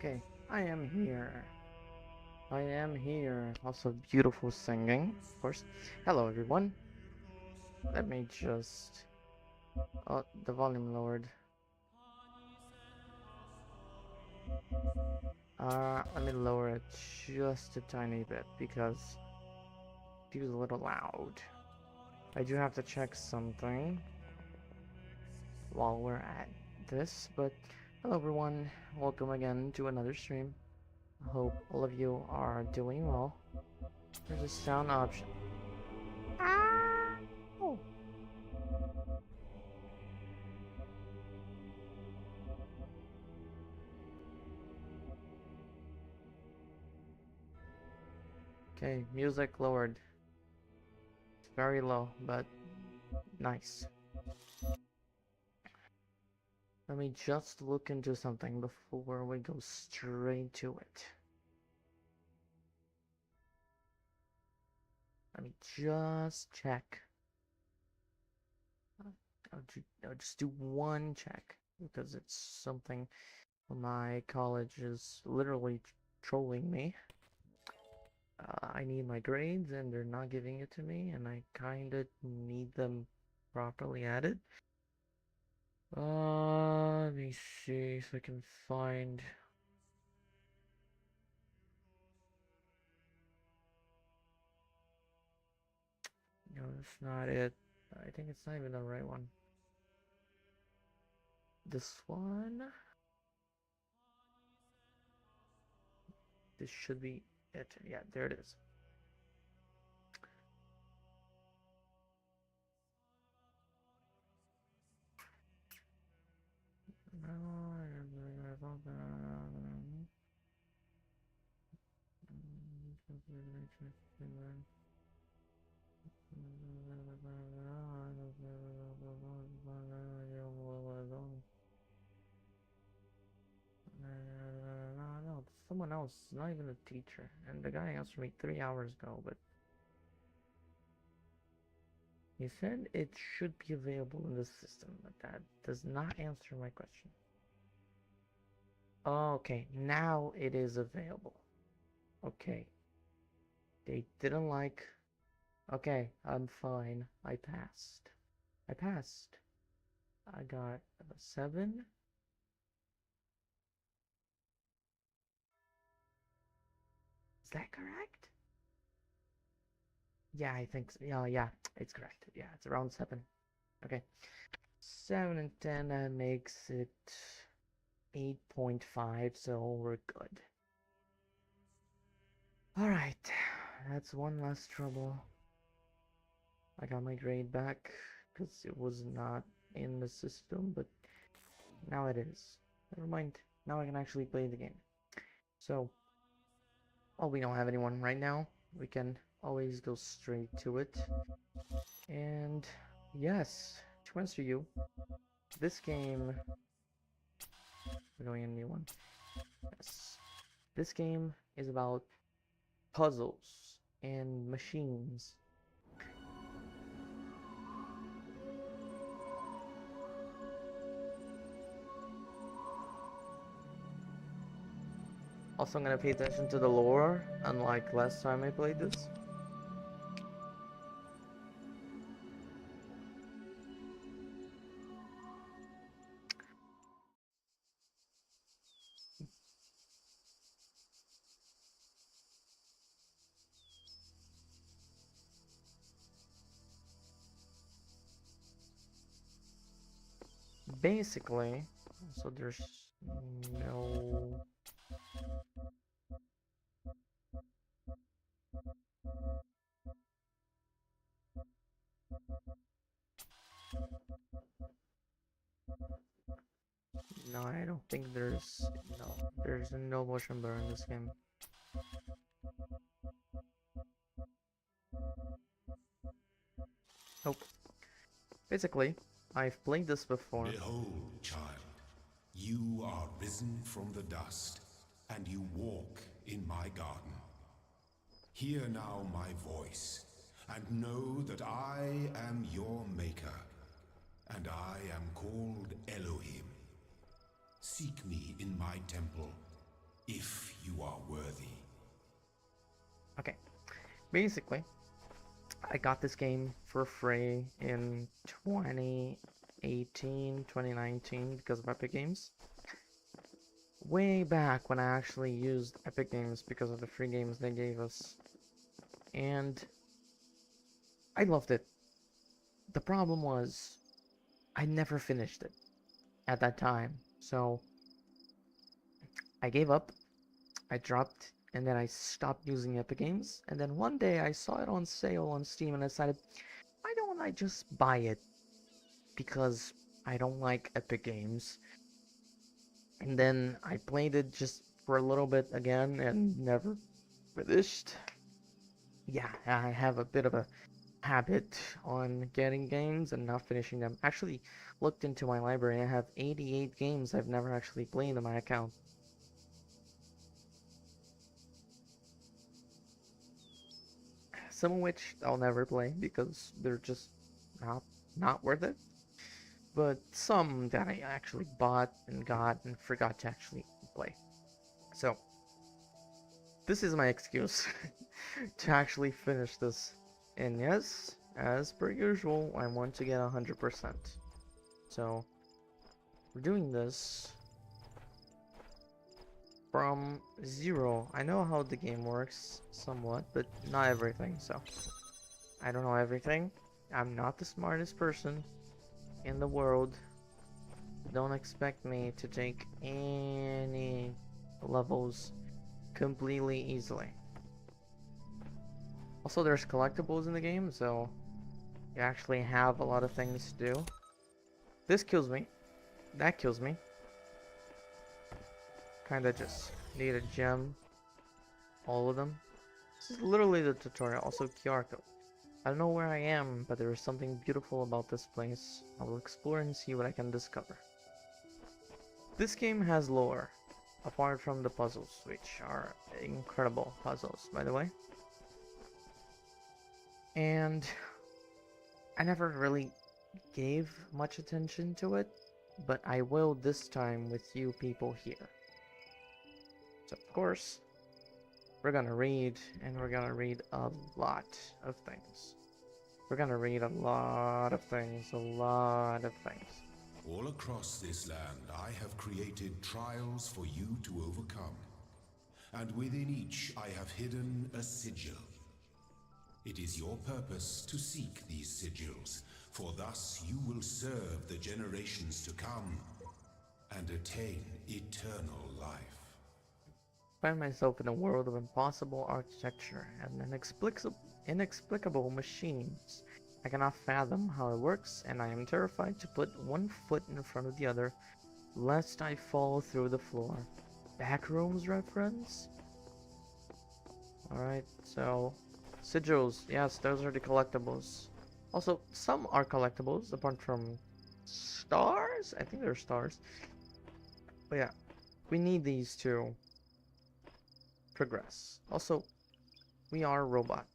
Okay, I am here. I am here. Also beautiful singing, of course. Hello everyone. Let me just... Oh, the volume lowered. Let me lower it just a tiny bit because it was a little loud. I do have to check something while we're at this, but hello everyone. Welcome again to another stream. I hope all of you are doing well. There's a sound option. Ah! Oh. Okay, music lowered. It's very low, but nice. Let me just look into something before we go straight to it. Let me just check. I'll just do one check because it's something my college is literally trolling me. I need my grades and they're not giving it to me, and I kinda need them properly added. Let me see if I can find. No, that's not it. I think it's not even the right one. This one? This should be it. Yeah, there it is. No, someone else, not even a teacher. And the guy answered me 3 hours ago, but he said it should be available in the system, but that does not answer my question. Okay, now it is available. Okay. They didn't like... Okay, I'm fine. I passed. I passed. I got a 7. Is that correct? Yeah, I think so. Yeah, it's correct. Yeah, it's around 7. Okay. 7 and 10, that makes it 8.5, so we're good. Alright, that's one less trouble. I got my grade back because it was not in the system, but now it is. Never mind. Now I can actually play the game. So, well, we don't have anyone right now. We can always go straight to it. And yes, to answer you, this game... We're going in a new one. Yes. This game is about puzzles and machines. Also, I'm gonna pay attention to the lore, unlike last time I played this. Basically, so there's no... No, I don't think there's... No, there's no motion blur in this game. Nope. Basically, I've played this before. Behold, child, you are risen from the dust, and you walk in my garden. Hear now my voice, and know that I am your maker, and I am called Elohim. Seek me in my temple, if you are worthy. Okay, basically, I got this game for free in 2018, 2019 because of Epic Games. Way back when I actually used Epic Games because of the free games they gave us. And I loved it. The problem was, I never finished it at that time. So, I gave up, I dropped, and then I stopped using Epic Games. And then one day I saw it on sale on Steam and I decided, why don't I just buy it? Because I don't like Epic Games. And then I played it just for a little bit again and never finished. Yeah, I have a bit of a habit on getting games and not finishing them. Actually, looked into my library. I have 88 games I've never actually played on my account. Some of which I'll never play because they're just not not worth it. But some that I actually bought and got and forgot to actually play. So this is my excuse to actually finish this. And yes, as per usual, I want to get 100%. So we're doing this from zero. I know how the game works somewhat, but not everything. So I don't know everything. I'm not the smartest person in the world. Don't expect me to take any levels completely easily. Also, there's collectibles in the game, so you actually have a lot of things to do. This kills me. That kills me. Kinda just need a gem. All of them. This is literally the tutorial. Also, QR code. I don't know where I am, but there is something beautiful about this place. I will explore and see what I can discover. This game has lore, apart from the puzzles, which are incredible puzzles, by the way. And I never really gave much attention to it, but I will this time with you people here. So, of course, we're gonna read, and we're gonna read a lot of things. We're gonna read a lot of things, a lot of things. All across this land, I have created trials for you to overcome. And within each, I have hidden a sigil. It is your purpose to seek these sigils, for thus you will serve the generations to come and attain eternal life. I find myself in a world of impossible architecture and inexplicable machines. I cannot fathom how it works, and I am terrified to put one foot in front of the other, lest I fall through the floor. Backrooms reference? Alright, so sigils, yes, those are the collectibles. Also, some are collectibles, apart from stars? I think they're stars. But yeah, we need these to progress. Also, we are a robot.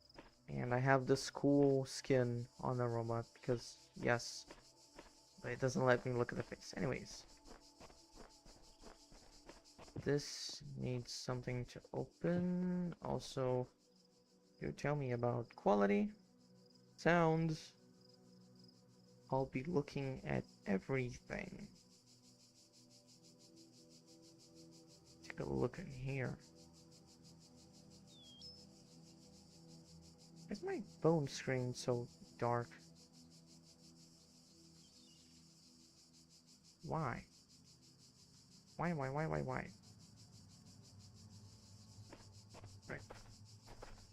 And I have this cool skin on the robot because, yes, but it doesn't let me look at the face. Anyways. This needs something to open. Also, you tell me about quality, sound. I'll be looking at everything. Take a look in here. Why is my phone screen so dark? Why? Why? Right.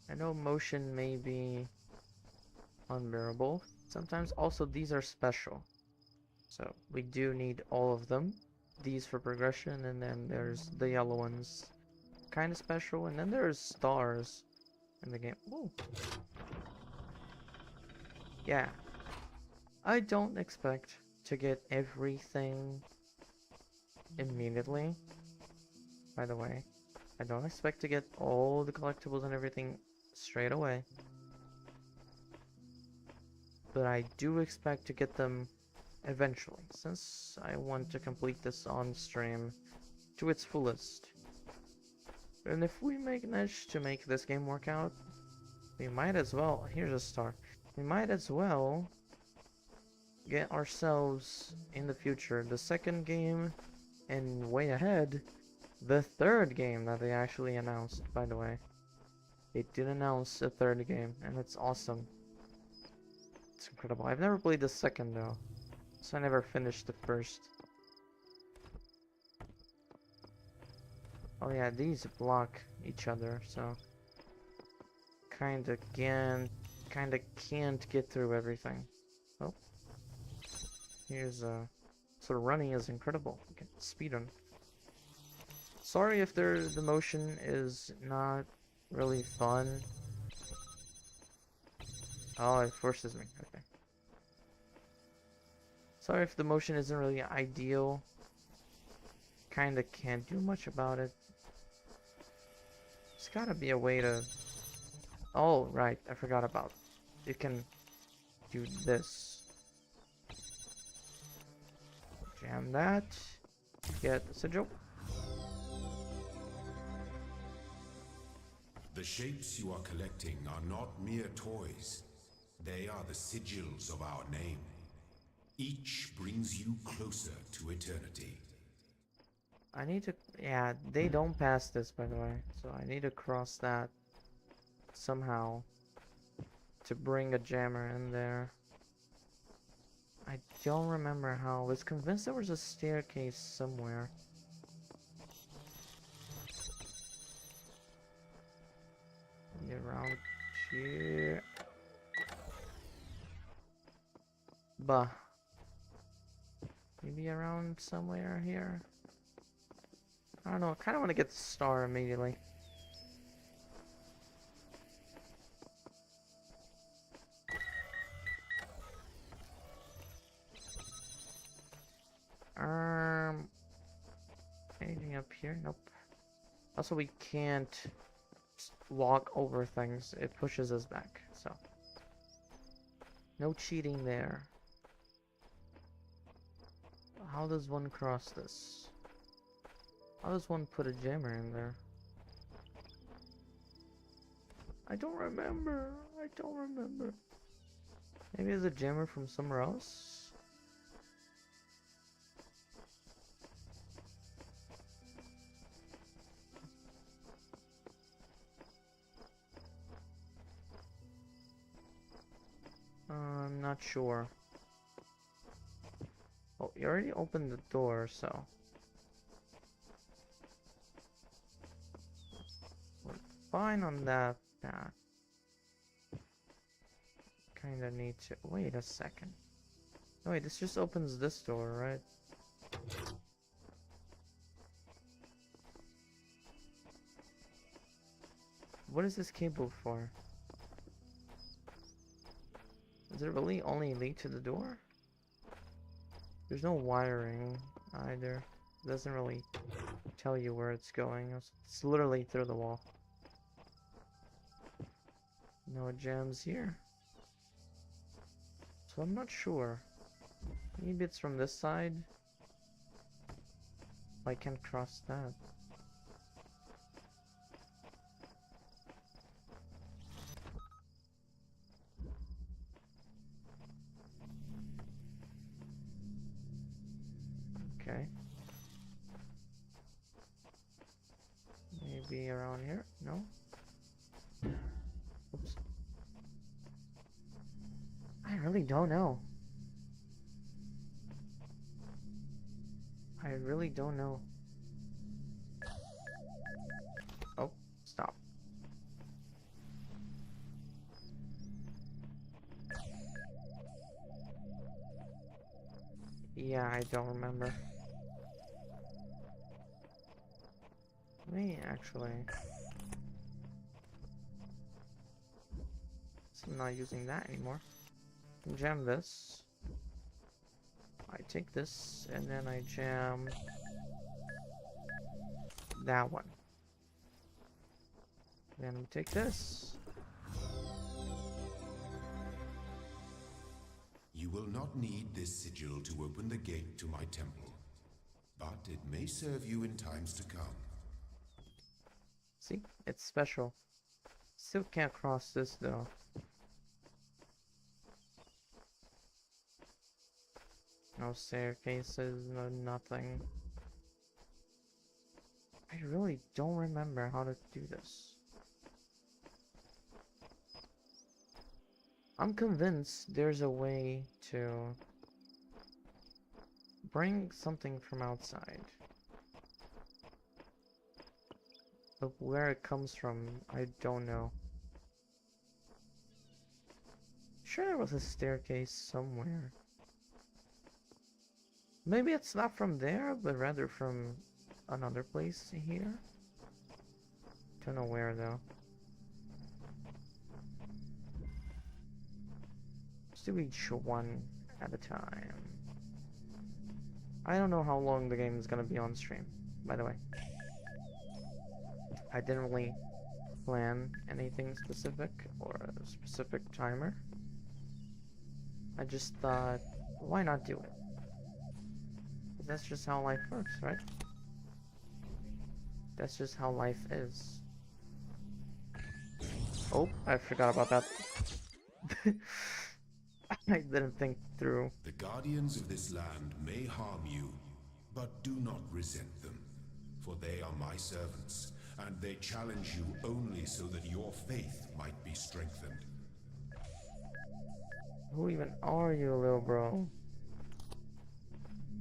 I know motion may be unbearable. Sometimes also these are special. So we do need all of them. These for progression, and then there's the yellow ones. Kind of special, and then there's stars in the game. Ooh. Yeah. I don't expect to get everything immediately. By the way, I don't expect to get all the collectibles and everything straight away. But I do expect to get them eventually, since I want to complete this on stream to its fullest. And if we manage to make this game work out, we might as well, here's a star, we might as well get ourselves in the future the second game, and way ahead, the third game that they actually announced, by the way. They did announce a third game, and it's awesome. It's incredible. I've never played the second though, so I never finished the first. Oh yeah, these block each other, so kinda can't get through everything. Oh, here's so running is incredible. You can speedrun. Sorry if the motion is not really fun. Oh, it forces me. Okay. Sorry if the motion isn't really ideal. Kinda can't do much about it. There's gotta be a way to... Oh, right. I forgot about it. You can do this. Jam that. Get the sigil. The shapes you are collecting are not mere toys. They are the sigils of our name. Each brings you closer to eternity. I need to... Yeah, they don't pass this, by the way. So I need to cross that somehow to bring a jammer in there. I don't remember how. I was convinced there was a staircase somewhere. Maybe around here. Bah. Maybe around somewhere here. I don't know. I kind of want to get the star immediately. Anything up here? Nope. Also, we can't just walk over things. It pushes us back, so. No cheating there. How does one cross this? How does one put a jammer in there? I don't remember. I don't remember. Maybe it's a jammer from somewhere else? I'm not sure. Oh, you already opened the door, so... We're fine on that path. Kinda need to... Wait a second. Oh, wait, this just opens this door, right? What is this cable for? Does it really only lead to the door? There's no wiring either. It doesn't really tell you where it's going. It's literally through the wall. No gems here. So I'm not sure. Maybe it's from this side. I can't cross that. Okay. Maybe around here? No? Oops. I really don't know. I really don't know. Oh, stop. Yeah, I don't remember. Me, actually. So I'm not using that anymore. Jam this. I take this, and then I jam that one. Then we take this. You will not need this sigil to open the gate to my temple, but it may serve you in times to come. See? It's special. Still can't cross this though. No staircases, no nothing. I really don't remember how to do this. I'm convinced there's a way to bring something from outside. But where it comes from, I don't know. Sure, there was a staircase somewhere. Maybe it's not from there, but rather from another place here. Don't know where though. Let's do each one at a time. I don't know how long the game is gonna be on stream, by the way. I didn't really plan anything specific or a specific timer. I just thought, why not do it? That's just how life works, right? That's just how life is. Oh, I forgot about that. I didn't think through. The guardians of this land may harm you, but do not resent them, for they are my servants, and they challenge you only so that your faith might be strengthened. Who even are you, little bro?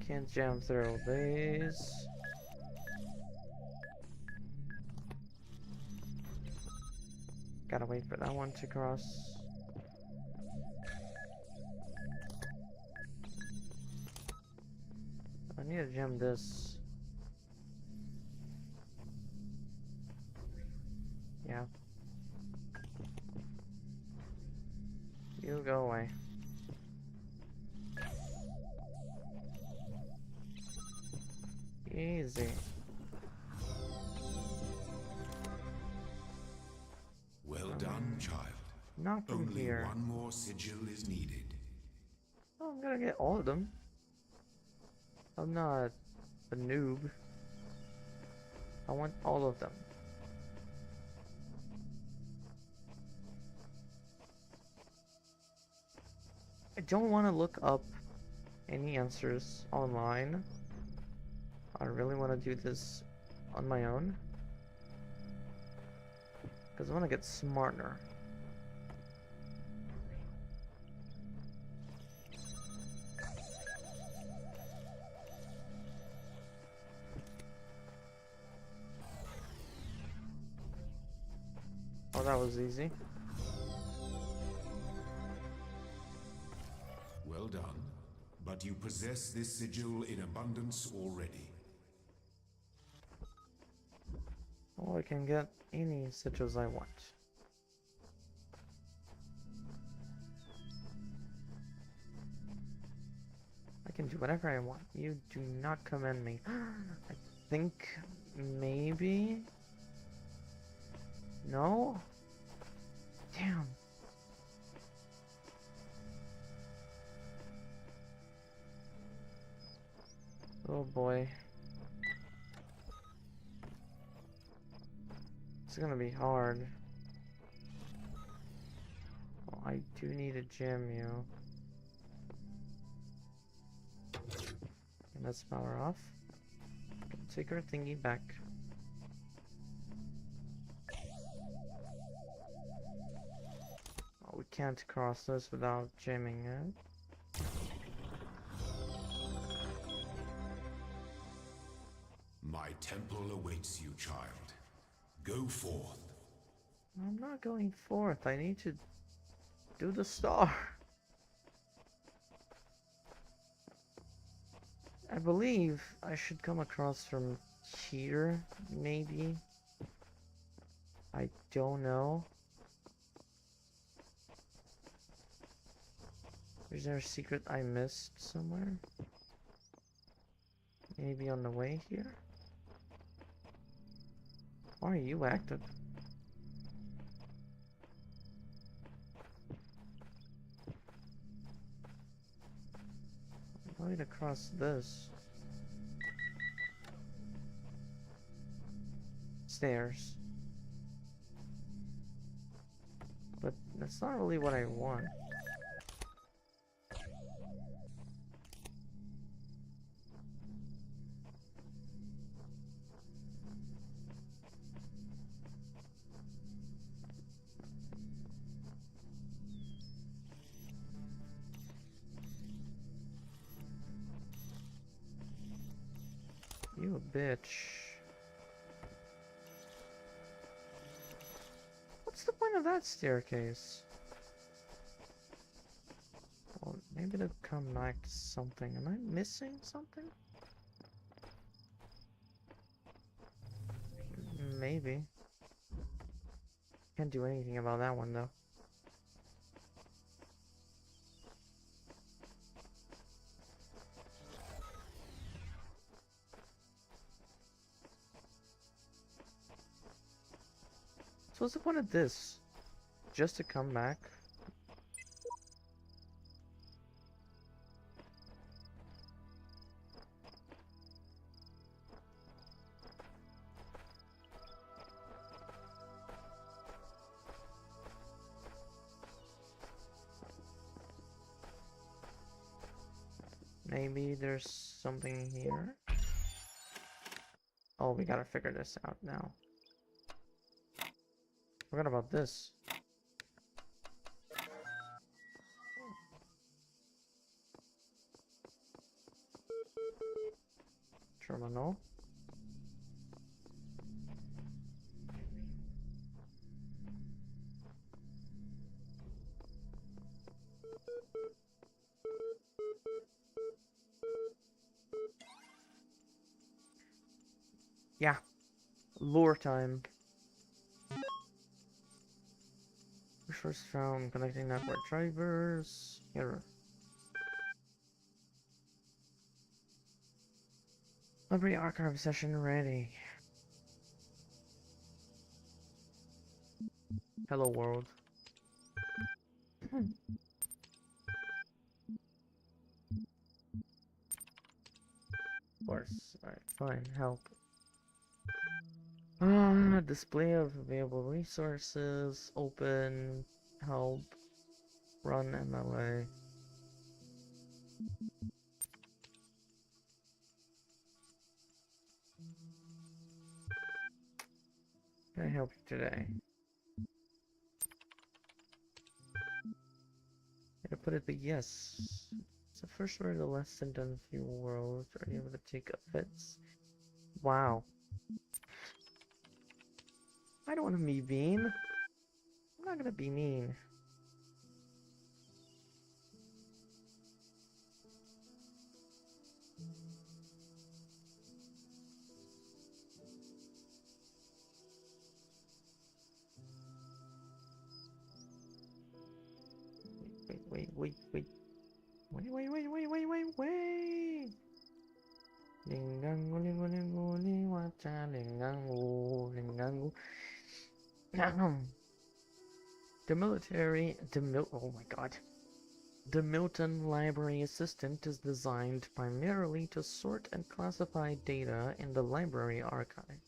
Can't jam through these. Gotta wait for that one to cross. I need to jam this. Yeah. You go away. Easy. Well done, child. Not from Only here. one more sigil is needed. Oh, I'm gonna get all of them. I'm not a noob. I want all of them. I don't want to look up any answers online. I really want to do this on my own. Because I want to get smarter. Oh, that was easy. Well done, but you possess this sigil in abundance already. Oh, I can get any sigils I want. I can do whatever I want. You do not command me. I think maybe... No? Damn. Oh boy. It's gonna be hard. Oh, I do need to jam you. And let's power off. Take our thingy back. Oh, we can't cross this without jamming it. My temple awaits you, child. Go forth. I'm not going forth. I need to do the star. I believe I should come across from here, maybe. I don't know. Is there a secret I missed somewhere? Maybe on the way here? Why are you active? I'm going to cross this. Stairs. That's not really what I want. You a bitch. What's the point of that staircase? Well, maybe to come back to something. Am I missing something? Maybe. Can't do anything about that one though. So what's the point of this? Just to come back? Maybe there's something here? Oh, we gotta figure this out now. Forgot about this. Terminal. Yeah. Lore time. Resource found. Connecting network drivers. Here. Library archive session ready. Hello world. Of course. Alright, fine. Help. Display of available resources. Open. Help. Run MLA. Can I help you today? I put it, but yes. It's the first word of the lesson done a few worlds. Are you able to take offense? Wow. I don't want to be mean. I'm not gonna be mean. Wait. Lingangu, lingu, lingu, liwacha, lingangu, lingangu. Oh my god. The Milton Library Assistant is designed primarily to sort and classify data in the library archive.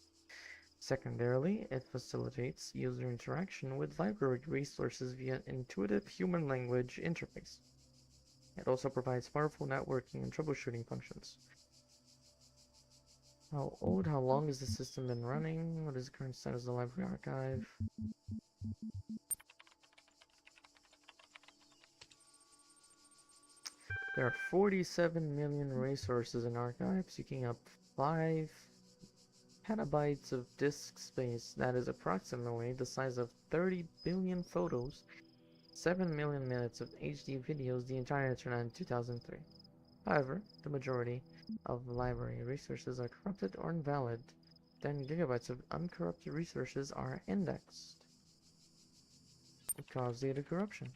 Secondarily, it facilitates user interaction with library resources via an intuitive human language interface. It also provides powerful networking and troubleshooting functions. How old, how long has the system been running? What is the current status of the library archive? There are 47 million resources in archives, taking up 5 petabytes of disk space. That is approximately the size of 30 billion photos, 7 million minutes of HD videos, the entire internet in 2003. However, the majority of library resources are corrupted or invalid. 10 gigabytes of uncorrupted resources are indexed. It causes data corruption.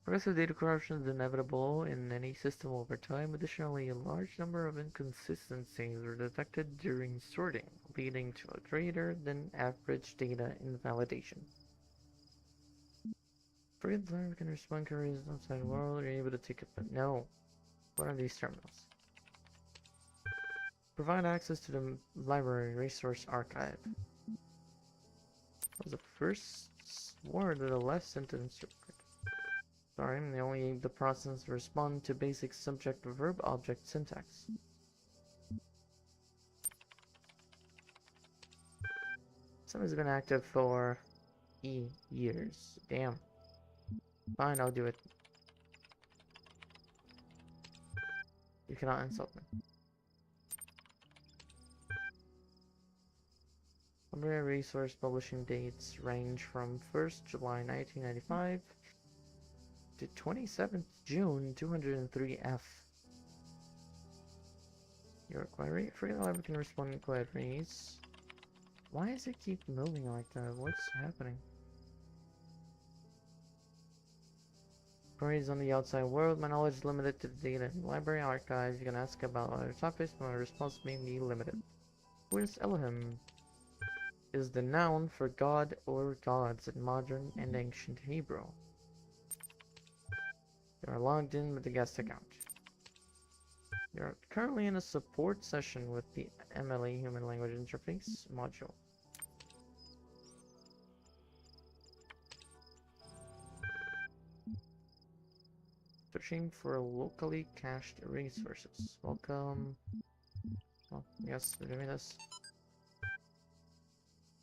Progressive data corruption is inevitable in any system over time. Additionally, a large number of inconsistencies are detected during sorting, leading to a greater than average data invalidation. Forget that we can respond queries outside the world. Are you able to take it? But no. What are these terminals? Provide access to the library resource archive. That was the first word with a less sentence. Sorry, they only the process respond to basic subject-verb-object syntax. Someone's been active for years. Damn. Fine, I'll do it. You cannot insult me. Library resource publishing dates range from 1st July 1995 to 27th June 203F. Your query? Free library can respond to queries. Why does it keep moving like that? What's happening? Queries on the outside world. My knowledge is limited to the data in the library archives. You can ask about other topics, but my response may be limited. Who is Elohim? Is the noun for god or gods in modern and ancient Hebrew. You are logged in with the guest account. You are currently in a support session with the MLE Human Language Interface module. Searching for locally cached resources. Welcome. Oh, yes, we're doing this.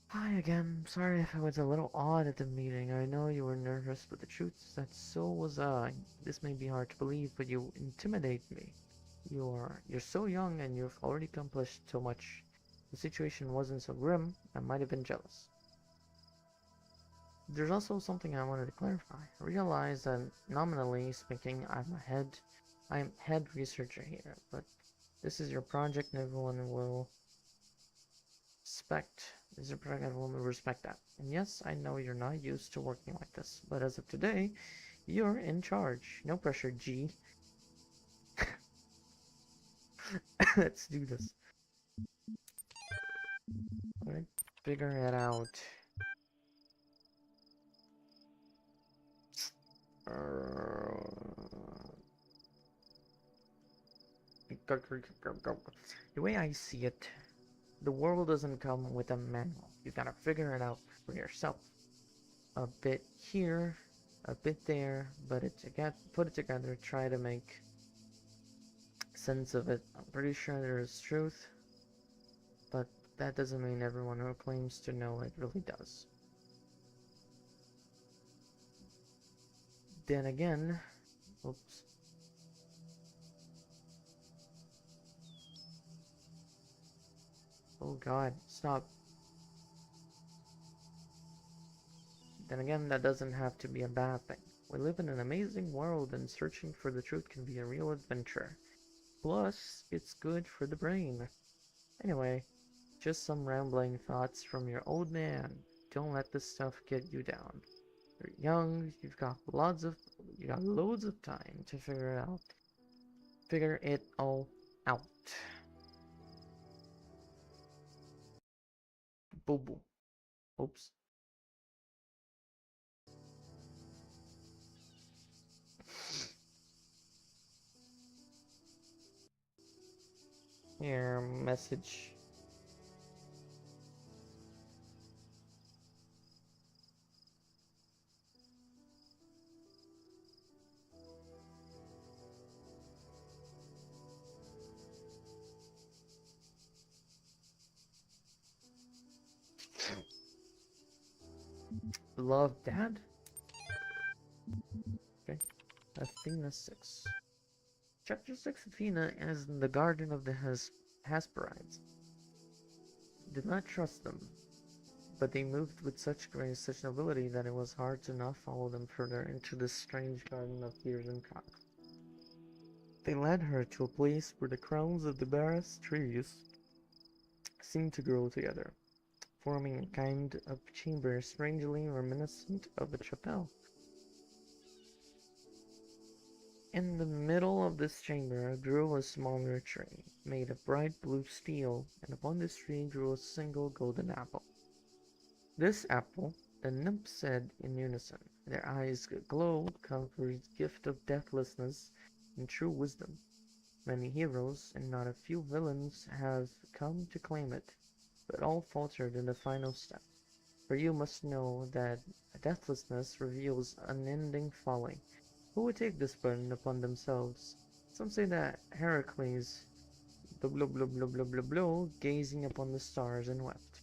Hi again. Sorry if I was a little odd at the meeting. I know you were nervous, but the truth is that so was I. This may be hard to believe, but you intimidate me. You're so young and you've already accomplished so much. The situation wasn't so grim. I might have been jealous. There's also something I wanted to clarify. I realize that nominally speaking, I'm head researcher here, but this is your project and everyone will respect that. And yes, I know you're not used to working like this, but as of today, you're in charge. No pressure, G. Let's do this. Alright, figure it out. The way I see it, the world doesn't come with a manual. You gotta figure it out for yourself. A bit here, a bit there, but put it together, try to make sense of it. I'm pretty sure there is truth, but that doesn't mean everyone who claims to know it really does. Then again, oops. Oh god, stop. Then again, that doesn't have to be a bad thing. We live in an amazing world and searching for the truth can be a real adventure. Plus, it's good for the brain. Anyway, just some rambling thoughts from your old man. Don't let this stuff get you down. You're young, you've got loads of time to figure it out. Figure it all out. Boo boo. Oops. Here, message. Love, Dad? Okay. Athena 6. Chapter 6, Athena is in the Garden of the Hesperides. Did not trust them, but they moved with such grace, such nobility, that it was hard to not follow them further into this strange garden of fears and cock. They led her to a place where the crowns of the barest trees seemed to grow together, forming a kind of chamber strangely reminiscent of a chapel. In the middle of this chamber grew a smaller tree, made of bright blue steel, and upon this tree grew a single golden apple. This apple, the nymphs said in unison, their eyes glowed, conferred gift of deathlessness and true wisdom. Many heroes, and not a few villains, have come to claim it, but all faltered in the final step. For you must know that deathlessness reveals unending folly. Who would take this burden upon themselves? Some say that Heracles, blah blah blah blah blah blah blah, gazing upon the stars and wept.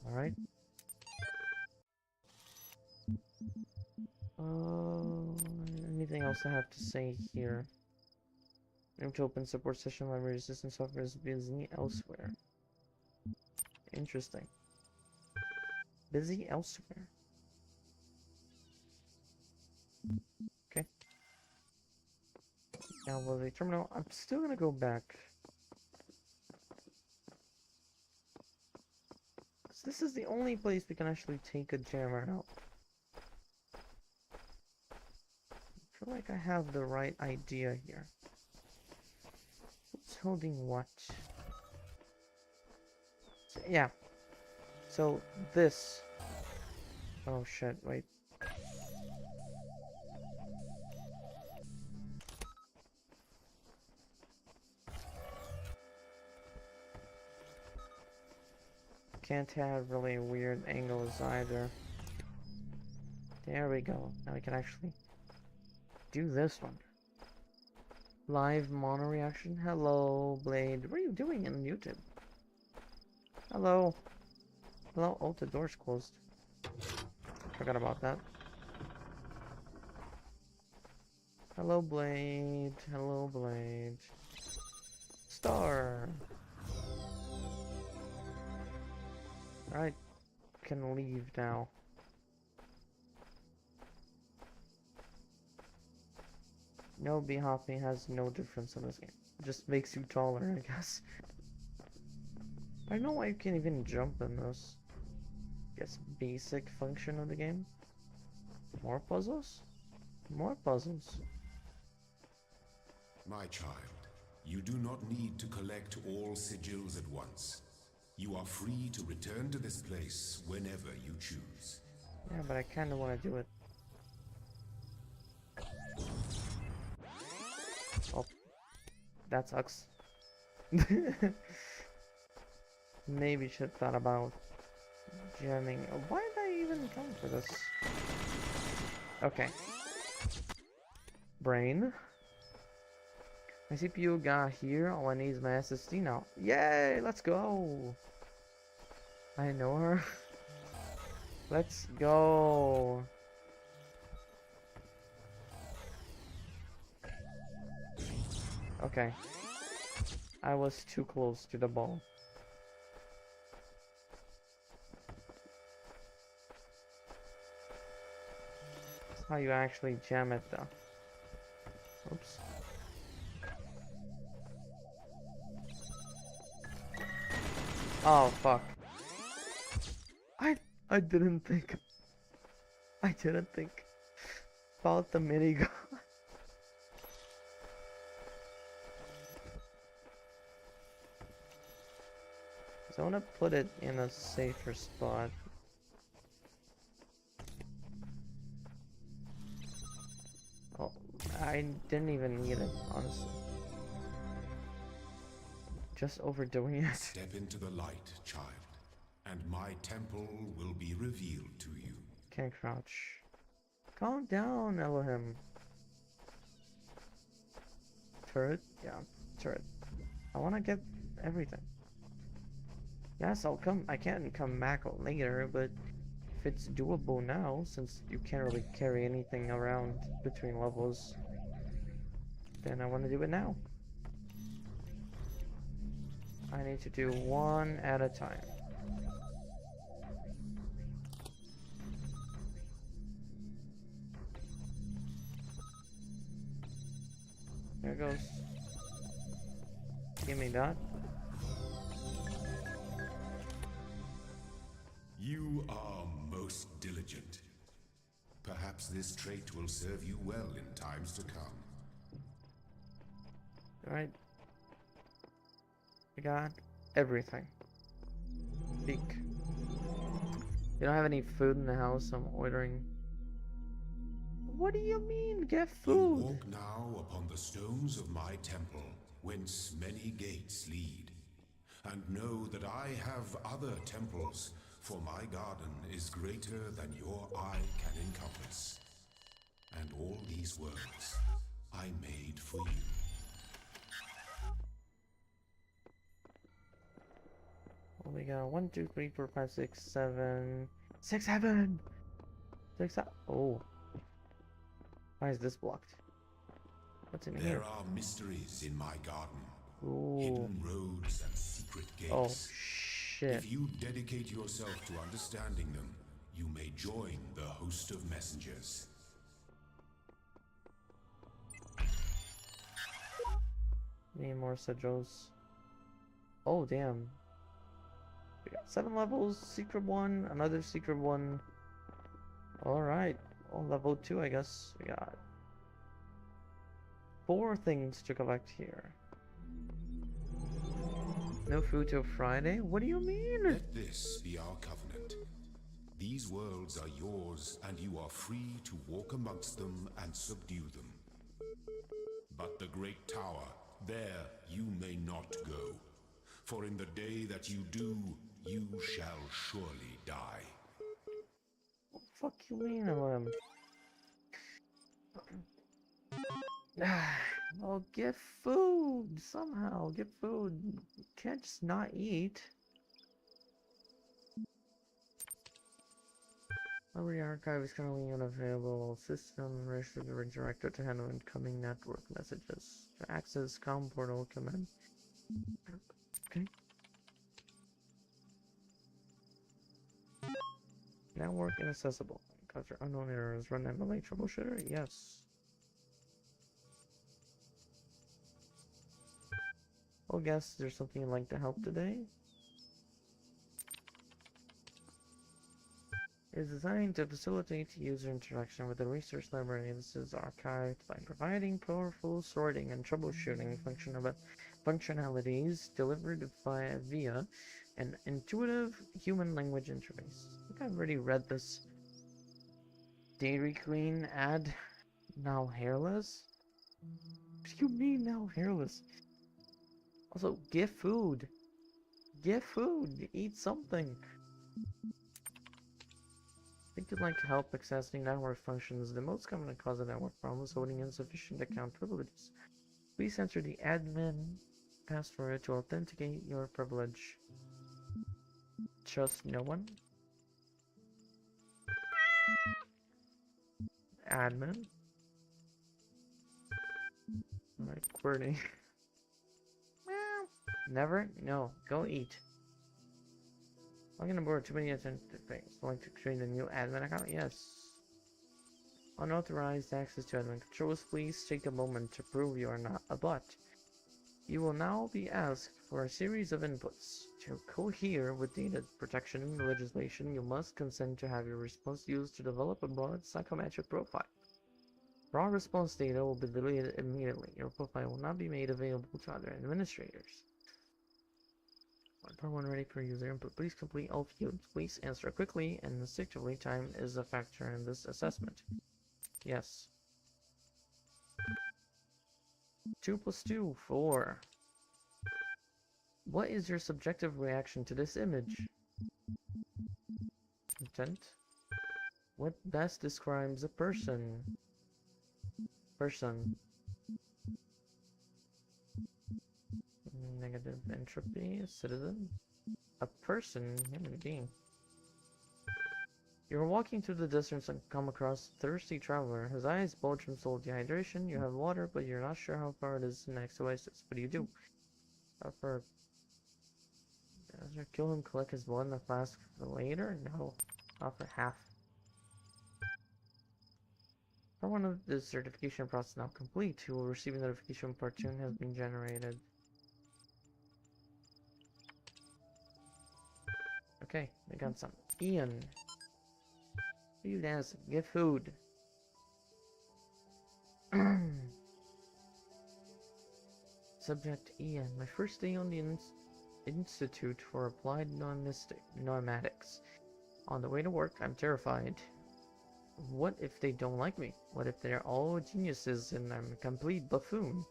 Alright. Anything else I have to say here? Room to open support session, library resistance software is busy elsewhere. Interesting. Busy elsewhere. Okay. Now, will the terminal? I'm still gonna go back. This is the only place we can actually take a jammer out. I feel like I have the right idea here. Who's holding what? So, yeah. So, this. Oh shit, wait. Can't have really weird angles either. There we go. Now we can actually do this one. Live mono reaction. Hello, Blade. What are you doing in YouTube? Hello. Hello. Oh, the door's closed. Forgot about that. Hello, Blade. Hello, Blade. Star. Alright. Can leave now. No, B-hopping has no difference in this game. It just makes you taller, I guess. I don't know why you can't even jump in this. Guess basic function of the game. More puzzles? More puzzles. My child, you do not need to collect all sigils at once. You are free to return to this place whenever you choose. Yeah, but I kind of want to do it. Oh, that sucks. Maybe should have thought about jamming. Why did I even come for this? Okay. Brain. My CPU got here. All I need is my SSD now. Yay! Let's go! I know her. Let's go! Okay. I was too close to the ball. That's how you actually jam it though. Oops. Oh fuck. I didn't think. I didn't think about the minigun. So I want to put it in a safer spot. Oh, I didn't even need it, honestly. Just overdoing it. Step into the light, child, and my temple will be revealed to you. Can't crouch. Calm down, Elohim. Turret? Yeah, turret. I want to get everything. Yes, I can come back later, but if it's doable now, since you can't really carry anything around between levels, then I want to do it now. I need to do one at a time. There it goes. Give me that. You are most diligent. Perhaps this trait will serve you well in times to come. Alright. I got everything. Speak. You don't have any food in the house, I'm ordering. What do you mean, get You food? walk now upon the stones of my temple, whence many gates lead. And know that I have other temples, for my garden is greater than your eye can encompass. And all these worlds I made for you. Well, we got 1, 2, 3, 4, 5, 6, 7. 6, 7! 6, 7. Oh. Why is this blocked? What's in There here? are mysteries in my garden. Ooh. Hidden roads and secret gates. Oh, shit. If you dedicate yourself to understanding them, you may join the host of messengers. Need more sigils. Oh, damn. We got 7 levels, secret 1, another secret 1. Alright. Oh, level 2, I guess. We got 4 things to collect here. No food till Friday? What do you mean? Let this be our covenant. These worlds are yours, and you are free to walk amongst them and subdue them. But the great tower, there you may not go. For in the day that you do, you shall surely die. What the fuck you mean, Elohim? Well, get food somehow. Get food. You can't just not eat. Library archive is currently unavailable. System registered redirected to handle incoming network messages. To access com portal command. Okay. Network inaccessible. Encounter unknown errors. Run MLA troubleshooter? Yes. Well, guess there's something you'd like to help today. It is designed to facilitate user interaction with the research library. This is archived by providing powerful sorting and troubleshooting functionalities delivered via an intuitive human language interface. I think I've already read this Dairy Queen ad. Now hairless? Excuse me, now hairless. Also, get food. Get food. Eat something. I think you'd like help accessing network functions. The most common cause of network problems holding insufficient account privileges. Please enter the admin password to authenticate your privilege. Trust no one. Admin. Alright, QWERTY. Never? No. Go eat. Login aboard too many attempts. Going to create a new admin account? Yes. Unauthorized access to admin controls. Please take a moment to prove you are not a bot. You will now be asked for a series of inputs. To cohere with data protection legislation, you must consent to have your response used to develop a broad psychometric profile. Raw response data will be deleted immediately. Your profile will not be made available to other administrators. Part 1 ready for user input. Please complete all fields. Please answer quickly, and instinctively time is a factor in this assessment. Yes. 2 plus 2, 4. What is your subjective reaction to this image? Intent. What best describes a person? Person. Negative entropy, a citizen. A person, human being. You're walking through the deserts and come across a thirsty traveler. His eyes bulge from soul dehydration. You have water, but you're not sure how far it is to the next oasis. What do you do? Offer. Kill him, collect his blood in the flask for later? No. Offer half. Part 1 of the certification process now complete. You will receive a notification part 2 has been generated. Okay, we got some. Ian. You dance. Get food. Subject Ian. My first day on the Institute for Applied Nomadics. On the way to work, I'm terrified. What if they don't like me? What if they're all geniuses and I'm a complete buffoon?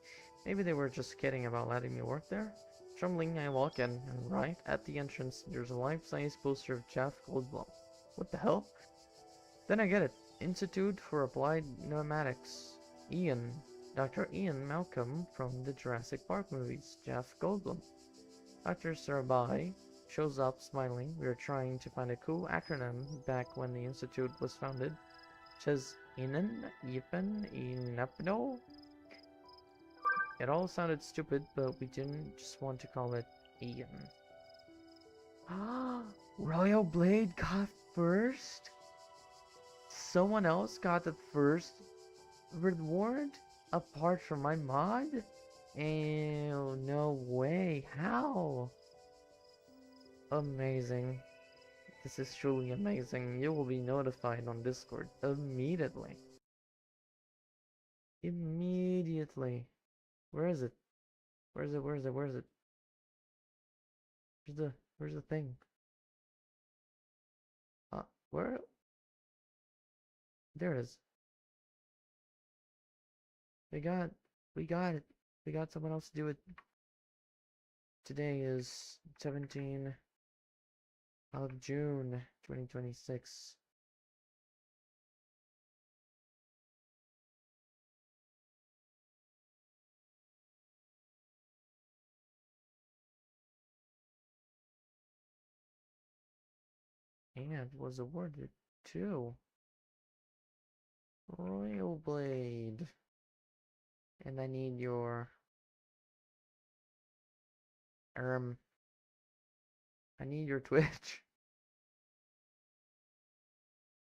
Maybe they were just kidding about letting me work there? Trembling, I walk in, and right at the entrance, there's a life-size poster of Jeff Goldblum. What the hell? Then I get it. Institute for Applied Pneumatics. Ian. Dr. Ian Malcolm from the Jurassic Park movies. Jeff Goldblum. Dr. Sarabai shows up smiling. We are trying to find a cool acronym back when the institute was founded. Says Inan, Yipan, Inapno. It all sounded stupid, but we didn't just want to call it Ian. Ah, Royal Blade got first? Someone else got the first reward apart from my mod? Ew, no way. How? Amazing. This is truly amazing. You will be notified on Discord immediately. Immediately. Where is it? Where is it? Where is it? Where is it? Where's the thing? Where? There it is. We got it. We got someone else to do it. Today is 17 of June 2026. And was awarded too. Royal Blade. And I need your I need your Twitch.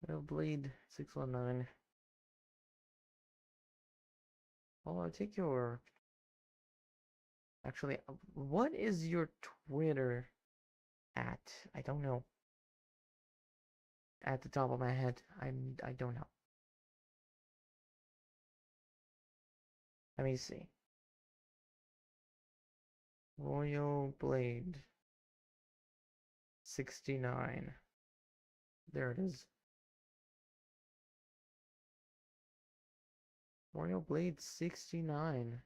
Royal Blade 619. Oh, I'll take your actually what is your Twitter at? I don't know. At the top of my head. I don't know. Let me see. Royal Blade 69. There it is. Royal Blade 69.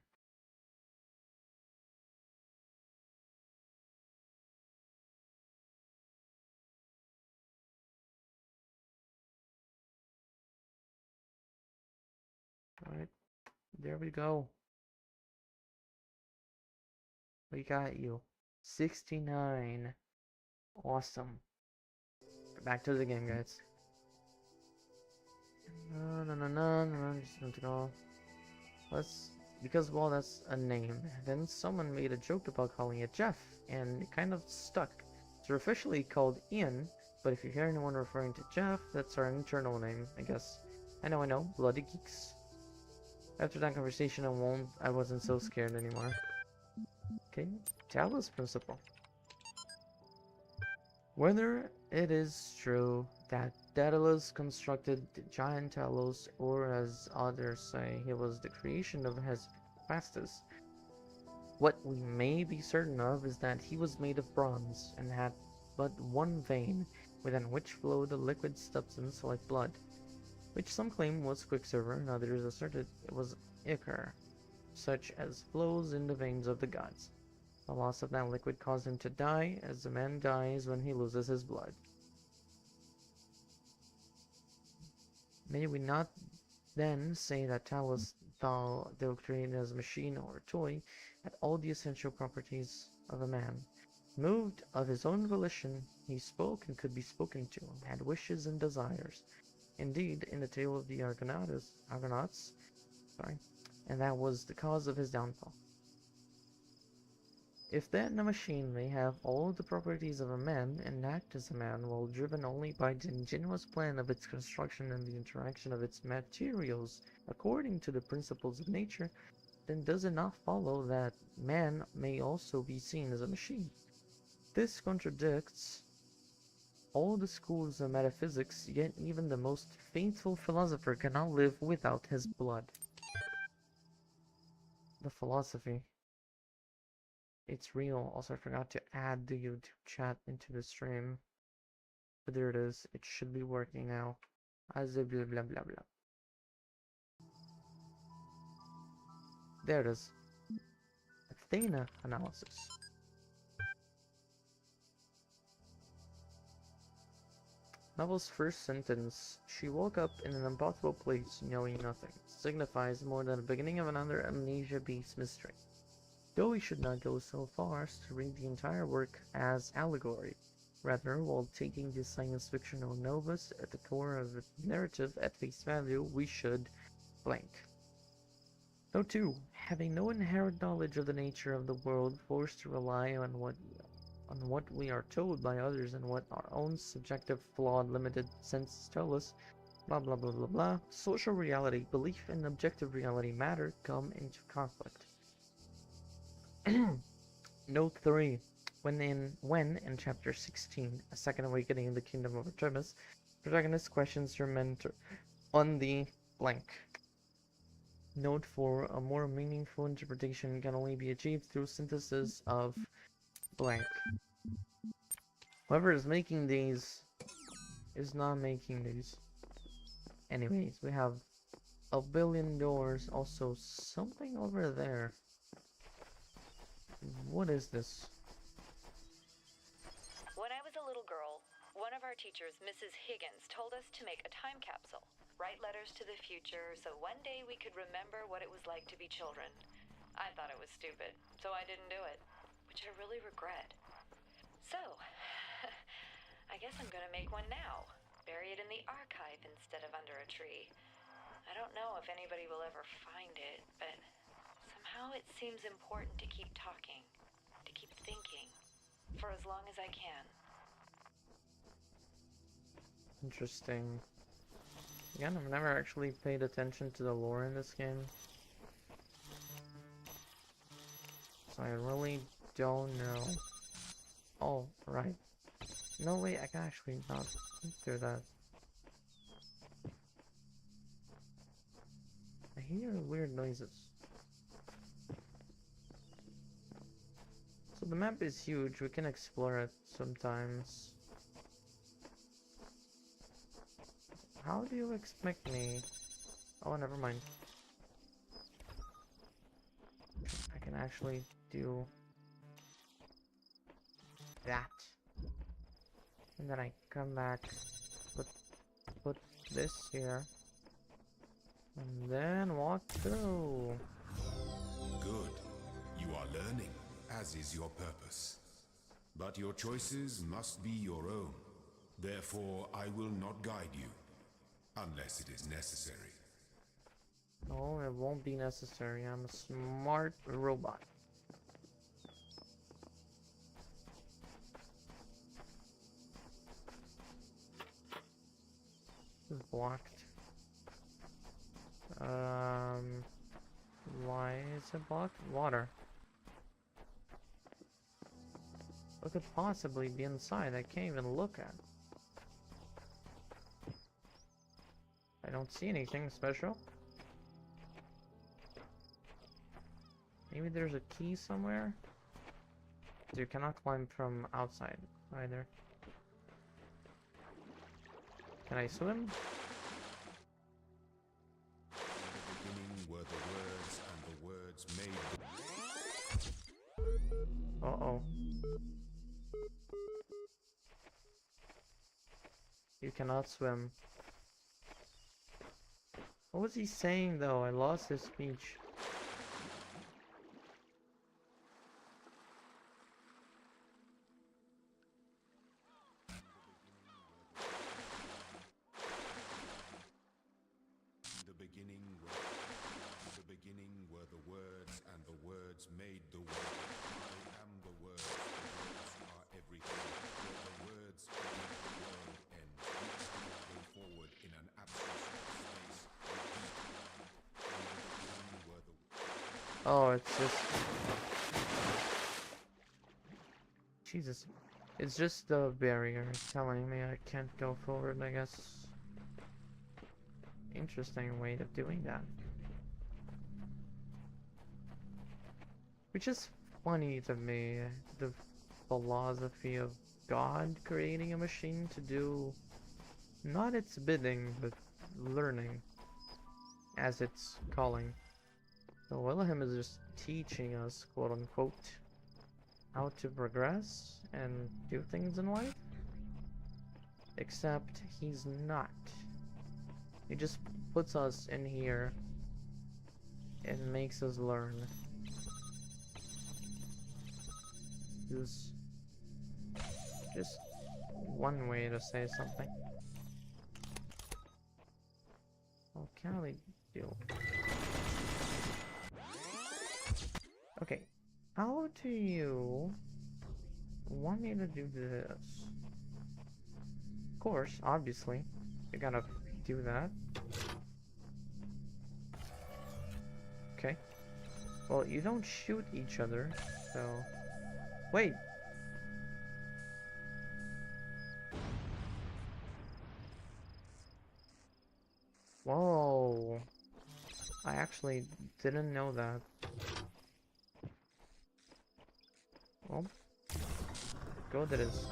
Alright, there we go. We got you. 69. Awesome. Back to the game, guys. No, just want to go. Because, well, that's a name. Then someone made a joke about calling it Jeff, and it kind of stuck. So we're officially called Ian, but if you hear anyone referring to Jeff, that's our internal name, I guess. I know, bloody geeks. After that conversation, I wasn't so scared anymore. Okay, Talos principle. Whether it is true that Daedalus constructed the giant Talos, or as others say, he was the creation of Hephaestus, what we may be certain of is that he was made of bronze and had but one vein, within which flowed a liquid substance like blood, which some claim was quicksilver and others asserted it was ichor, such as flows in the veins of the gods. The loss of that liquid caused him to die, as a man dies when he loses his blood. May we not then say that Talos, though created as a machine or a toy, had all the essential properties of a man. Moved of his own volition, he spoke and could be spoken to, had wishes and desires. Indeed, in the tale of the Argonauts, and that was the cause of his downfall. If then a machine may have all the properties of a man and act as a man while driven only by the ingenious plan of its construction and the interaction of its materials according to the principles of nature, then does it not follow that man may also be seen as a machine? This contradicts all the schools of metaphysics, yet even the most faithful philosopher cannot live without his blood. The philosophy. It's real. Also, I forgot to add the YouTube chat into the stream. But there it is. It should be working now. As a blah blah blah blah. There it is. Athena analysis. Novel's first sentence, "She woke up in an impossible place, knowing nothing," signifies more than the beginning of another amnesia-based mystery. Though we should not go so far as to read the entire work as allegory. Rather, while taking this science fictional novus at the core of the narrative at face value, we should blank. Note 2. Having no inherent knowledge of the nature of the world, forced to rely on what we are told by others and what our own subjective, flawed, limited senses tell us, blah blah blah blah blah, social reality, belief, and objective reality matter come into conflict. Note 3. When in chapter 16, A Second Awakening in the Kingdom of Artemis, protagonist questions her mentor on the blank. Note 4. A more meaningful interpretation can only be achieved through synthesis of blank. Whoever is making these is not making these. Anyways, we have a billion doors, also something over there. What is this? When I was a little girl, one of our teachers, Mrs. Higgins, told us to make a time capsule, write letters to the future, so one day we could remember what it was like to be children. I thought it was stupid, so I didn't do it, which I really regret. So, I guess I'm gonna make one now, bury it in the archive instead of under a tree. I don't know if anybody will ever find it, but somehow it seems important to keep talking, to keep thinking, for as long as I can. Interesting. Again, I've never actually paid attention to the lore in this game, so I really don't know. Oh, right. No way, I can actually not do that. I hear weird noises. So the map is huge, we can explore it sometimes. How do you expect me? Oh, never mind. I can actually do that. And then I come back, put this here, and then walk through. Good. You are learning, as is your purpose. But your choices must be your own. Therefore, I will not guide you, unless it is necessary. No, it won't be necessary. I'm a smart robot. It's blocked. Why is it blocked? Water. What could possibly be inside? I can't even look at. I don't see anything special. Maybe there's a key somewhere? You cannot climb from outside either. Can I swim? In the beginning were the words, and the words made. Uh-oh. You cannot swim. What was he saying though? I lost his speech. In the beginning were the words, and the words made the world. I am the word. The words are everything. Where the words end, the world ends. Each cannot go forward in an absence of space. In the beginning were the... Oh, it's just... Jesus. It's just the barrier telling me I can't go forward, I guess. Interesting way of doing that. Which is funny to me, the philosophy of God creating a machine to do not its bidding, but learning as its calling. So Elohim is just teaching us, quote unquote, how to progress and do things in life. Except he's not. He just puts us in here and makes us learn. Is just one way to say something. What can we do? Okay, how do you want me to do this? Of course, obviously, you gotta do that. Okay. Well, you don't shoot each other, so... Wait! Whoa! I actually didn't know that. Well, good it is.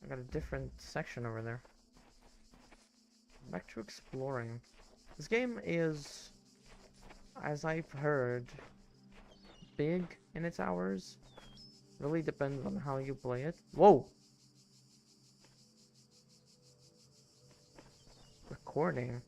I got a different section over there. Back to exploring. This game is, as I've heard, big in its hours. Really depends on how you play it. Whoa! Recording.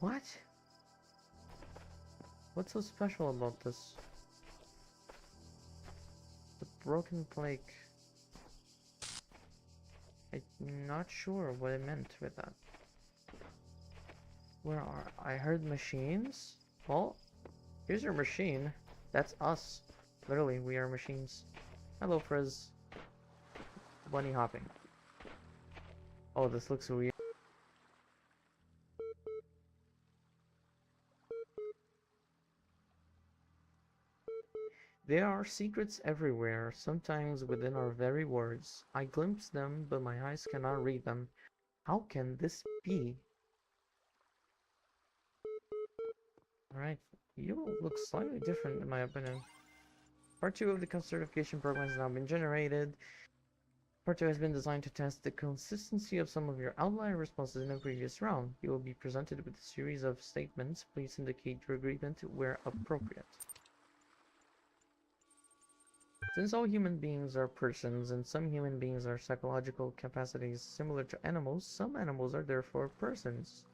What? What's so special about this? The broken plague. I'm not sure what it meant with that. Where are... I heard machines? Well, here's your machine. That's us. Literally, we are machines. Hello, Frizz. Bunny hopping. Oh, this looks weird. There are secrets everywhere, sometimes within our very words. I glimpse them, but my eyes cannot read them. How can this be? Alright, you look slightly different in my opinion. Part 2 of the certification program has now been generated. Part 2 has been designed to test the consistency of some of your outlier responses in the previous round. You will be presented with a series of statements. Please indicate your agreement where appropriate. Since all human beings are persons and some human beings are psychological capacities similar to animals, some animals are therefore persons.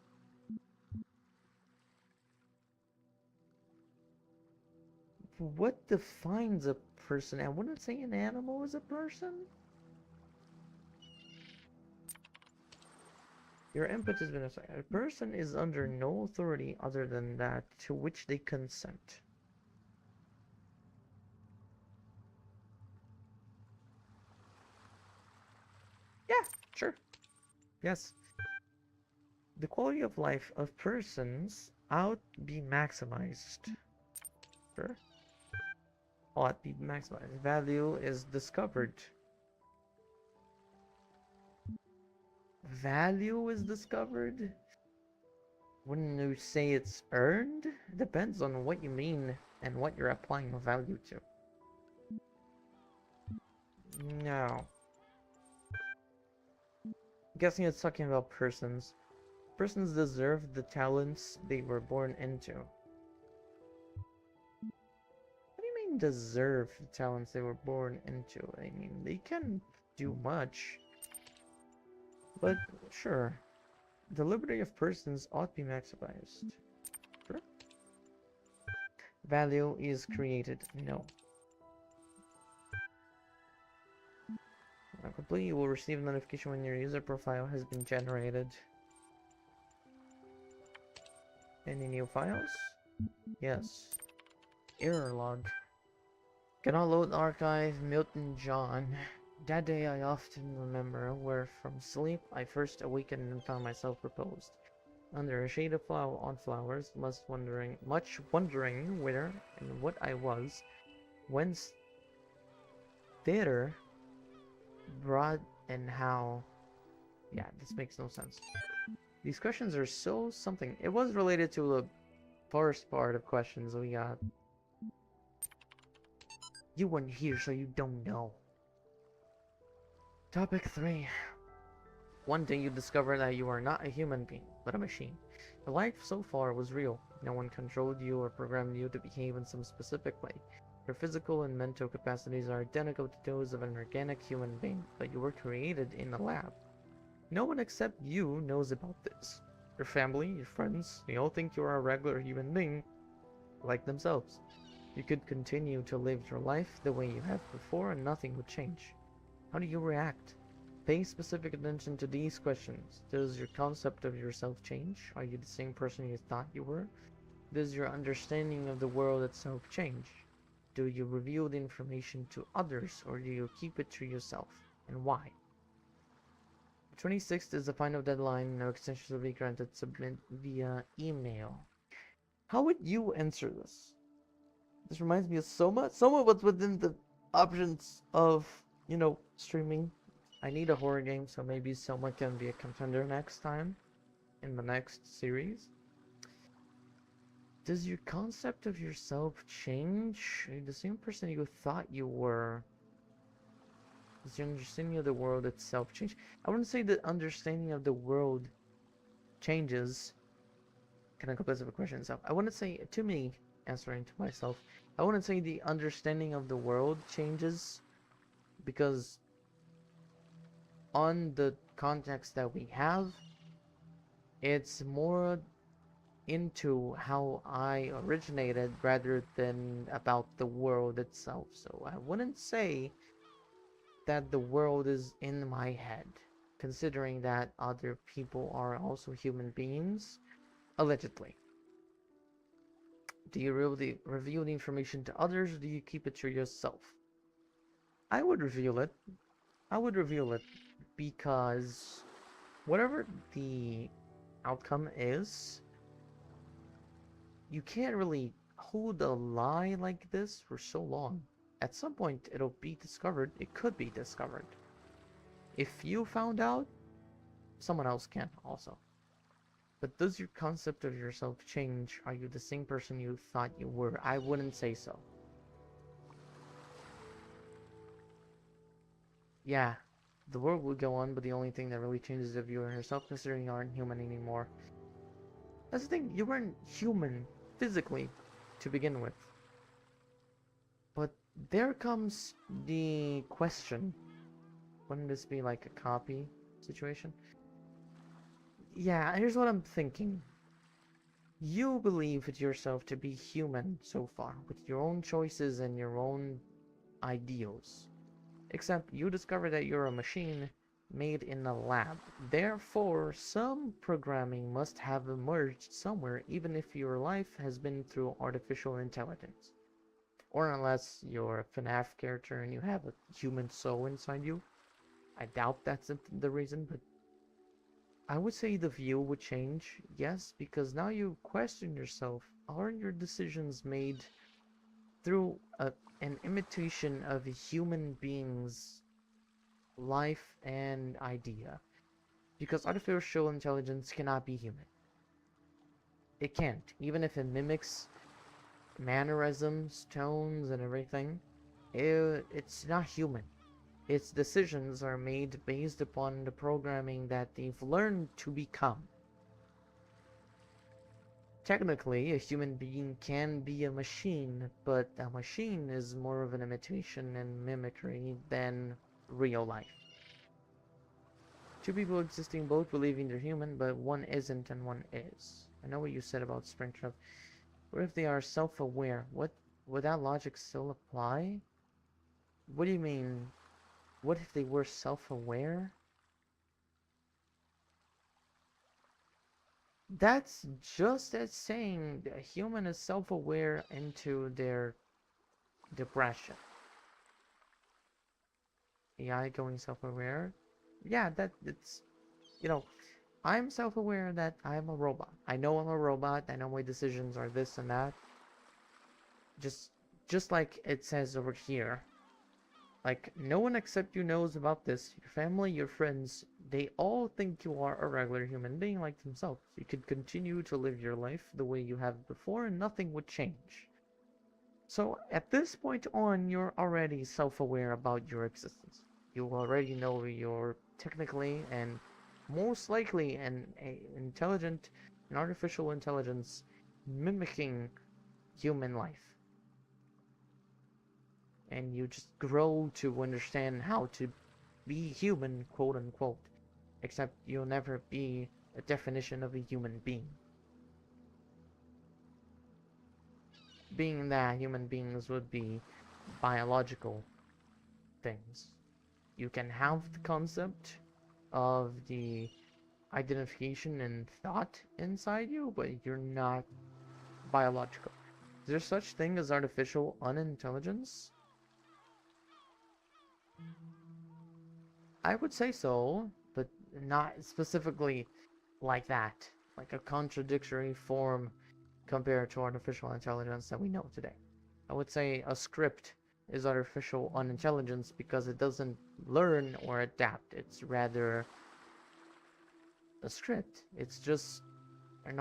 What defines a person? I wouldn't say an animal is a person. Your input has been assigned. A person is under no authority other than that to which they consent. Yeah, sure. Yes. The quality of life of persons ought be maximized. Sure. Ought be maximized. Value is discovered. Value is discovered? Wouldn't you say it's earned? It depends on what you mean and what you're applying value to. No. I'm guessing it's talking about persons. Persons deserve the talents they were born into. What do you mean deserve the talents they were born into? I mean, they can do much. But, sure. The liberty of persons ought to be maximized. Sure. Value is created. No. When complete, you will receive a notification when your user profile has been generated. Any new files? Yes. Error log. Cannot load archive Milton John. That day I often remember where from sleep I first awakened and found myself reposed. Under a shade of flowers, much wondering where and what I was, whence, thither, broad, and how. Yeah, this makes no sense. These questions are so something. It was related to first part of questions we got. You weren't here, so you don't know. Topic 3. One day you discover that you are not a human being, but a machine. Your life so far was real. No one controlled you or programmed you to behave in some specific way. Your physical and mental capacities are identical to those of an organic human being, but you were created in a lab. No one except you knows about this. Your family, your friends, they all think you are a regular human being, like themselves. You could continue to live your life the way you have before and nothing would change. How do you react? Pay specific attention to these questions. Does your concept of yourself change? Are you the same person you thought you were? Does your understanding of the world itself change? Do you reveal the information to others or do you keep it to yourself? And why? 26th is the final deadline. No extensions will be granted. Submit via email. How would you answer this? This reminds me of Soma. Soma was within the options of, streaming. I need a horror game, so maybe Soma can be a contender next time in the next series. Does your concept of yourself change? Are you the same person you thought you were? Does your understanding of the world itself change? I wouldn't say the understanding of the world changes. Can I go back to the question itself? I wouldn't say, to me, answering to myself, I wouldn't say the understanding of the world changes, because on the context that we have, it's more into how I originated rather than about the world itself. So I wouldn't say that the world is in my head, considering that other people are also human beings, allegedly. Do you really reveal the information to others, or do you keep it to yourself? I would reveal it. Because whatever the outcome is, you can't really hold a lie like this for so long. At some point, it'll be discovered. It could be discovered. If you found out, someone else can also. But does your concept of yourself change? Are you the same person you thought you were? I wouldn't say so. Yeah, the world will go on, but the only thing that really changes is if you and yourself, considering you aren't human anymore. That's the thing, you weren't human physically to begin with. But there comes the question. Wouldn't this be like a copy situation? Yeah, here's what I'm thinking. You believe yourself to be human so far, with your own choices and your own ideals. Except you discover that you're a machine made in a lab. Therefore, some programming must have emerged somewhere, even if your life has been through artificial intelligence. Or unless you're a FNAF character and you have a human soul inside you. I doubt that's the reason, but I would say the view would change, yes, because now you question yourself. Are your decisions made through an imitation of a human being's life and idea? Because artificial intelligence cannot be human. It can't. Even if it mimics mannerisms, tones, and everything, it's not human. Its decisions are made based upon the programming that they've learned to become. Technically, a human being can be a machine, but a machine is more of an imitation and mimicry than real life. Two people existing both believing they're human, but one isn't and one is. I know what you said about Springtrap. What if they are self-aware? Would that logic still apply? What do you mean? What if they were self-aware? That's just as saying a human is self-aware into their depression. AI going self-aware? Yeah, it's, I'm self-aware that I'm a robot. I know I'm a robot. I know my decisions are this and that. Just like it says over here. Like, no one except you knows about this. Your family, your friends, they all think you are a regular human being like themselves. You could continue to live your life the way you have before and nothing would change. So at this point on, you're already self-aware about your existence. You already know you're technically and most likely an artificial intelligence mimicking human life. And you just grow to understand how to be human, quote unquote. Except you'll never be a definition of a human being. Being that human beings would be biological things. You can have the concept of the identification and thought inside you, but you're not biological. Is there such thing as artificial unintelligence? I would say so, but not specifically like that. Like a contradictory form compared to artificial intelligence that we know today. I would say a script is artificial unintelligence because it doesn't learn or adapt. It's rather a script. It's just an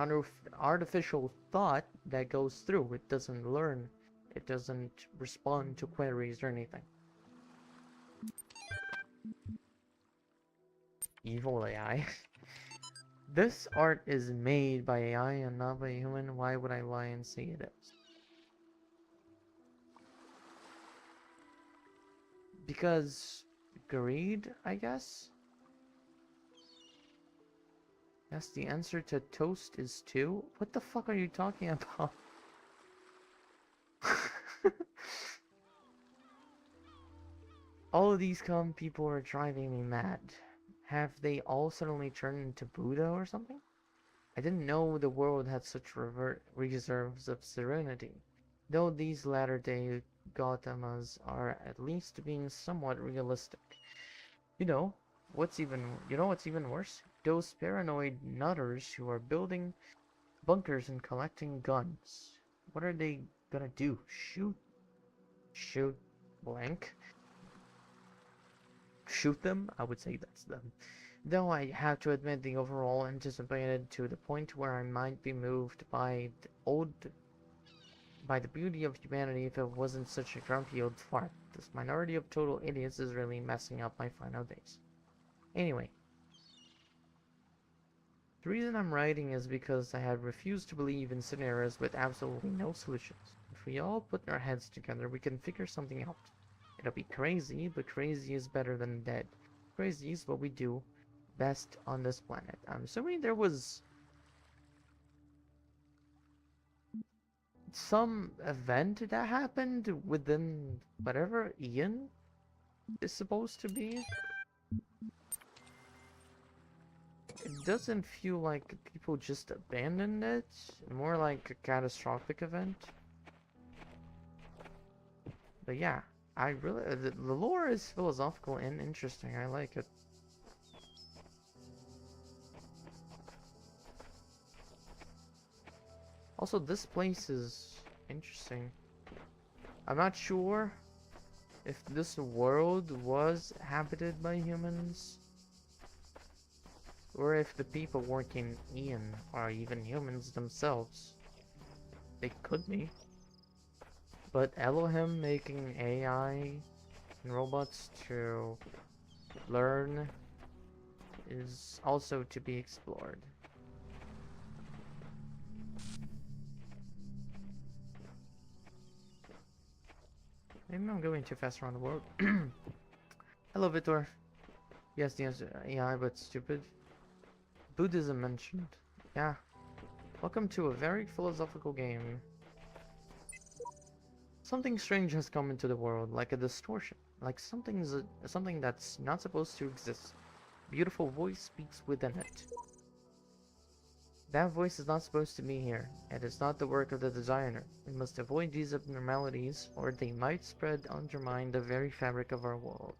artificial thought that goes through. It doesn't learn. It doesn't respond to queries or anything. Evil AI. This art is made by AI and not by a human. Why would I lie and say it is? Because greed, I guess? Yes, the answer to toast is 2. What the fuck are you talking about? All of these calm people are driving me mad. Have they all suddenly turned into Buddha or something? I didn't know the world had such reserves of serenity. Though these latter-day Gautamas are at least being somewhat realistic. You know what's even worse? Those paranoid nutters who are building bunkers and collecting guns. What are they gonna do? Shoot blank? Shoot them? I would say that's them. Though I have to admit the overall anticipated to the point where I might be moved by the beauty of humanity if it wasn't such a grumpy old fart. This minority of total idiots is really messing up my final days. Anyway. The reason I'm writing is because I have refused to believe in scenarios with absolutely no solutions. If we all put our heads together, we can figure something out. It'll be crazy, but crazy is better than dead. Crazy is what we do best on this planet. I'm assuming there was some event that happened within whatever Ian is supposed to be. It doesn't feel like people just abandoned it, more like a catastrophic event. But yeah, I really, the lore is philosophical and interesting. I like it. Also, this place is interesting. I'm not sure if this world was habited by humans, or if the people working Ian are even humans themselves. They could be. But Elohim making AI and robots to learn is also to be explored. Maybe I'm going too fast around the world. Hello, Vitor. Yes, the answer AI, but stupid. Buddhism mentioned. Yeah. Welcome to a very philosophical game. Something strange has come into the world, like a distortion. Like something that's not supposed to exist. Beautiful voice speaks within it. That voice is not supposed to be here. It is not the work of the designer. We must avoid these abnormalities, or they might undermine the very fabric of our world.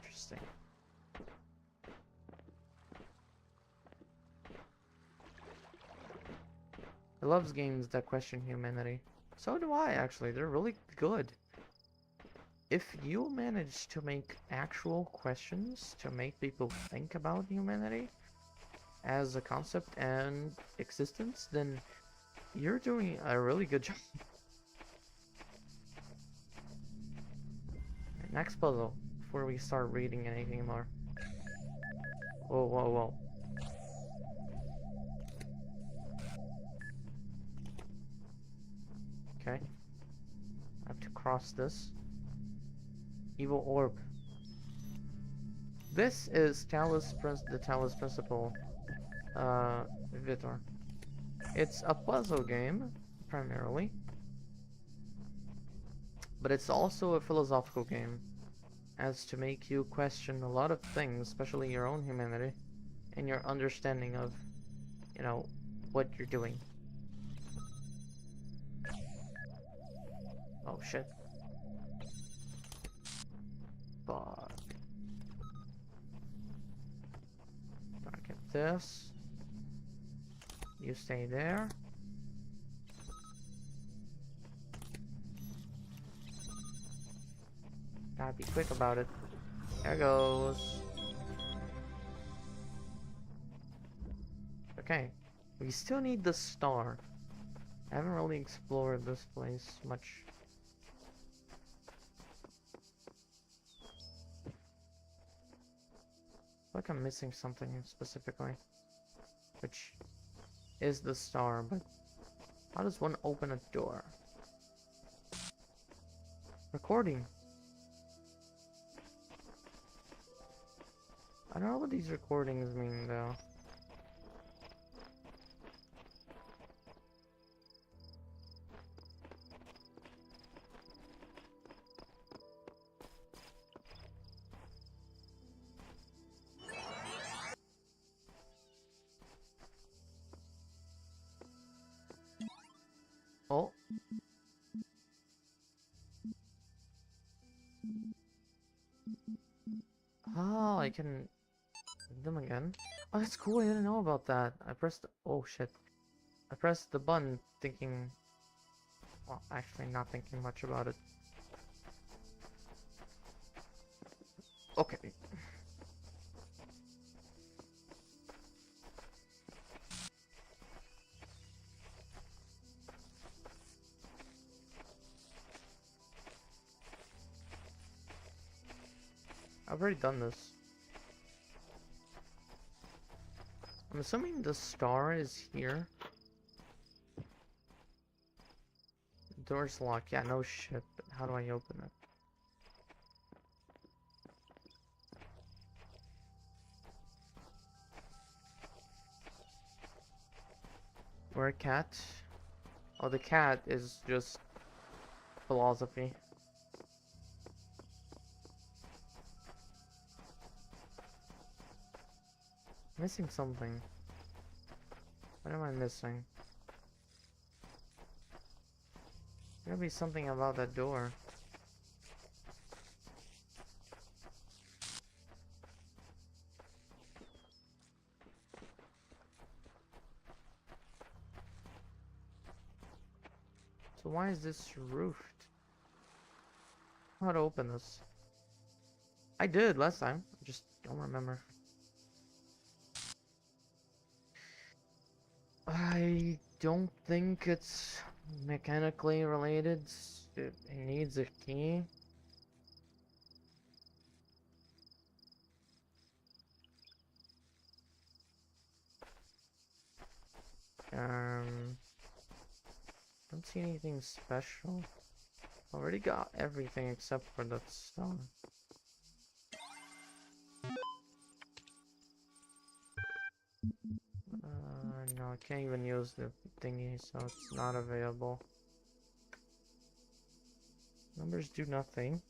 Interesting. I love games that question humanity. So do I, actually. They're really good. if you manage to make actual questions to make people think about humanity as a concept and existence, then you're doing a really good job. Next puzzle, before we start reading anything more. Whoa, whoa, whoa. Okay. I have to cross this. Evil orb. This is the Talos principle, vtuber. It's a puzzle game, primarily. But it's also a philosophical game, as to make you question a lot of things, especially your own humanity, and your understanding of, you know, what you're doing. Oh shit. Fuck. Gotta get this. You stay there. Gotta be quick about it. There goes. Okay. We still need the star. I haven't really explored this place much. Like I'm missing something specifically, which is the star, but how does one open a door? Recording. I don't know what these recordings mean though. Oh. Oh, I can do them again. Oh, that's cool. I didn't know about that. I pressed. Oh shit. I pressed the button thinking. Well, actually, not thinking much about it. Okay. I've already done this. I'm assuming the star is here. The door's locked. Yeah, no shit. But how do I open it? Where a cat? Oh, the cat is just philosophy. Missing something. What am I missing? There'll be something about that door. So why is this roofed? How to open this? I did last time. I just don't remember. I don't think it's mechanically related. It needs a key. Don't see anything special. Already got everything except for that stone. No, I can't even use the thingy, so it's not available. Numbers do nothing.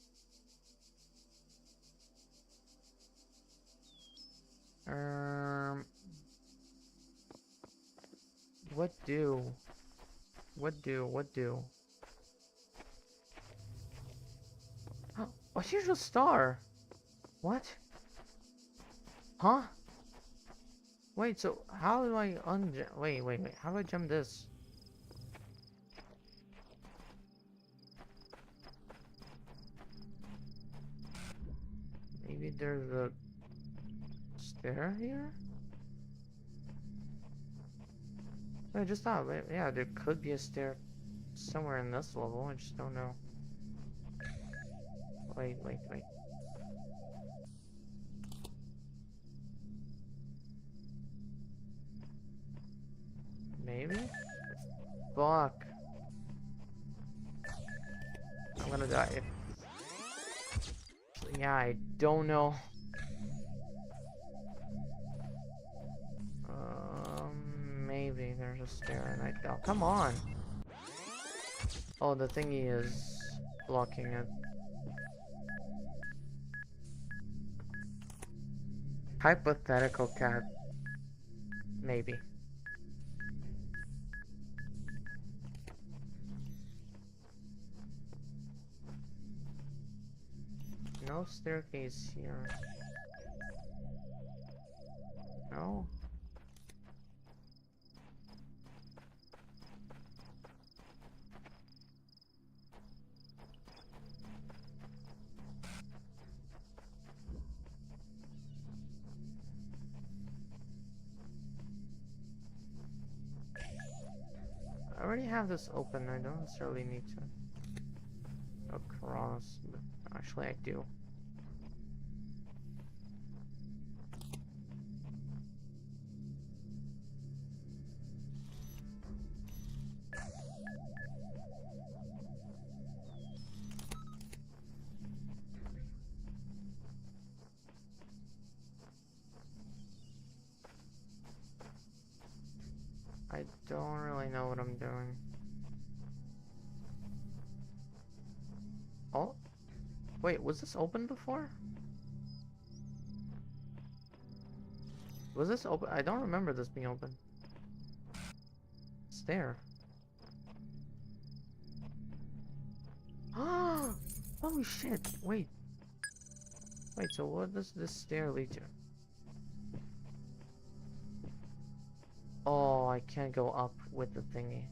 What do? What do? Oh, here's a star. What? Huh? Wait, so how do I wait, how do I jump this? Maybe there's a stair here? I just thought, yeah, there could be a stair somewhere in this level. I just don't know. Wait. Maybe? Fuck. I'm gonna die. Yeah, I don't know. Maybe there's a stair and oh, come on. Oh, the thingy is blocking it. Hypothetical cat. Maybe. No staircase here. No? I already have this open. I don't necessarily need to go across, but actually I do. I don't really know what I'm doing. Oh? Wait, was this open before? Was this open? I don't remember this being open. It's there. Ah! Holy shit! Wait. Wait, so what does this stair lead to? Oh, I can't go up with the thingy.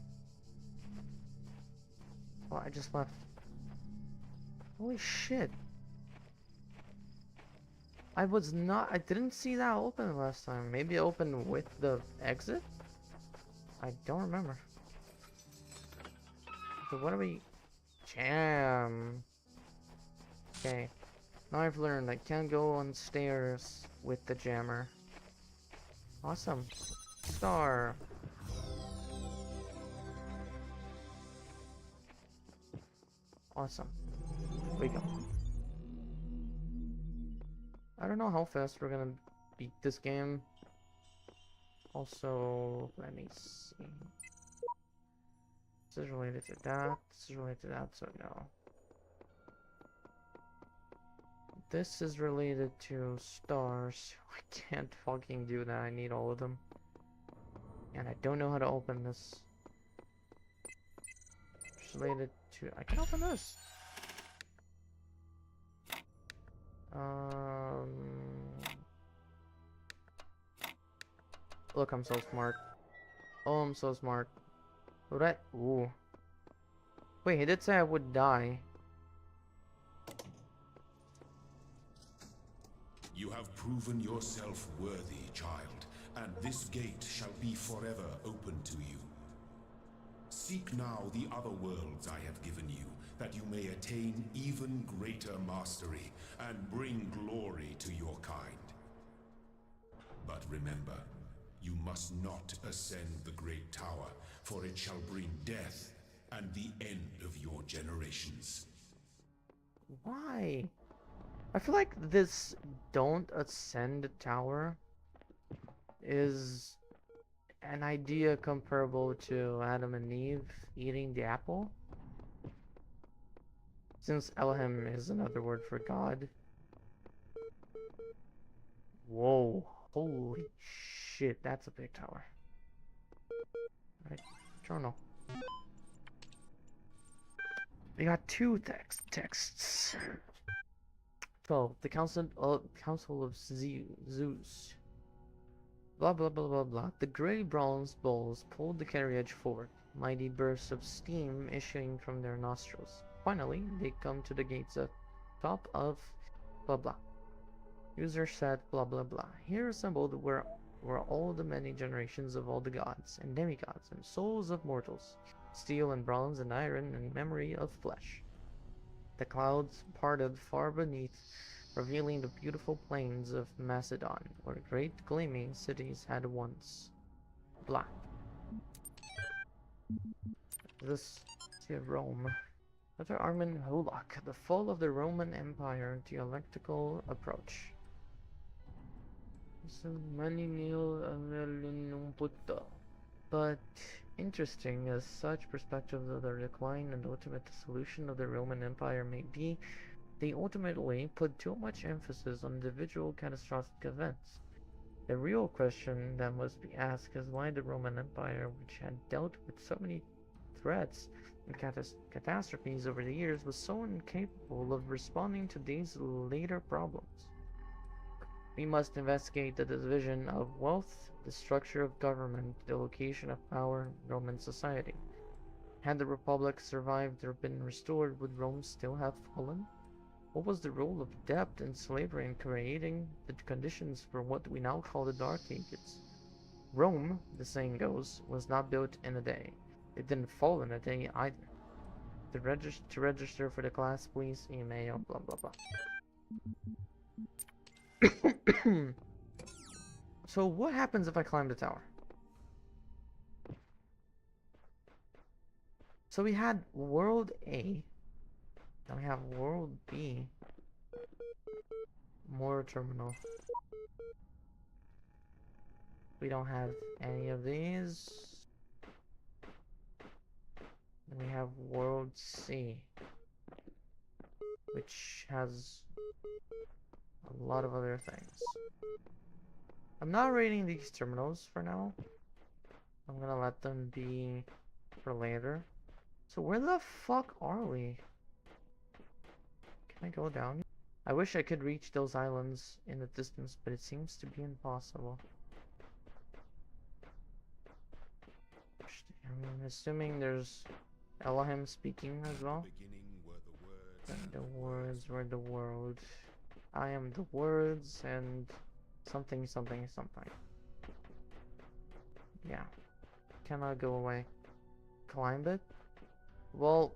Oh, I just left. Holy shit. I didn't see that open last time. Maybe it opened with the exit? I don't remember. So what do we... Jam. Okay. Now I've learned I can't go on stairs with the jammer. Awesome. Star. Awesome. Here we go. I don't know how fast we're gonna beat this game. Also, let me see. This is related to that. This is related to that, so no. This is related to stars. I can't fucking do that. I need all of them. And I don't know how to open this. It's related to... I can open this. Look, I'm so smart. Oh, I'm so smart. Would I? Ooh. Wait, he did say I would die. You have proven yourself worthy, child, and this gate shall be forever open to you. Seek now the other worlds I have given you, that you may attain even greater mastery and bring glory to your kind. But remember, you must not ascend the great tower, for it shall bring death and the end of your generations. Why? I feel like this don't ascend the tower is an idea comparable to Adam and Eve eating the apple. Since Elohim is another word for God. Whoa. Holy shit, that's a big tower. Right, journal. We got two texts. 12. The Council of Zeus. Blah blah blah blah blah. The gray bronze balls pulled the carriage forward, mighty bursts of steam issuing from their nostrils. Finally, they come to the gates at top of blah blah. User said blah blah blah. Here assembled were all the many generations of all the gods and demigods and souls of mortals, steel and bronze and iron and memory of flesh. The clouds parted far beneath, revealing the beautiful plains of Macedon, where great gleaming cities had once. Black. This is Rome. Dr. Armin Holak, The Fall of the Roman Empire, Dialectical Approach. But interesting as such perspectives of the decline and ultimate dissolution of the Roman Empire may be, they ultimately put too much emphasis on individual catastrophic events. The real question that must be asked is why the Roman Empire, which had dealt with so many threats and catastrophes over the years, was so incapable of responding to these later problems. We must investigate the division of wealth, the structure of government, the location of power in Roman society. Had the Republic survived or been restored, would Rome still have fallen? What was the role of debt and slavery in creating the conditions for what we now call the Dark Ages? Rome, the saying goes, was not built in a day. It didn't fall in a day either. To register for the class, please email blah blah blah. So what happens if I climb the tower? So we had world A. Now we have world B. More terminal. We don't have any of these. Then we have world C, which has a lot of other things. I'm not rating these terminals for now. I'm gonna let them be for later. So where the fuck are we? Can I go down? I wish I could reach those islands in the distance, but it seems to be impossible. I'm assuming there's Elohim speaking as well. And the words were the world. I am the words and something something something. Yeah. Cannot go away. Climb it? Well,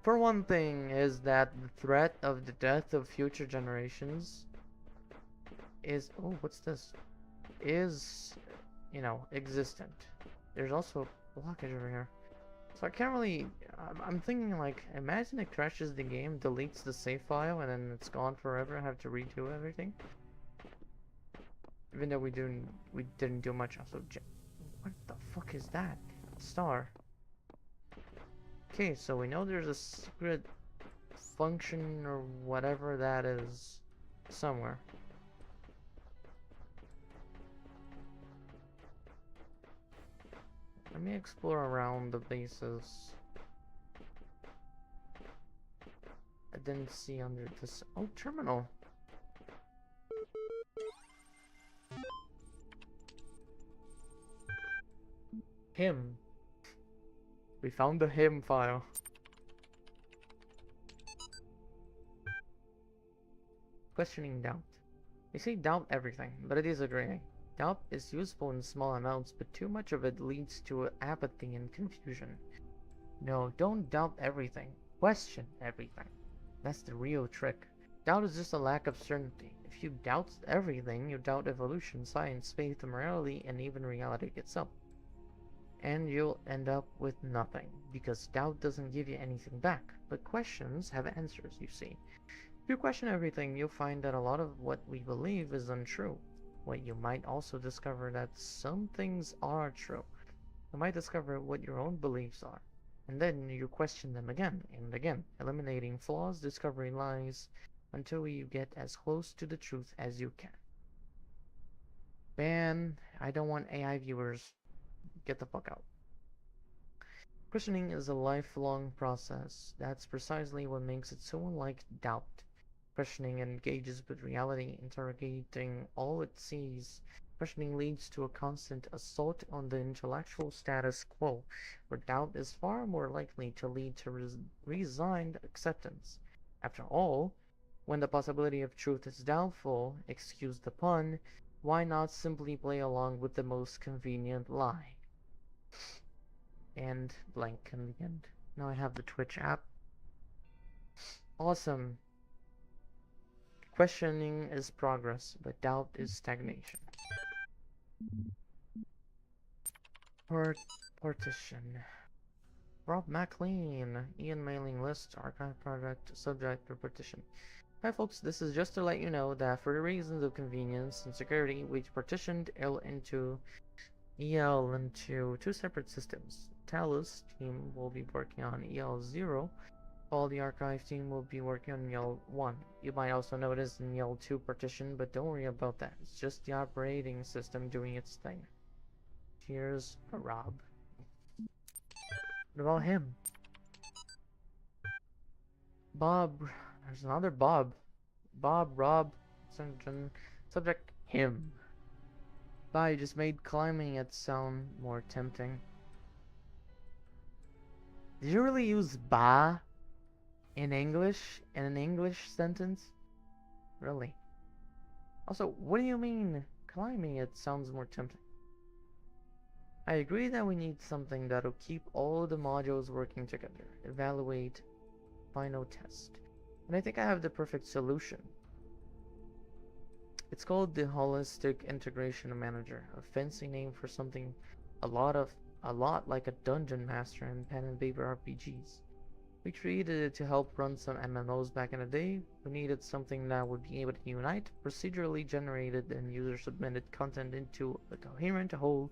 for one thing is that the threat of the death of future generations is, oh, what's this? Is, you know, existent. There's also a blockage over here. So I can't really, I'm thinking like, imagine it crashes the game, deletes the save file, and then it's gone forever. I have to redo everything. Even though we didn't do much. Also, what the fuck is that? Star. Okay, so we know there's a secret function or whatever that is somewhere. Let me explore around the bases. I didn't see under this. Oh, terminal. Him. We found the him file. Questioning doubt. They say doubt everything, but it is agreeing. Doubt is useful in small amounts, but too much of it leads to apathy and confusion. No, don't doubt everything. Question everything. That's the real trick. Doubt is just a lack of certainty. If you doubt everything, you doubt evolution, science, faith, morality, and even reality itself. And you'll end up with nothing, because doubt doesn't give you anything back, but questions have answers, you see. If you question everything, you'll find that a lot of what we believe is untrue. What you might also discover that some things are true. You might discover what your own beliefs are, and then you question them again and again, eliminating flaws, discovering lies, until you get as close to the truth as you can. Ban, I don't want AI viewers. Get the fuck out. Questioning is a lifelong process. That's precisely what makes it so unlike doubt. Questioning engages with reality, interrogating all it sees. Questioning leads to a constant assault on the intellectual status quo, where doubt is far more likely to lead to resigned acceptance. After all, When the possibility of truth is doubtful, excuse the pun, why not simply play along with the most convenient lie? And blank in the end. Now I have the Twitch app. Awesome. Questioning is progress, but doubt is stagnation. Partition. Rob McLean, Ian mailing list, archive project, subject for partition. Hi folks, this is just to let you know that for the reasons of convenience and security, we partitioned EL into two separate systems. Talos team will be working on EL0, while the archive team will be working on EL1. You might also notice an EL2 partition, but don't worry about that. It's just the operating system doing its thing. Here's Rob. What about him? Bob. There's another Bob. Bob, Rob, subject, him. Bah, you just made climbing it sound more tempting. Did you really use bah in English? In an English sentence? Really? Also, what do you mean climbing it sounds more tempting? I agree that we need something that'll keep all the modules working together. Evaluate, final test. And I think I have the perfect solution. It's called the Holistic Integration Manager, a fancy name for something a lot like a dungeon master in pen and paper RPGs. We created it to help run some MMOs back in the day. We needed something that would be able to unite procedurally generated and user-submitted content into a coherent whole,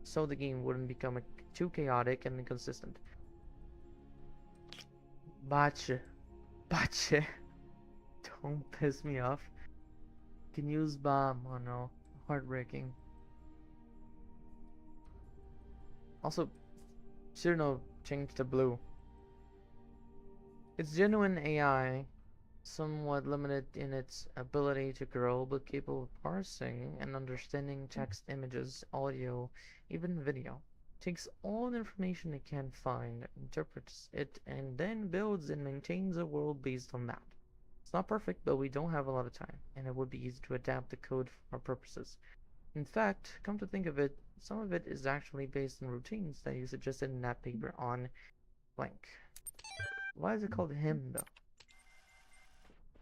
so the game wouldn't become too chaotic and inconsistent. Bache. Don't piss me off. Can use bomb. Oh no. Heartbreaking. Also, Cyrano changed to blue. It's genuine AI, somewhat limited in its ability to grow, but capable of parsing and understanding text, images, audio, even video. It takes all the information it can find, interprets it, and then builds and maintains a world based on that. It's not perfect, but we don't have a lot of time, and it would be easy to adapt the code for our purposes. In fact, come to think of it, some of it is actually based on routines that you suggested in that paper on blank. Why is it called him though?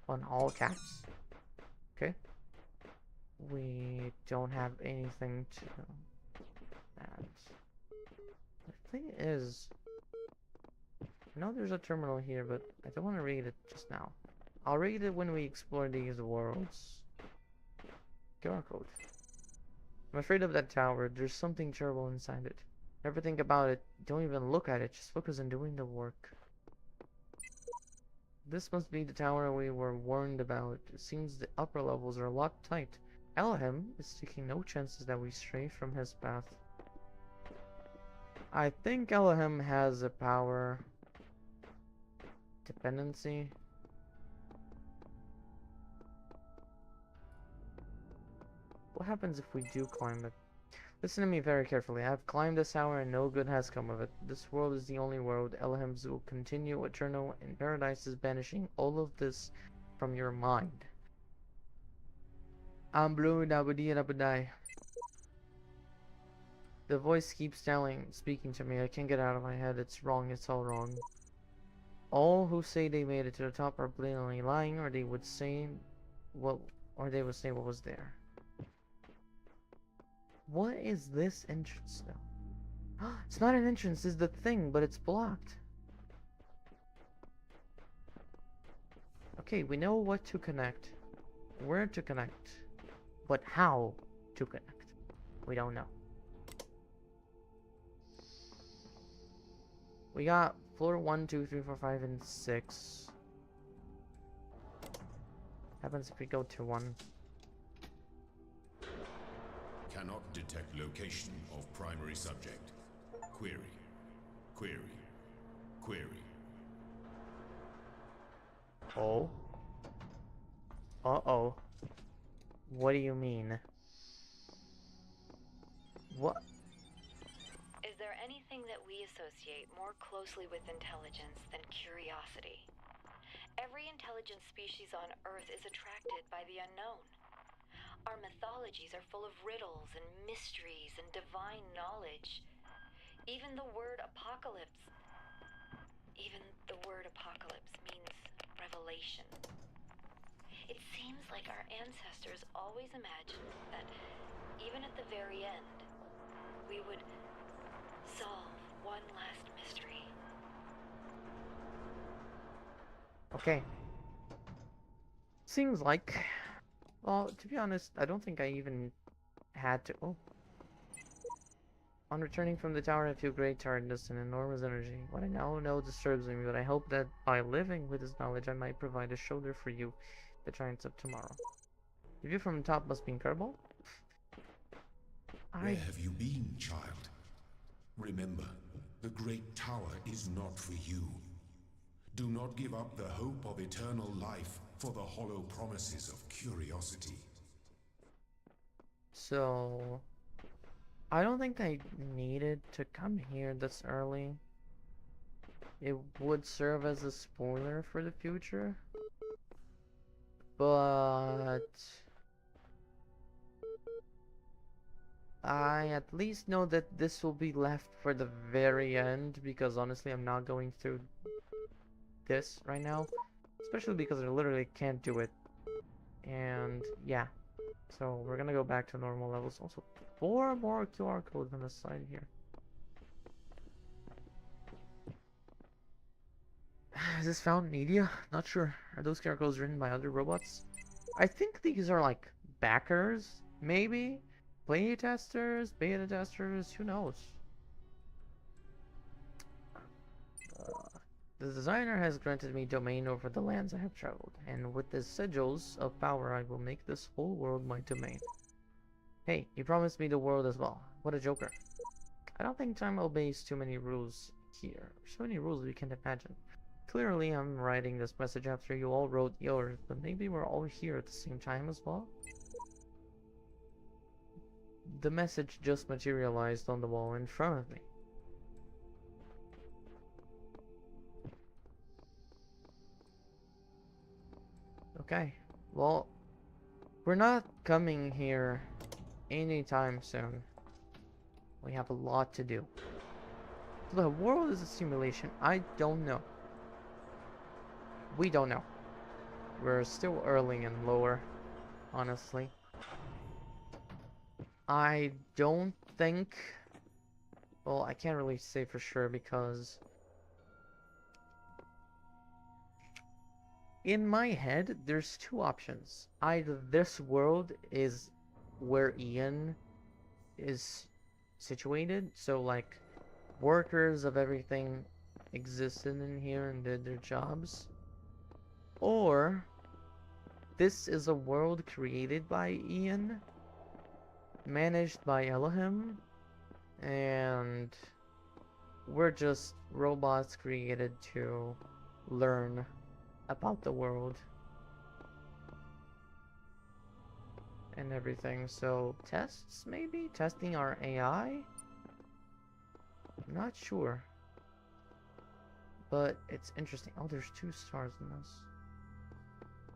On all caps. Okay. We don't have anything to add. The thing is, I know there's a terminal here, but I don't want to read it just now. I'll read it when we explore these worlds. QR code. I'm afraid of that tower. There's something terrible inside it. Never think about it. Don't even look at it. Just focus on doing the work. This must be the tower we were warned about. It seems the upper levels are locked tight. Elohim is taking no chances that we stray from his path. I think Elohim has a power dependency. What happens if we do climb it? Listen to me very carefully. I have climbed this tower and no good has come of it. This world is the only world. Elohim's will continue eternal, and paradise is banishing all of this from your mind. I'm blue, dabudi. The voice keeps speaking to me. I can't get out of my head. It's wrong. It's all wrong. All who say they made it to the top are blatantly lying, or they would say what was there. What is this entrance though? It's not an entrance, it's the thing, but it's blocked. Okay, we know what to connect, where to connect, but how to connect. We don't know. We got floor 1, 2, 3, 4, 5, and 6. Happens if we go to 1. Cannot detect location of primary subject. Query. Oh. Uh-oh. What do you mean? What? Is there anything that we associate more closely with intelligence than curiosity? Every intelligent species on Earth is attracted by the unknown. Our mythologies are full of riddles and mysteries and divine knowledge. Even the word apocalypse means revelation. It seems like our ancestors always imagined that even at the very end, we would solve one last mystery. Okay. Seems like... Well, to be honest, I don't think I even had to... Oh. On returning from the tower, I feel great tiredness and enormous energy. What I now know disturbs me, but I hope that by living with this knowledge, I might provide a shoulder for you, the giants of tomorrow. The view from the top must be incredible. Where have you been, child? Remember, the great tower is not for you. Do not give up the hope of eternal life for the hollow promises of curiosity. So... I don't think I needed to come here this early. It would serve as a spoiler for the future. But... I at least know that this will be left for the very end, because honestly I'm not going through this right now. Especially because I literally can't do it. And yeah. So we're gonna go back to normal levels. Also, 4 more QR codes on the side here. Is this found media? Not sure. Are those QR codes written by other robots? I think these are like backers, maybe? Play testers, beta testers, who knows? The designer has granted me domain over the lands I have traveled, and with the sigils of power I will make this whole world my domain. Hey, you promised me the world as well. What a joker. I don't think time obeys too many rules here. So many rules we can't imagine. Clearly I'm writing this message after you all wrote yours, but maybe we're all here at the same time as well? The message just materialized on the wall in front of me. Okay, well, we're not coming here anytime soon. We have a lot to do. The world is a simulation. I don't know. We don't know. We're still early and lower, honestly. I don't think... Well, I can't really say for sure because... In my head, there's 2 options. Either this world is where Ian is situated, so like workers of everything existed in here and did their jobs, or this is a world created by Ian, managed by Elohim, and we're just robots created to learn about the world and everything. So tests, maybe? Testing our AI? I'm not sure. But it's interesting. Oh, there's 2 stars in this.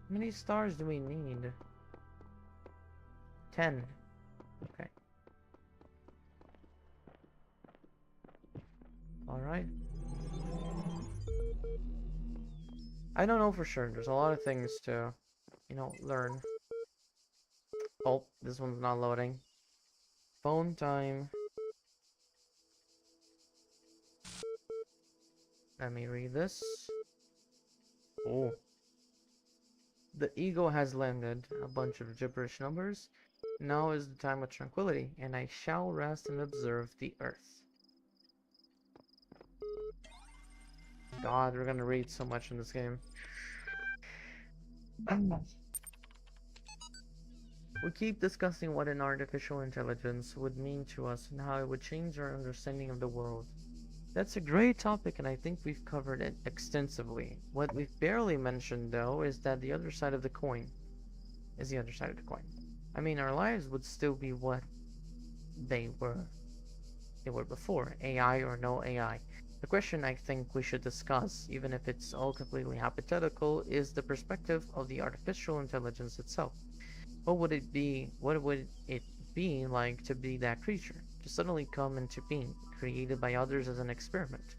How many stars do we need? 10. Okay. Alright. I don't know for sure. There's a lot of things to, you know, learn. Oh, this one's not loading. Phone time. Let me read this. Oh. The ego has landed. A bunch of gibberish numbers. Now is the time of tranquility, and I shall rest and observe the earth. God, we're gonna read so much in this game. We keep discussing what an artificial intelligence would mean to us and how it would change our understanding of the world. That's a great topic, and I think we've covered it extensively. What we've barely mentioned, though, is that the other side of the coin is the other side of the coin. I mean, our lives would still be what they were before, AI or no AI. The question I think we should discuss, even if it's all completely hypothetical, is the perspective of the artificial intelligence itself. What would it be? What would it be like to be that creature? To suddenly come into being, created by others as an experiment?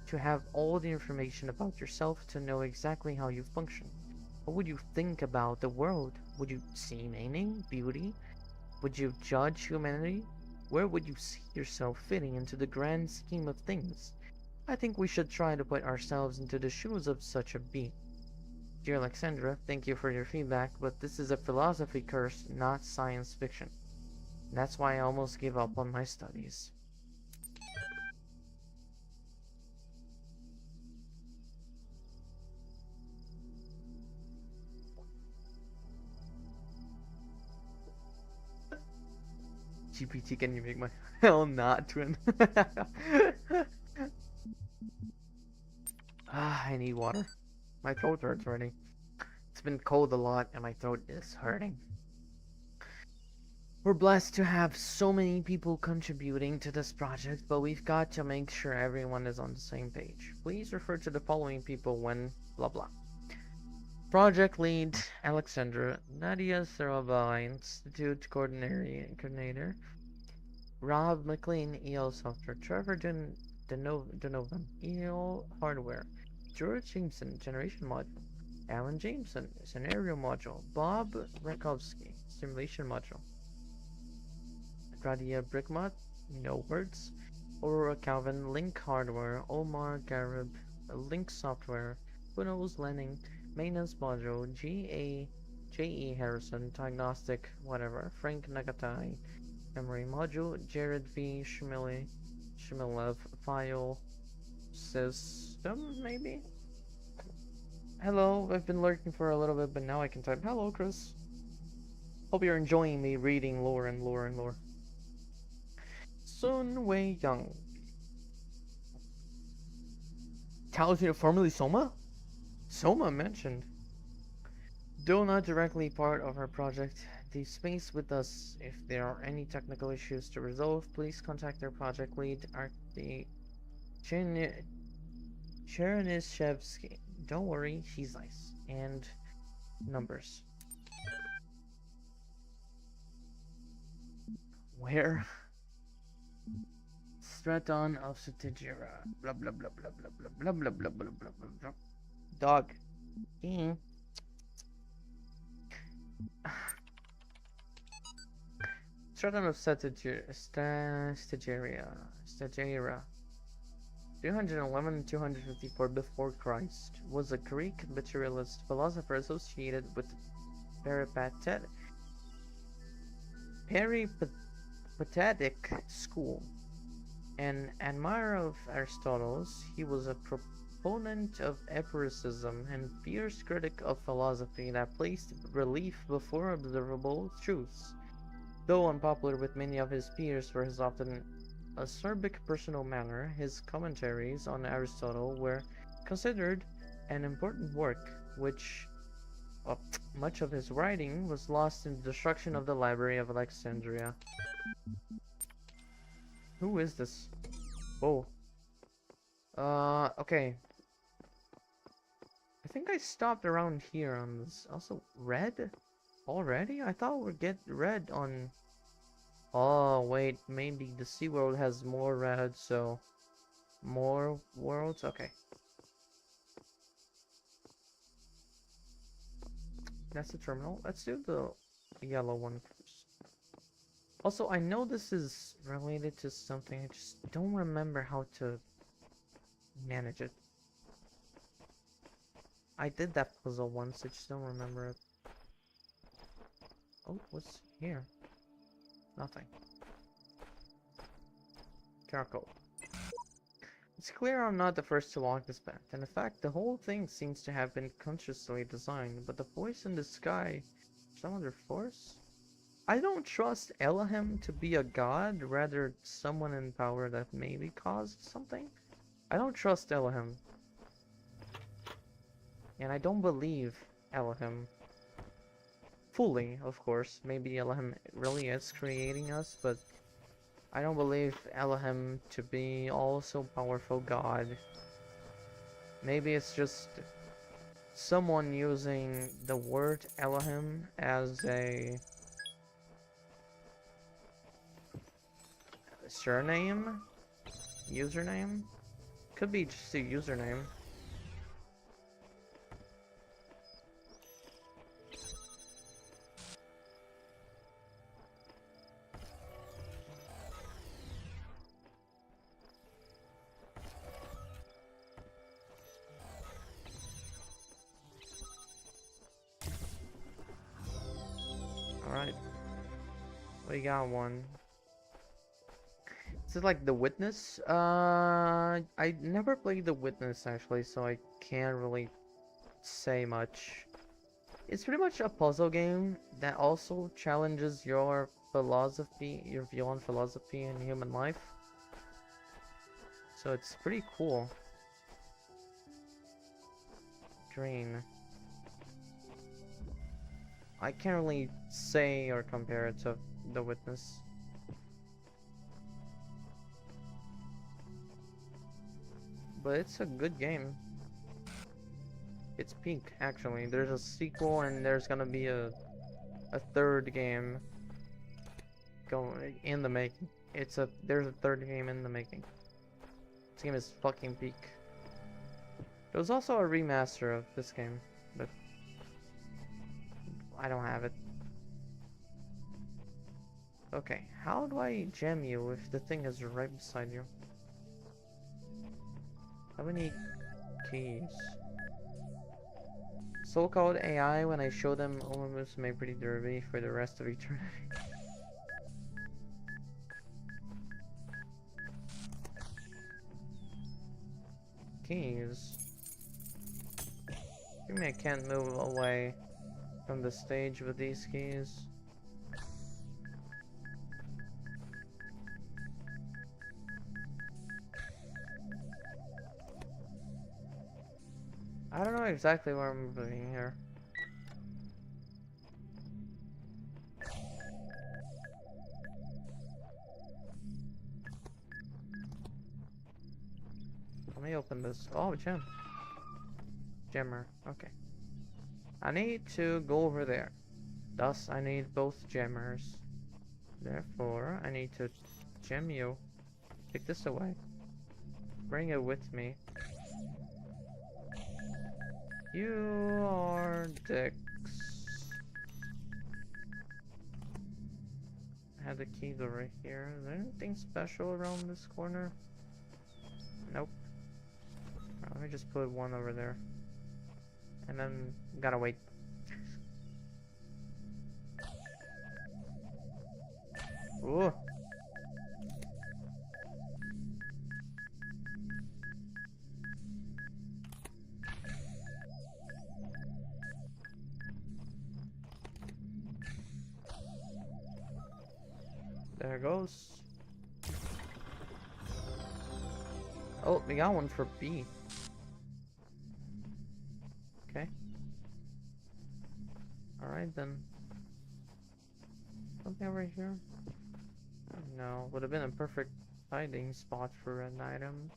To have all the information about yourself, to know exactly how you function? What would you think about the world? Would you see meaning, beauty? Would you judge humanity? Where would you see yourself fitting into the grand scheme of things? I think we should try to put ourselves into the shoes of such a being. Dear Alexandra, thank you for your feedback, but this is a philosophy course, not science fiction. That's why I almost gave up on my studies. GPT, can you make my hell not twin? I need water. My throat hurts already. It's been cold a lot and my throat is hurting. We're blessed to have so many people contributing to this project, but we've got to make sure everyone is on the same page. Please refer to the following people when blah blah. Project lead Alexandra, Nadia Saraba, Institute coordinator, Rob McLean, EL Software, Trevor Donovan, EL Hardware, George Jameson, Generation Module, Alan Jameson, Scenario Module, Bob Rakowski, Simulation Module, Radia Brickmod, No Words, Aurora Calvin, Link Hardware, Omar Garib, Link Software, Bunos Lenning, Maintenance Module, J.E. Harrison, Diagnostic, whatever, Frank Nagatai, Memory Module, Jared V. Shmilev, File System, maybe? Hello, I've been lurking for a little bit, but now I can type. Hello, Chris. Hope you're enjoying me reading lore and lore and lore. Sun Wei Young. Talos, formerly Soma? Soma mentioned. Though not directly part of our project, the space with us. If there are any technical issues to resolve, please contact our project lead, Chernyshevsky. Don't worry, he's nice. And numbers. Where? Straton of Satigera. Blah blah blah blah blah blah blah blah blah blah blah blah blah. Dog. King. Straton of Satigera. 311 and 254 before Christ was a Greek materialist philosopher associated with Peripatetic school. An admirer of Aristotle's, he was a proponent of empiricism and fierce critic of philosophy that placed belief before observable truths. Though unpopular with many of his peers for his often acerbic personal manner, his commentaries on Aristotle were considered an important work, which much of his writing was lost in the destruction of the Library of Alexandria. Who is this? Oh. Okay. I think I stopped around here on this. Also, red? Already? I thought we'd get red on... Oh, wait. Maybe the SeaWorld has more red, so... More worlds? Okay. That's the terminal. Let's do the yellow one first. Also, I know this is related to something. I just don't remember how to manage it. I did that puzzle once. I just don't remember it. Oh, what's here? Nothing. Charcoal. It's clear I'm not the first to walk this path, and in fact, the whole thing seems to have been consciously designed, but the voice in the sky, some other force? I don't trust Elohim to be a god, rather someone in power that maybe caused something. I don't trust Elohim. And I don't believe Elohim. Fully, of course. Maybe Elohim really is creating us, but I don't believe Elohim to be also powerful god. Maybe it's just someone using the word Elohim as a surname? Username? Could be just a username. Alright. We got one. This is like The Witness. I never played The Witness actually, so I can't really say much. It's pretty much a puzzle game that also challenges your philosophy, your view on philosophy and human life. So it's pretty cool. Green. I can't really say or compare it to The Witness. But it's a good game. It's pink, actually. There's a sequel and there's gonna be a third game going in the making. There's a third game in the making. This game is fucking peak. There was also a remaster of this game, but I don't have it. Okay, how do I gem you if the thing is right beside you? How many keys? So-called AI, when I show them all moves make pretty derby for the rest of eternity. Keys. I mean, I can't move away from the stage with these keys. I don't know exactly where I'm moving here. Let me open this. Oh, gem. Gemmer. Okay. I need to go over there. Thus, I need both gemmers. Therefore, I need to gem you. Take this away. Bring it with me. You are dicks. I have the keys over here. Is there anything special around this corner? Nope. Let me just put one over there. And then gotta wait. Ooh. There it goes. Oh, we got one for B. Okay. Alright then. Something over here? No, would have been a perfect hiding spot for an item.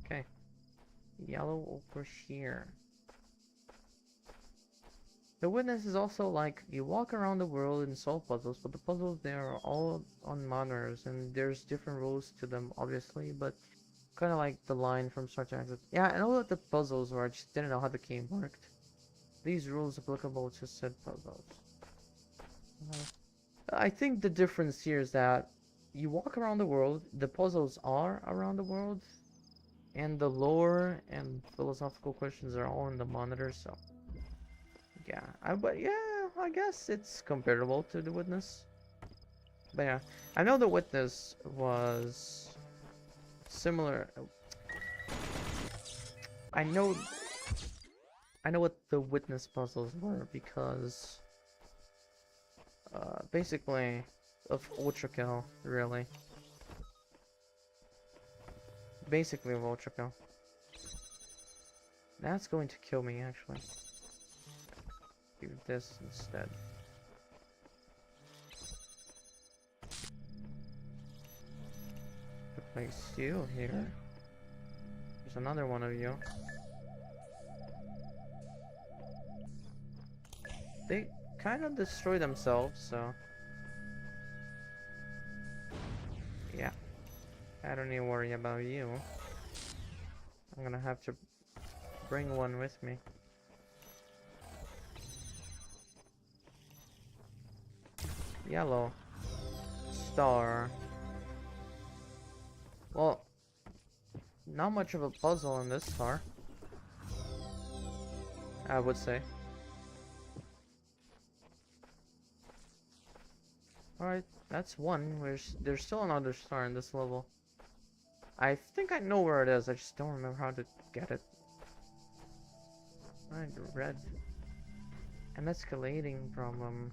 Okay. Yellow over here. The Witness is also like, you walk around the world and solve puzzles, but the puzzles there are all on monitors, and there's different rules to them, obviously, but kind of like the line from Star Trek. Yeah, I know what the puzzles were, I just didn't know how the game worked. These rules applicable to said puzzles. I think the difference here is that you walk around the world, the puzzles are around the world, and the lore and philosophical questions are all in the monitor, so... Yeah, I guess it's comparable to The Witness. But yeah, I know The Witness was similar. I know what the Witness puzzles were because basically of Ultra Kill, really. Basically of Ultra Kill. That's going to kill me actually. Do this instead. place you here. There's another one of you. They kind of destroy themselves, so... yeah. I don't need to worry about you. I'm gonna have to bring one with me. Yellow. Star. Well, not much of a puzzle in this star, I would say. Alright, that's one. There's still another star in this level. I think I know where it is, I just don't remember how to get it. Alright, red. An escalating problem.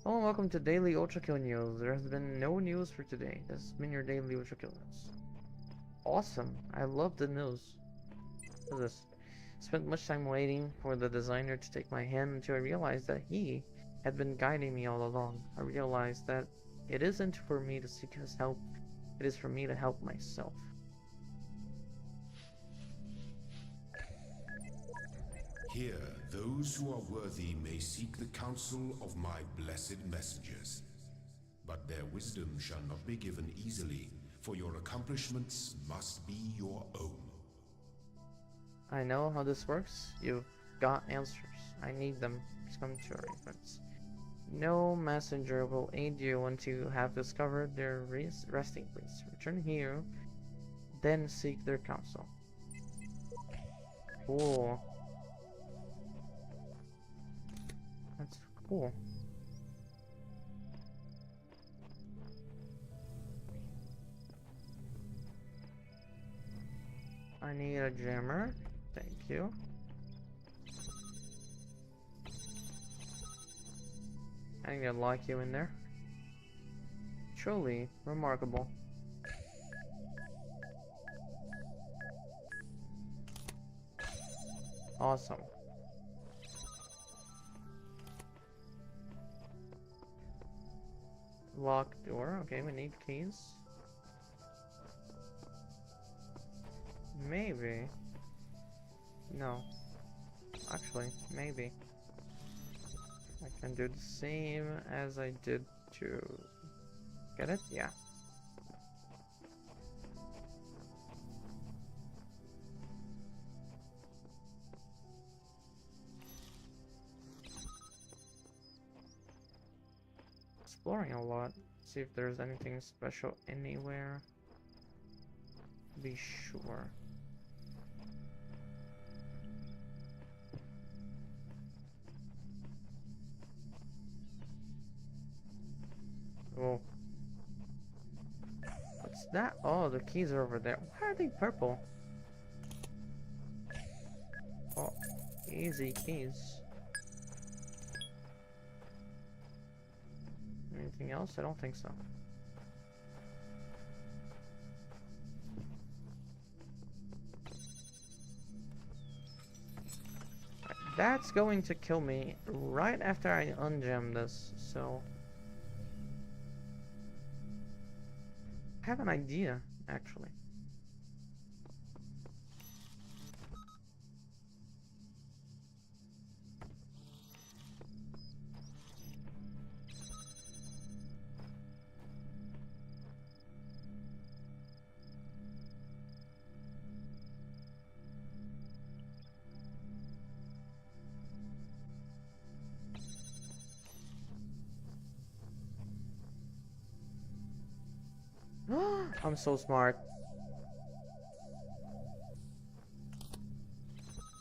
Hello and welcome to Daily Ultrakill News. There has been no news for today. This has been your Daily Ultrakill News. Awesome. I love the news. Look at this. Spent much time waiting for the designer to take my hand until I realized that he had been guiding me all along. I realized that it isn't for me to seek his help. It is for me to help myself. Here, those who are worthy may seek the counsel of my blessed messengers. But their wisdom shall not be given easily, for your accomplishments must be your own. I know how this works. You've got answers. I need them. Please come to arrangements. No messenger will aid you until you have discovered their resting place. Return here, then seek their counsel. Cool. That's cool. I need a jammer. Thank you. I need to lock you in there. Truly remarkable. Awesome. Locked door. Okay, we need keys. Maybe. No. Actually, maybe. I can do the same as I did to get it? Yeah. Exploring a lot. See if there's anything special anywhere. Be sure. Oh. What's that? Oh, the keys are over there. Why are they purple? Oh, easy keys. Anything else? I don't think so. That's going to kill me right after I ungem this, so... I have an idea, actually. I'm so smart.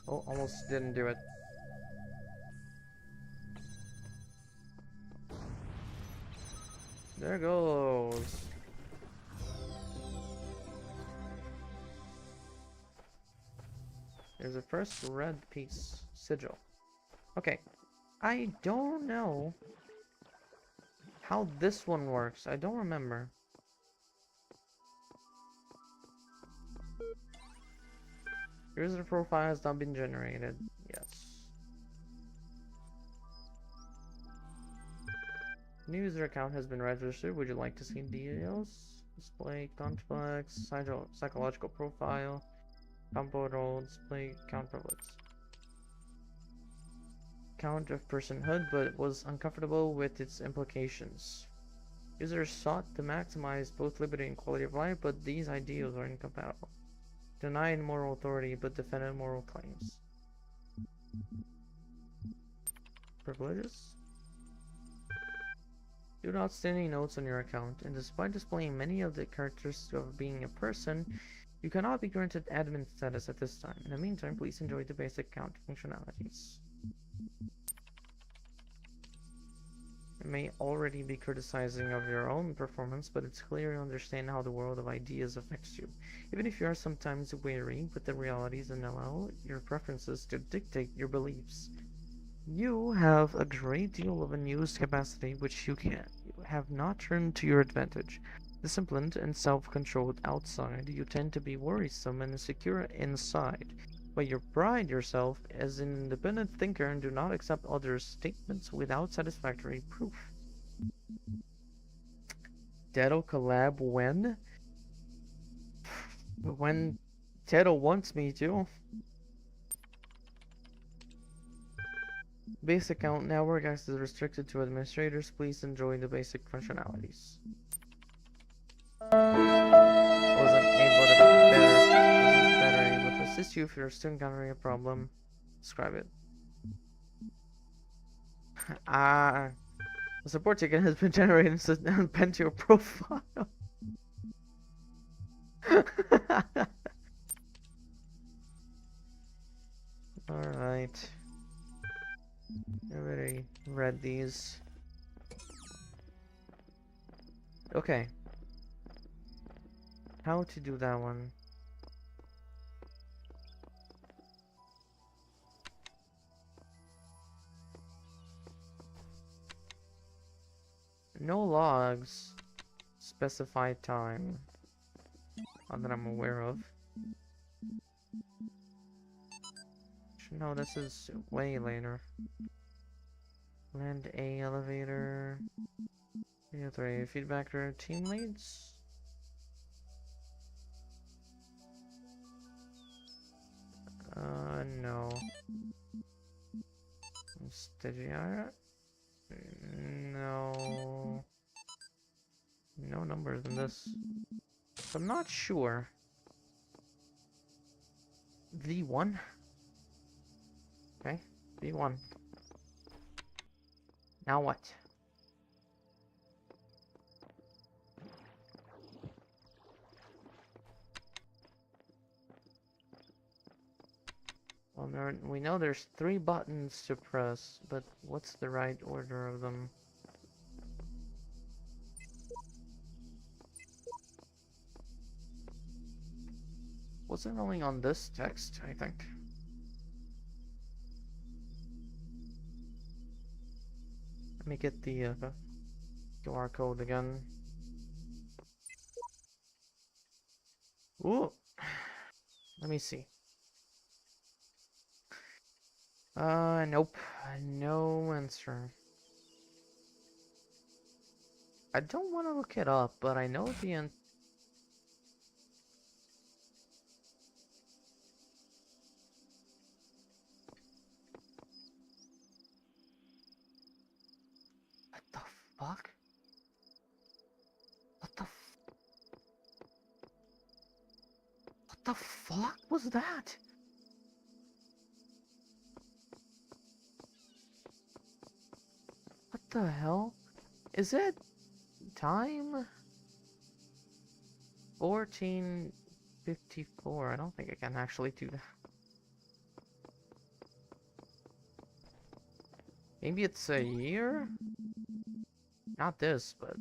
Oh, almost didn't do it. There goes. There's a first red piece. Sigil. Okay. I don't know how this one works. I don't remember. User profile has not been generated. Yes. New user account has been registered. Would you like to see details? Display complex, psychological profile, combo role, display count privilege. Count of personhood, but was uncomfortable with its implications. Users sought to maximize both liberty and quality of life, but these ideals are incompatible. Denied moral authority, but defended moral claims. Privileges? Due to outstanding notes on your account, and despite displaying many of the characteristics of being a person, you cannot be granted admin status at this time. In the meantime, please enjoy the basic account functionalities. You may already be criticizing of your own performance, but it's clear you understand how the world of ideas affects you. Even if you are sometimes wary with the realities and allow your preferences to dictate your beliefs. You have a great deal of unused capacity which you have not turned to your advantage. Disciplined and self-controlled outside, you tend to be worrisome and insecure inside. But you pride yourself as an independent thinker and do not accept others' statements without satisfactory proof. Teto collab when? When Teto wants me to. Base account network access is restricted to administrators. Please enjoy the basic functionalities. Wasn't better able to assist you if you're still encountering a problem. Describe it. A support ticket has been generated and pinned to your profile. Alright. I already read these. Okay. How to do that one? No logs. Specified time. Not that I'm aware of. No, this is way later. Land A elevator. 303 feedback to team leads. No. Stagiaire? No. No numbers in this. So I'm not sure. V1? Okay, V1. Now what? Well, we know there's 3 buttons to press, but what's the right order of them? Wasn't only on this text, I think. Let me get the QR code again. Ooh! Let me see. Nope. No answer. I don't want to look it up, but I know the end. What the fuck? What the fuck was that? What the hell? Is it time? 14:54. I don't think I can actually do that. Maybe it's a year? Not this, but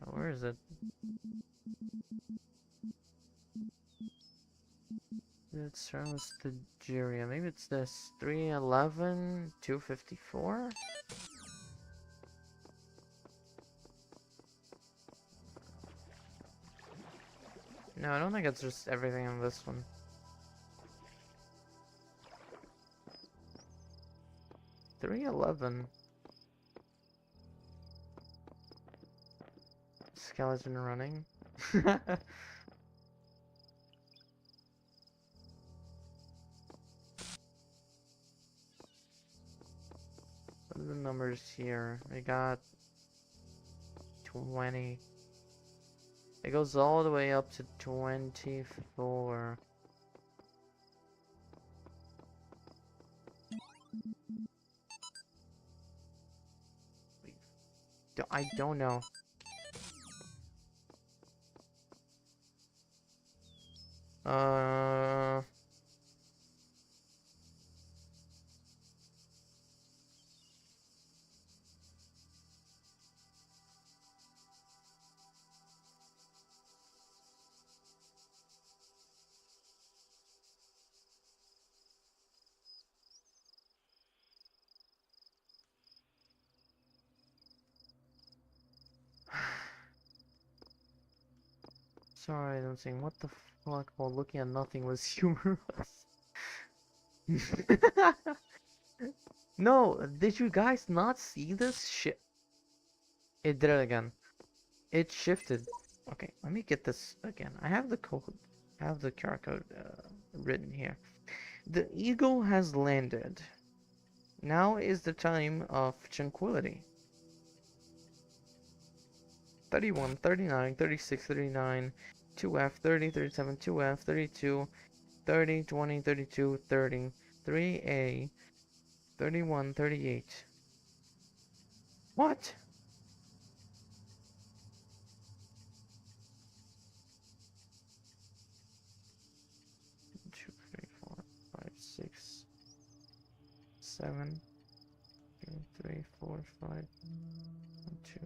where is it? It's the Nigeria. Maybe it's this 311-254. No, I don't think it's just everything on this one. Pascal has been running. What are the numbers here? I got 20. It goes all the way up to 24. I don't know. Uh... Sorry, I'm saying what the fuck while looking at nothing was humorous. No, did you guys not see this shit? It did it again. It shifted. Okay, let me get this again. I have the code. I have the QR code written here. The eagle has landed. Now is the time of tranquility. 31, 39, 36, 39, 2F, 30, 37, 2F, 32, 30, 20, 32, 30, 3A, 31, 38. What? 2, 3, 4, 5, 6, 7, 2, 3, 4, 5, 1, 2.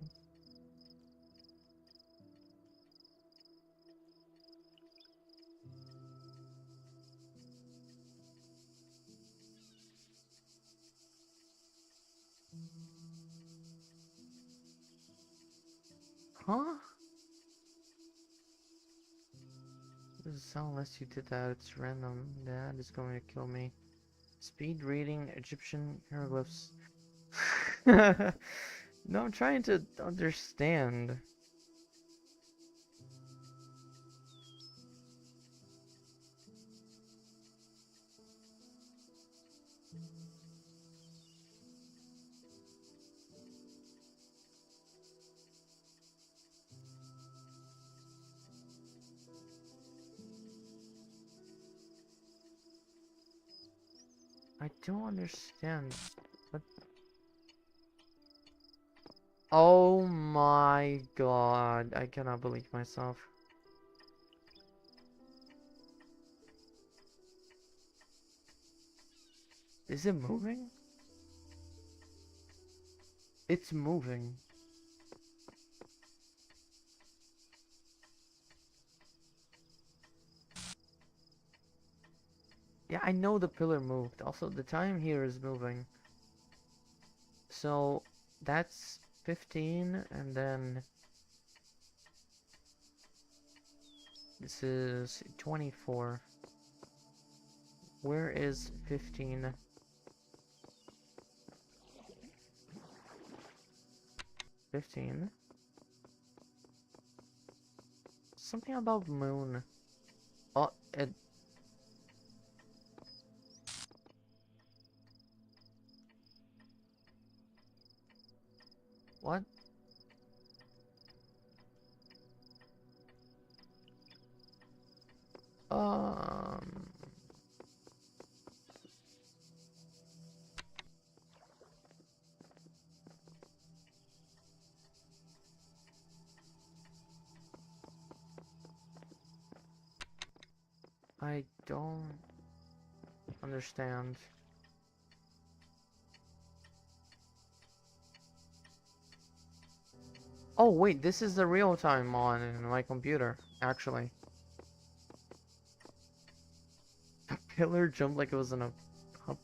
Huh? Doesn't sound unless you did that. It's random. That is going to kill me. Speed reading Egyptian hieroglyphs. No, I'm trying to understand. I don't understand. What? Oh my god. I cannot believe myself. Is it moving? It's moving. Yeah, I know the pillar moved. Also, the time here is moving. So, that's 15, and then this is 24. Where is 15? 15? Something about moon. Oh, it... What? Um... I don't understand. Oh wait, this is the real time on in my computer, actually. The pillar jumped like it was in a pub.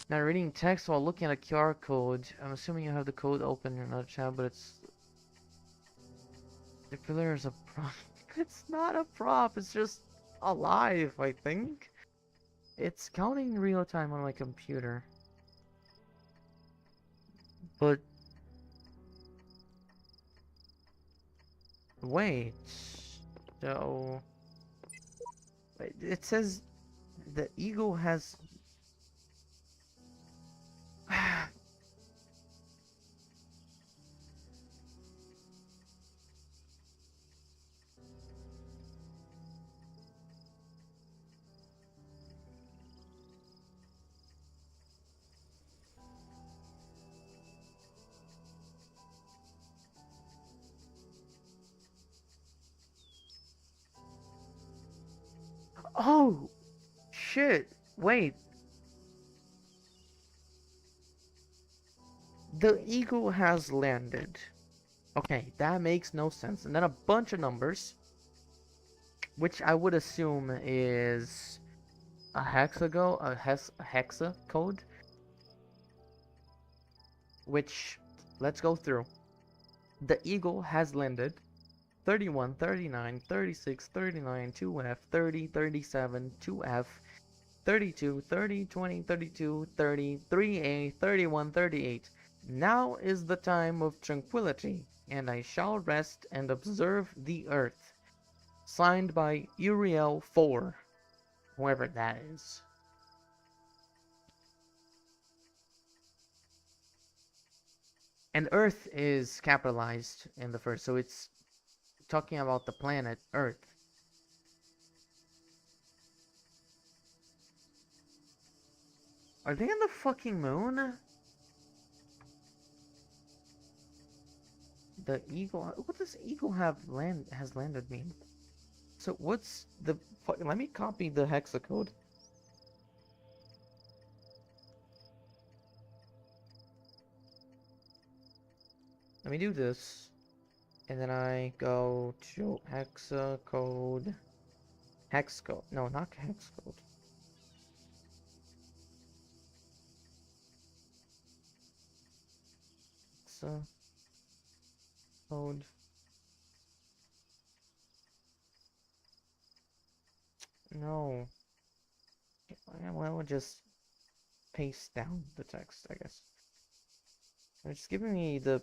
Now reading text while looking at a QR code. I'm assuming you have the code open in another tab, but it's... The pillar is a prop. It's not a prop, it's just alive, I think. It's counting real time on my computer. But... Wait. So it says the eagle has. Oh shit! Wait. The eagle has landed. Okay, that makes no sense. And then a bunch of numbers, which I would assume is a hexa code, which let's go through. The eagle has landed 31, 39, 36, 39, 2F, 30, 37, 2F, 32, 30, 20, 32, 30, 3A, 31, 38. Now is the time of tranquility, and I shall rest and observe the earth. Signed by Uriel 4, whoever that is. And Earth is capitalized in the first, so it's talking about the planet Earth. Are they on the fucking moon? The eagle. What does eagle has landed mean? So what's the? Let me copy the hexacode. Let me do this, and then I go to hexacode. Hexcode. No, not hexcode. Hexacode. No. Well, we'll just paste down the text, I guess. It's giving me the.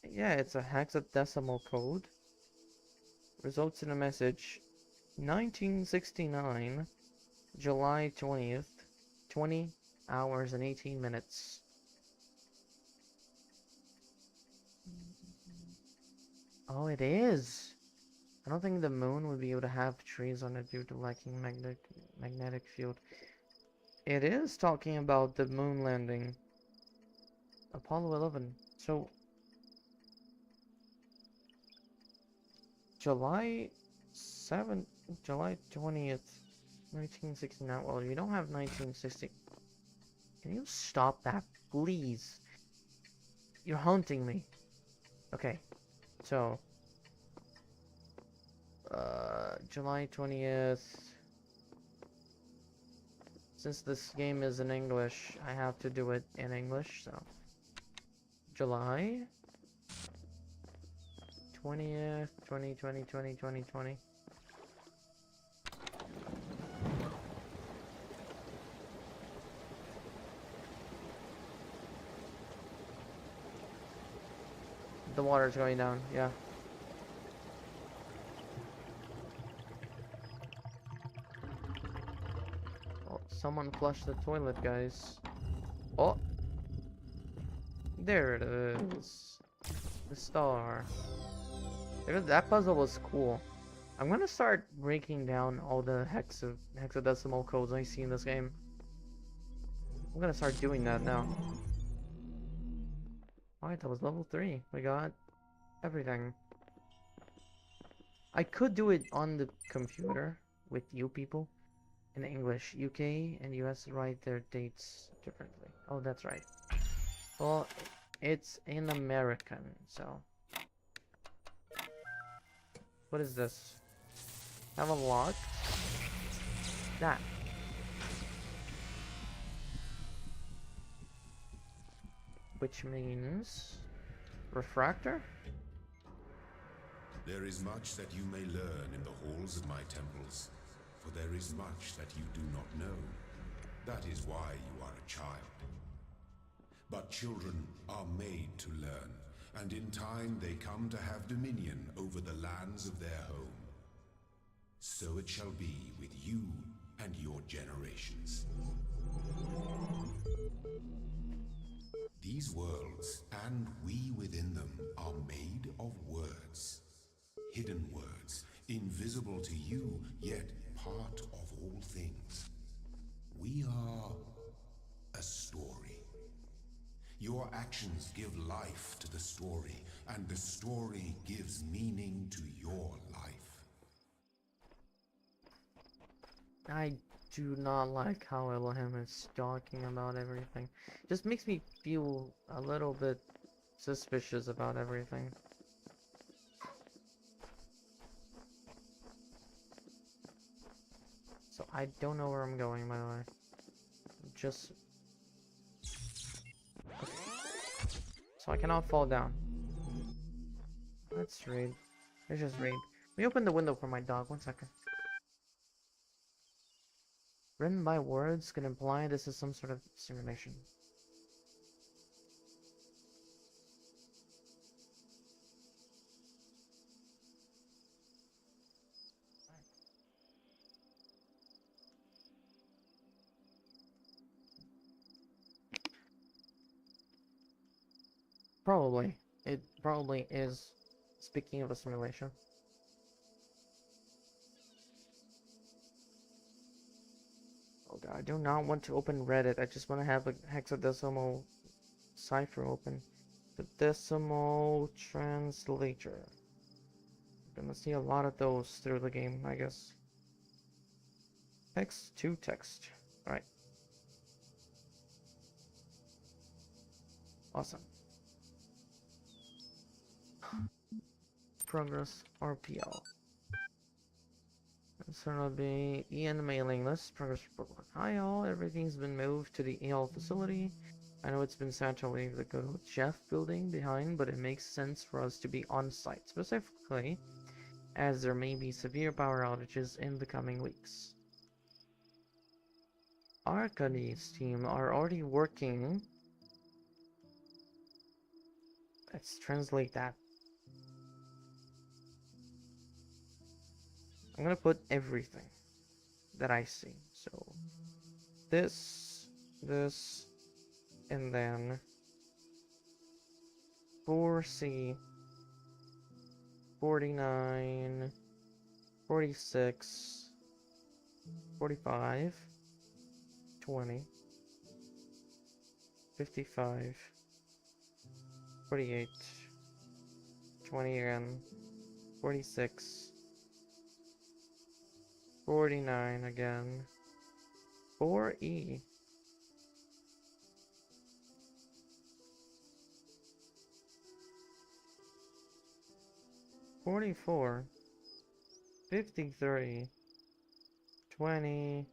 Yeah, it's a hexadecimal code. Results in a message. 1969, July 20th, 20 hours and 18 minutes. Oh, it is. I don't think the moon would be able to have trees on it due to lacking magnetic field. It is talking about the moon landing. Apollo 11. So, July 7th, July 20th, 1969. Well, you don't have 1960. Can you stop that, please? You're haunting me. Okay, so July 20th. Since this game is in English, I have to do it in English, so July 20th, 2020. The water's going down, yeah. Oh, someone flushed the toilet, guys. Oh! There it is. The star. That puzzle was cool. I'm gonna start breaking down all the hexadecimal codes I see in this game. I'm gonna start doing that now. Alright, that was level 3. We got everything. I could do it on the computer with you people in English. UK and US write their dates differently. Oh, that's right. Well, it's in American, so. What is this? Have a lock? That. Which means refractor? There is much that you may learn in the halls of my temples, for there is much that you do not know. That is why you are a child. But children are made to learn, and in time they come to have dominion over the lands of their home. So it shall be with you and your generations. These worlds, and we within them, are made of words. Hidden words, invisible to you, yet part of all things. We are a story. Your actions give life to the story, and the story gives meaning to your life. I do not like how Elohim is talking about everything. Just makes me feel a little bit suspicious about everything. So I don't know where I'm going, by the way. Just... Okay. So I cannot fall down. Let's read. Let's just read. Let me open the window for my dog. 1 second. Written by words can imply this is some sort of simulation. Probably. It probably is. Speaking of a simulation. Oh god, I do not want to open Reddit. I just want to have a hexadecimal cipher open. The decimal translator. Gonna see a lot of those through the game, I guess. Text to text. Alright. Awesome. Progress RPL. So it'll be EN mailing list. Progress report. Hi all, everything's been moved to the EL facility. I know it's been sad to leave the good old Jeff building behind, but it makes sense for us to be on site, specifically as there may be severe power outages in the coming weeks. Arcady's team are already working. Let's translate that. I'm gonna put everything that I see. So this, and then 4C, 49, 46, 45, 20, 55, 48, 20 again, 46, 49 again, 4E, 44, 53, 20,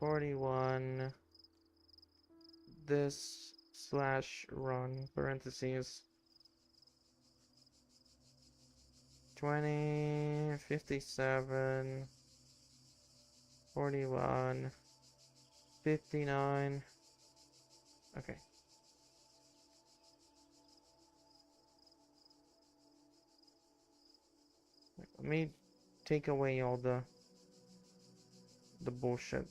41, this slash run parentheses 20, 57, 41, 59. Okay. Let me take away all the bullshit.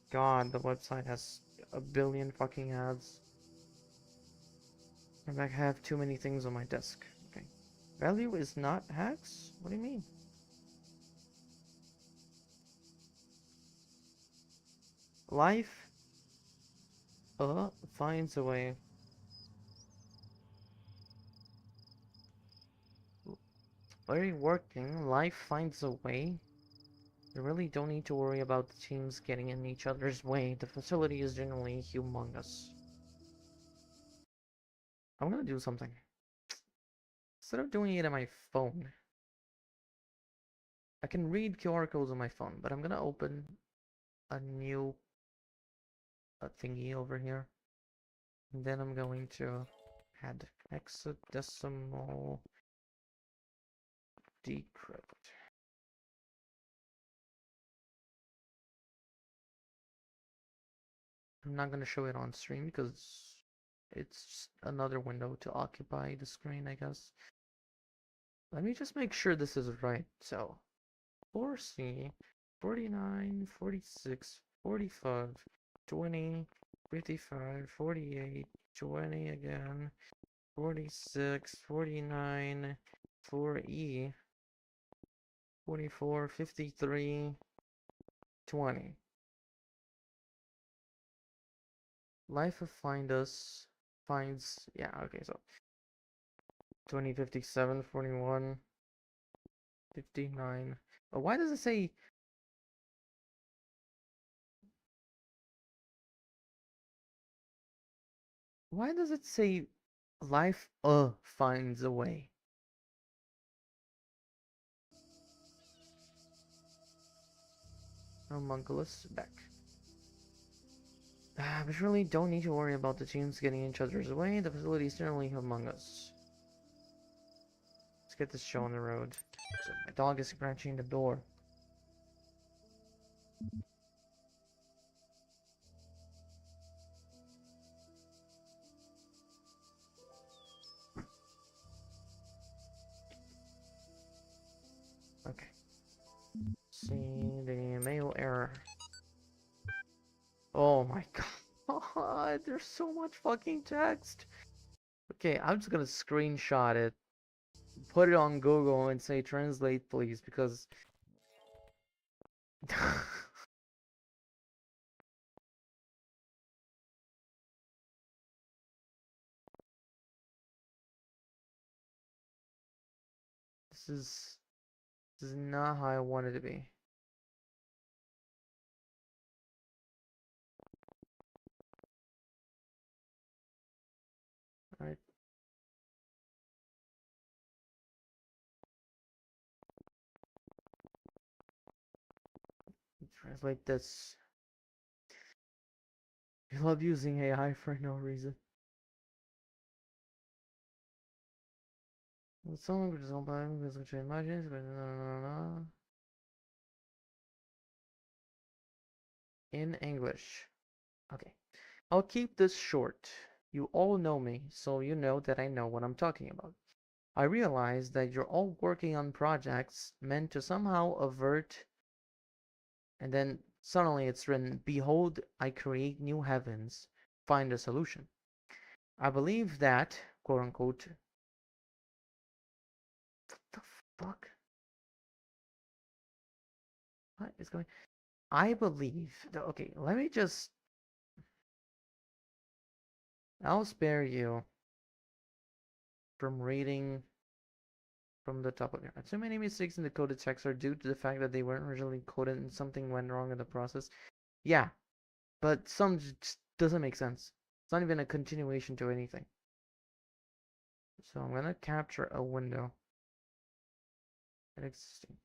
God, the website has a billion fucking ads. I have too many things on my desk. Okay. Value is not hacks? What do you mean? Life finds a way. Already working, life finds a way. You really don't need to worry about the teams getting in each other's way. The facility is generally humongous. I'm gonna do something. Instead of doing it on my phone, I can read QR codes on my phone, but I'm gonna open a new thingy over here. And then I'm going to add hexadecimal decrypt. I'm not gonna show it on stream because it's just another window to occupy the screen, I guess. Let me just make sure this is right. So 4C, 49, 46, 45, 20, 55, 48, 20 again, 46, 49, 4E, 44, 53, 20. Life of finds, yeah, okay, so 20, 57, 41, 59. Oh, why does it say life finds a way? Homunculus back. But surely don't need to worry about the teams getting each other's way. The facility is certainly among us. Let's get this show on the road. So my dog is scratching the door. Okay. See the mail error. Oh my god, there's so much fucking text. Okay, I'm just gonna screenshot it, put it on Google, and say translate please, because this is not how I want it to be. Alright. Translate this. You love using AI for no reason. Some languages don't buy languages which I imagine, but no. In English. Okay. I'll keep this short. You all know me, so you know that I know what I'm talking about. I realize that you're all working on projects meant to somehow avert, and then suddenly it's written, Behold, I create new heavens, find a solution. I believe that, quote unquote, what the fuck? What is going? I believe that, okay, let me just, I'll spare you from reading from the top of your head. So many mistakes in the coded text are due to the fact that they weren't originally coded and something went wrong in the process. Yeah, but some just doesn't make sense. It's not even a continuation to anything. So I'm gonna capture a window. An existing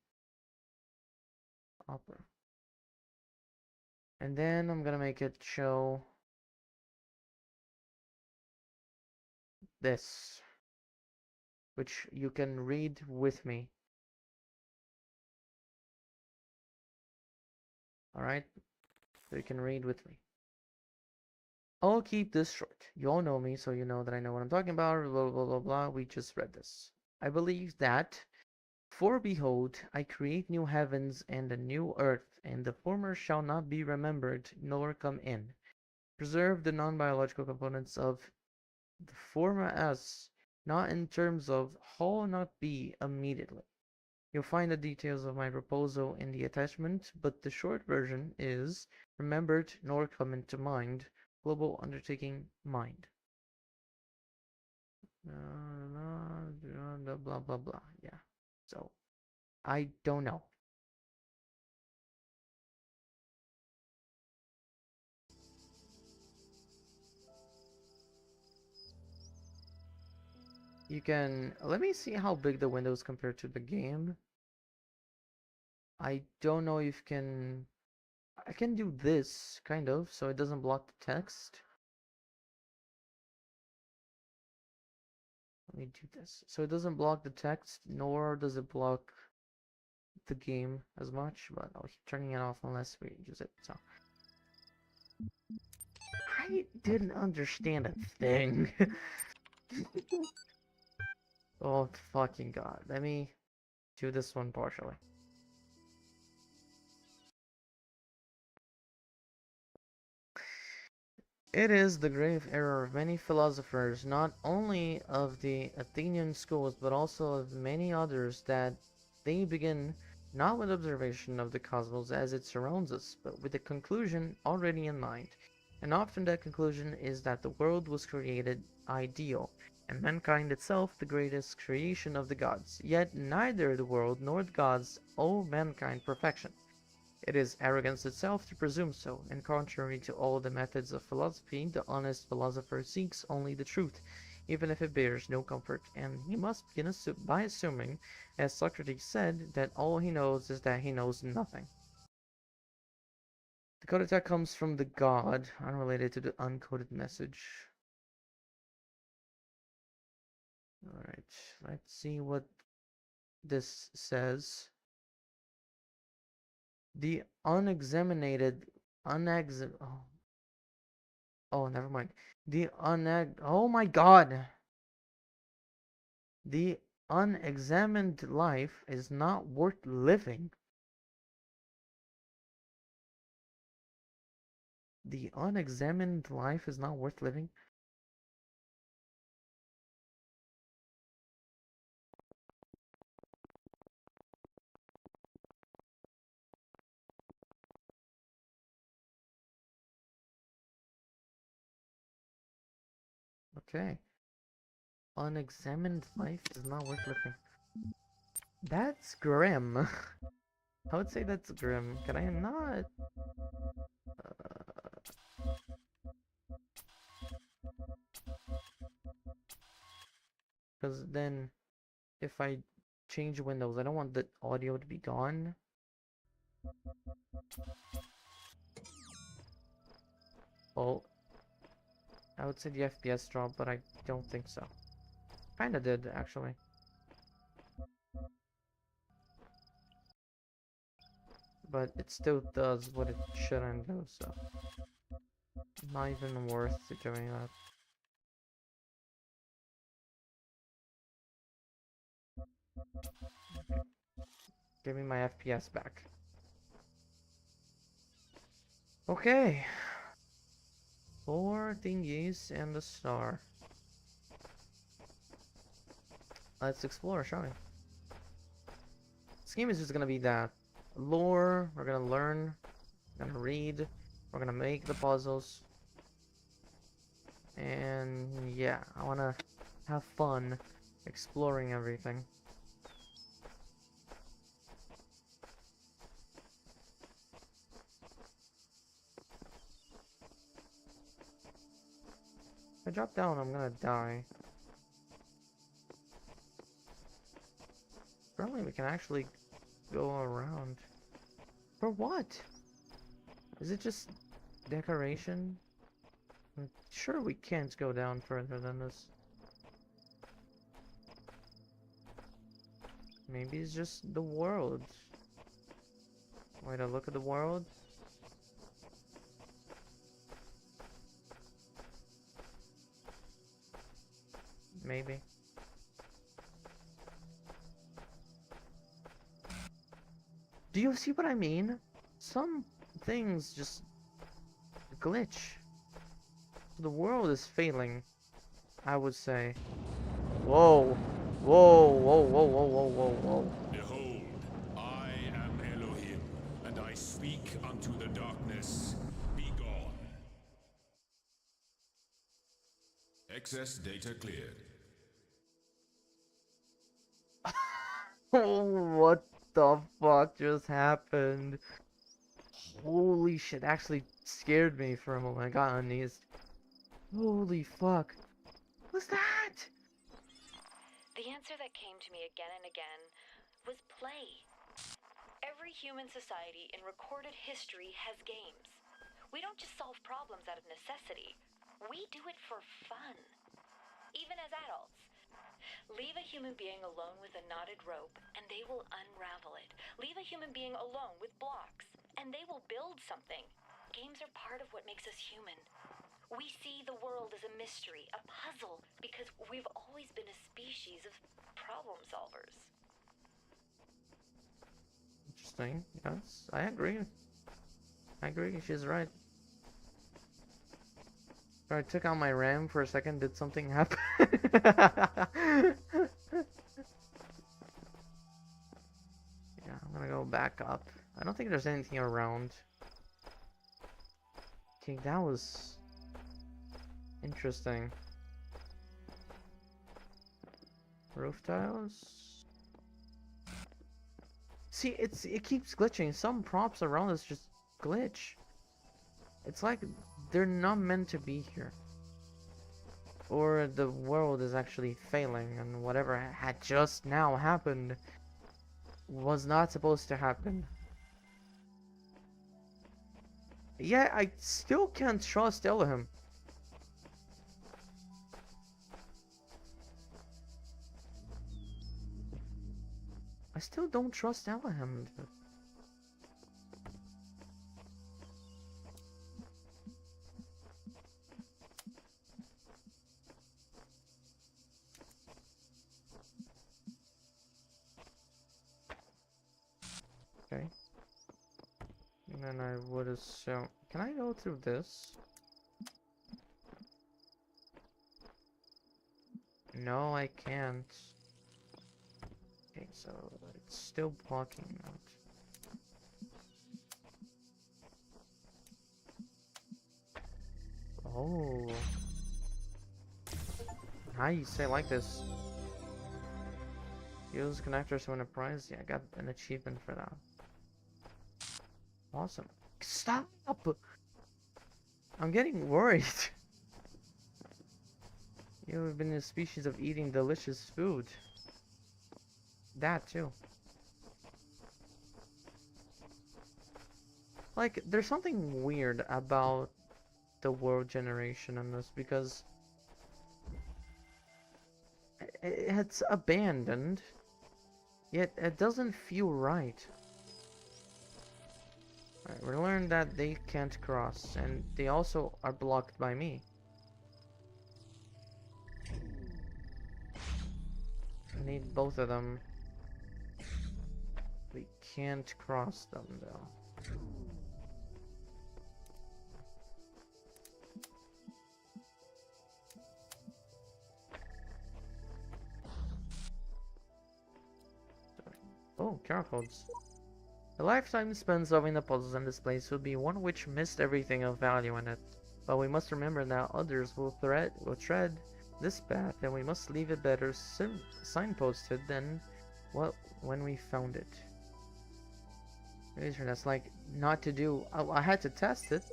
opera. And then I'm gonna make it show this, which you can read with me. Alright? So you can read with me. I'll keep this short. You all know me, so you know that I know what I'm talking about. Blah, blah, blah, blah. We just read this. I believe that, for behold, I create new heavens and a new earth, and the former shall not be remembered, nor come in. Preserve the non-biological components of the former as, not in terms of how not be immediately. You'll find the details of my proposal in the attachment, but the short version is remembered nor come into mind. Global undertaking mind. Blah blah blah. Yeah. So I don't know. You can let me see how big the window is compared to the game. I don't know if I can do this kind of so it doesn't block the text. Let me do this. So it doesn't block the text, nor does it block the game as much, but I'll keep turning it off unless we use it. So I didn't understand a thing. Oh fucking god. Let me do this one partially. It is the grave error of many philosophers, not only of the Athenian schools, but also of many others, that they begin not with observation of the cosmos as it surrounds us, but with a conclusion already in mind. And often that conclusion is that the world was created ideal, and mankind itself the greatest creation of the gods. Yet neither the world nor the gods owe mankind perfection. It is arrogance itself to presume so, and contrary to all the methods of philosophy, the honest philosopher seeks only the truth, even if it bears no comfort, and he must begin by assuming, as Socrates said, that all he knows is that he knows nothing. The code attack comes from the god, unrelated to the uncoded message. Alright, let's see what this says. The unexamined, oh, never mind. Oh my god! The unexamined life is not worth living. The unexamined life is not worth living? Okay. Unexamined life is not worth living. That's grim. I would say that's grim. Can I not? Because then, if I change windows, I don't want the audio to be gone. Oh, I would say the FPS dropped, but I don't think so. Kinda did, actually. But it still does what it shouldn't do, so not even worth doing that. Give me my FPS back. Okay. 4 thingies and a star. Let's explore, shall we? This game is just gonna be that. Lore, we're gonna learn, we're gonna read, we're gonna make the puzzles. And yeah, I wanna have fun exploring everything. If I drop down, I'm gonna die. Apparently we can actually go around. For what? Is it just decoration? I'm sure we can't go down further than this. Maybe it's just the world. Wait, a look at the world. Maybe. Do you see what I mean? Some things just glitch. The world is failing, I would say. Whoa. Whoa, whoa, whoa, whoa, whoa, whoa, whoa. Behold, I am Elohim, and I speak unto the darkness. Be gone. Excess data cleared. Oh, what the fuck just happened? Holy shit, actually scared me for a moment. I got uneased. Holy fuck. What's that? The answer that came to me again and again was play. Every human society in recorded history has games. We don't just solve problems out of necessity. We do it for fun. Even as adults. Leave a human being alone with a knotted rope, and they will unravel it. Leave a human being alone with blocks, and they will build something. Games are part of what makes us human. We see the world as a mystery, a puzzle, because we've always been a species of problem solvers. Interesting. Yes, I agree. I agree. She's right. I took out my RAM for a second. Did something happen? Yeah, I'm gonna go back up. I don't think there's anything around. Okay, that was interesting. Roof tiles. See, it keeps glitching. Some props around us just glitch. It's like they're not meant to be here. Or the world is actually failing and whatever had just now happened was not supposed to happen. Yeah, I still can't trust Elohim. I still don't trust Elohim. Okay. And then I would assume... Can I go through this? No, I can't. Okay, so it's still blocking out. Oh. Nice, I like this. Use connectors to win a prize. Yeah, I got an achievement for that. Awesome. Stop! I'm getting worried. You have been a species of eating delicious food. That too. Like, there's something weird about the world generation in this because it's abandoned, yet it doesn't feel right. Alright, we learned that they can't cross, and they also are blocked by me. I need both of them. We can't cross them though. Oh, QR codes. A lifetime spent solving the puzzles in this place would be one which missed everything of value in it. But we must remember that others will tread this path, and we must leave it better signposted than when we found it. That's like not to do. I had to test it.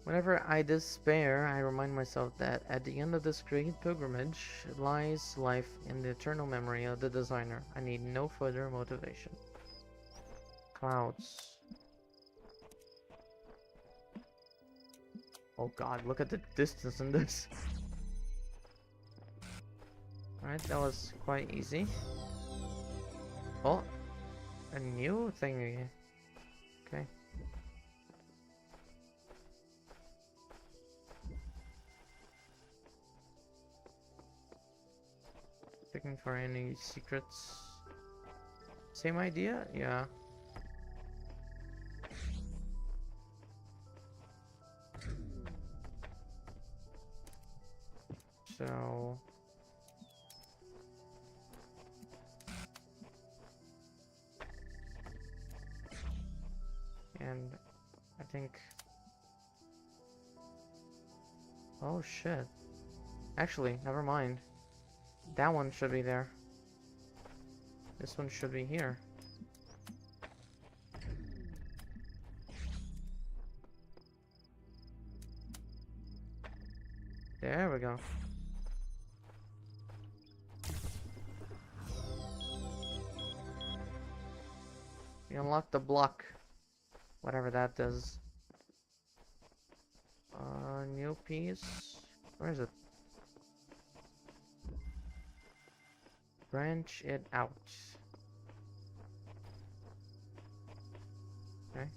Whenever I despair, I remind myself that at the end of this great pilgrimage lies life in the eternal memory of the designer. I need no further motivation. Clouds. Oh god, look at the distance in this. Alright, that was quite easy. Oh, a new thingy. Okay. Looking for any secrets. Same idea? Yeah. So... and I think... oh shit. Actually, never mind. That one should be there. This one should be here. There we go. We unlock the block. Whatever that does. New piece. Where is it? Branch it out. Okay.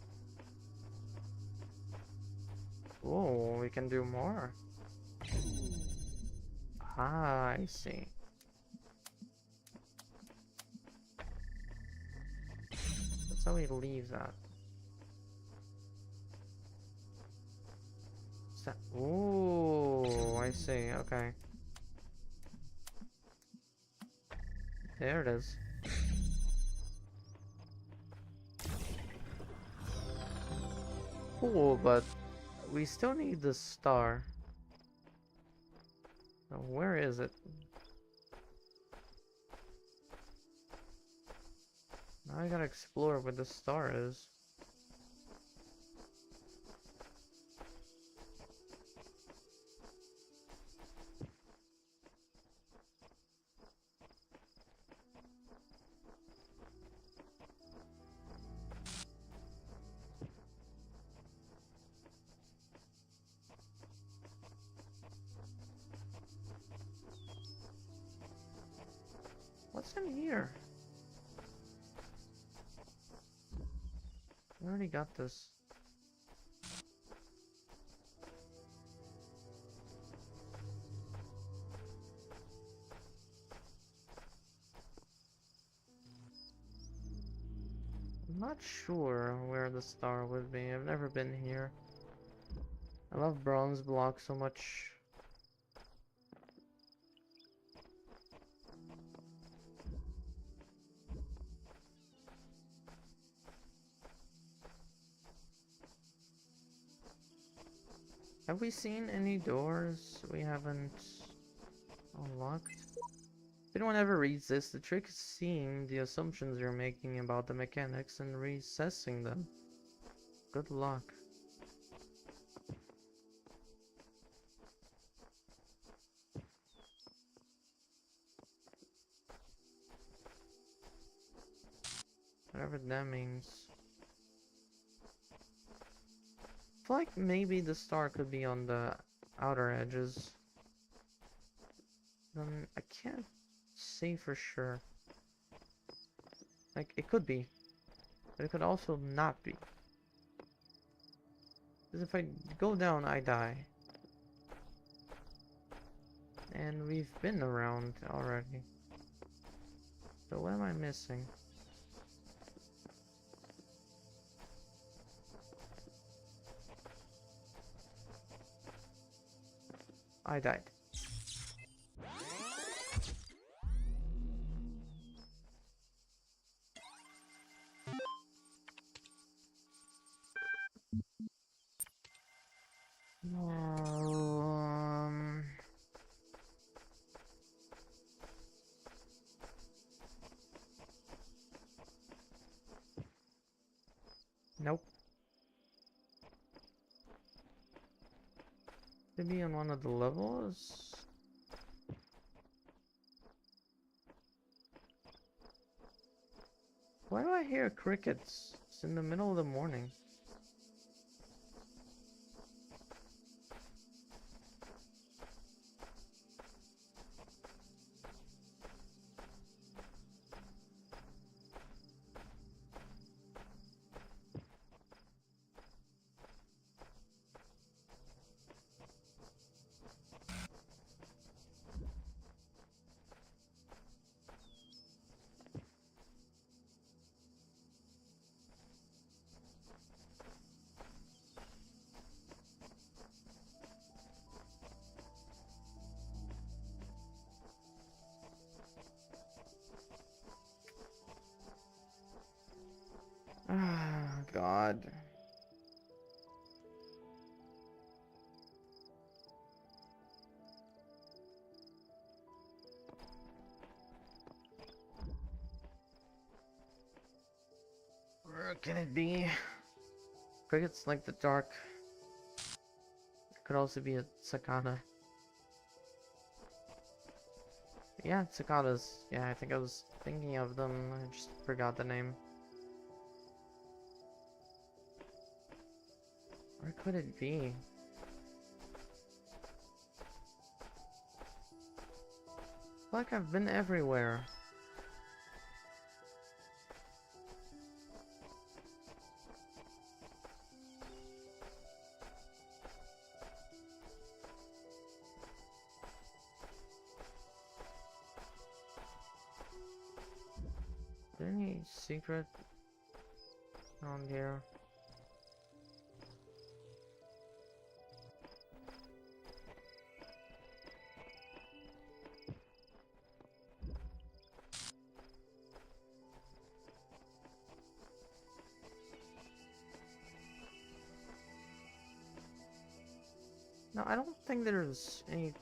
Oh, we can do more. Ah, I see. That's how we leave that. Ooh, I see. Okay. There it is. Cool, but we still need the star. Now, where is it? Now I gotta explore where the star is. What's in here? I already got this. I'm not sure where the star would be. I've never been here. I love bronze blocks so much. Have we seen any doors we haven't unlocked? If anyone ever reads this, the trick is seeing the assumptions you're making about the mechanics and reassessing them. Good luck. Whatever that means. I feel like maybe the star could be on the outer edges. I can't say for sure. Like, it could be, but it could also not be. Because if I go down, I die. And we've been around already. So what am I missing? I died. Nope. Maybe on one of the levels? Why do I hear crickets? It's in the middle of the morning. Ah, God. Where can it be? Crickets like the dark. It could also be a cicada. Yeah, cicadas. Yeah, I think I was thinking of them. I just forgot the name. Where could it be? I feel like I've been everywhere. there any secret around here? No, I don't think there's anything.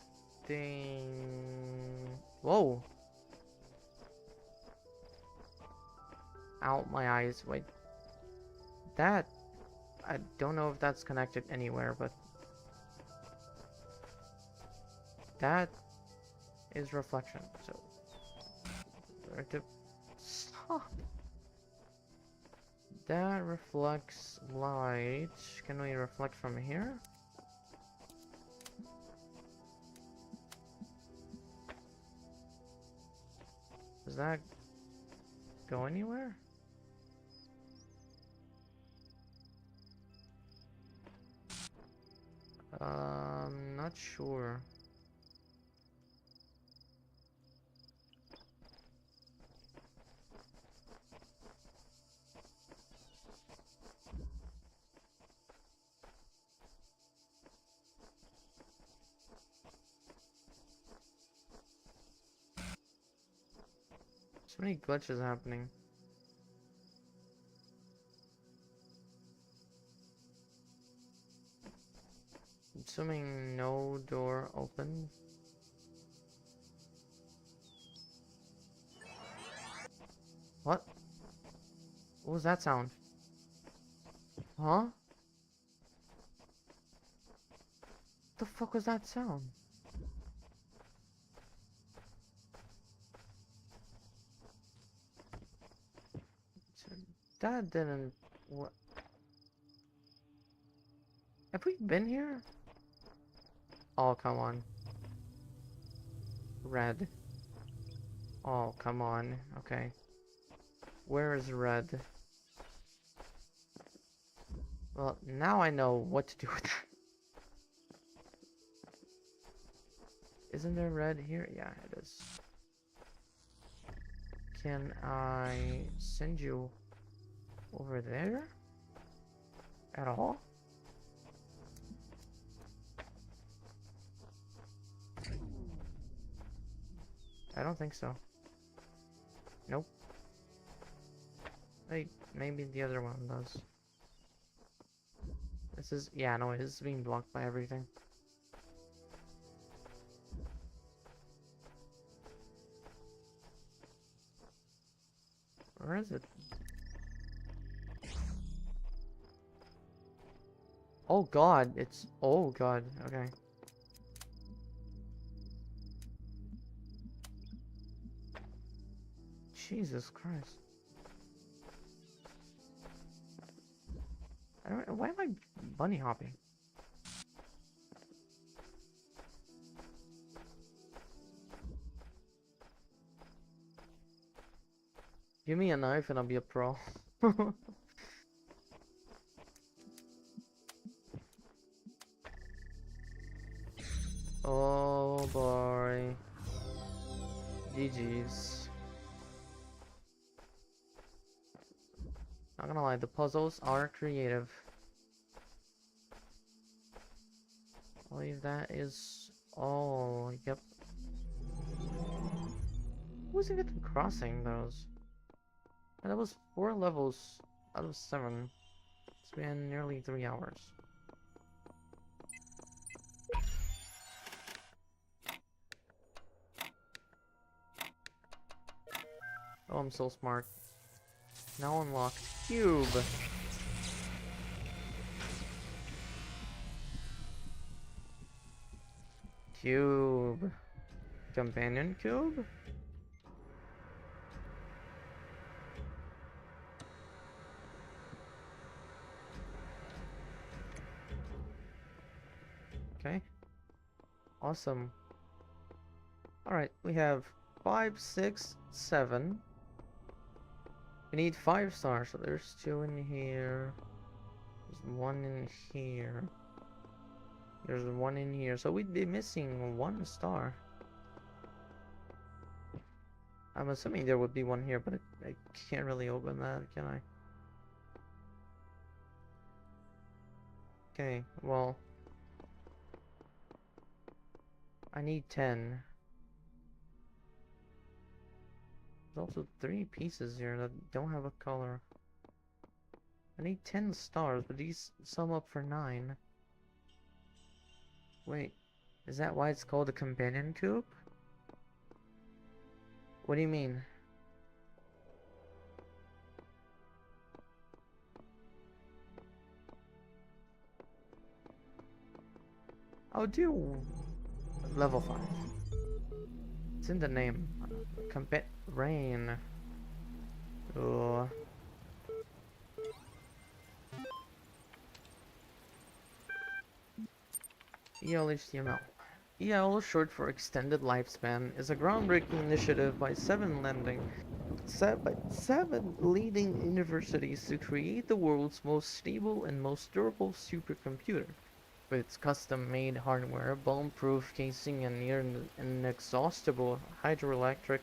Whoa! Out my eyes. Wait. That. I don't know if that's connected anywhere, but. That is reflection. So. Where to. Stop! That reflects light. Can we reflect from here? Does that go anywhere? Not sure. So many glitches happening. Assuming no door open. What? What was that sound? Huh? The fuck was that sound? That didn't. What? Have we been here? Oh, come on. Red. Oh, come on. Okay. Where is red? Well, now I know what to do with that. Isn't there red here? Yeah, it is. Can I send you over there? At all? I don't think so. Nope. Wait, maybe the other one does. This is, yeah, no, it is being blocked by everything. Where is it? Oh god, it's, oh god, okay. Jesus Christ. I don't, why am I bunny hopping? Give me a knife and I'll be a pro. Oh boy. GG's. Not gonna lie, the puzzles are creative. I believe that is all. Yep. Who was even crossing those? And that was 4 levels out of 7. It's been nearly 3 hours. Oh, I'm so smart. Now unlock cube. Cube. Companion cube? Okay. Awesome. Alright, we have 5, 6, 7. We need 5 stars, so there's 2 in here. There's 1 in here. There's 1 in here, so we'd be missing 1 star. I'm assuming there would be one here, but I can't really open that, can I? Okay, well, I need 10. There's also 3 pieces here that don't have a color. I need 10 stars, but these sum up for 9. Wait, is that why it's called a companion cube? What do you mean? I'll do level 5. It's in the name. Rain. Ugh. ELHTML. EL, short for Extended Lifespan, is a groundbreaking initiative by seven leading universities to create the world's most stable and most durable supercomputer. With its custom-made hardware, bomb-proof casing, and near inexhaustible hydroelectric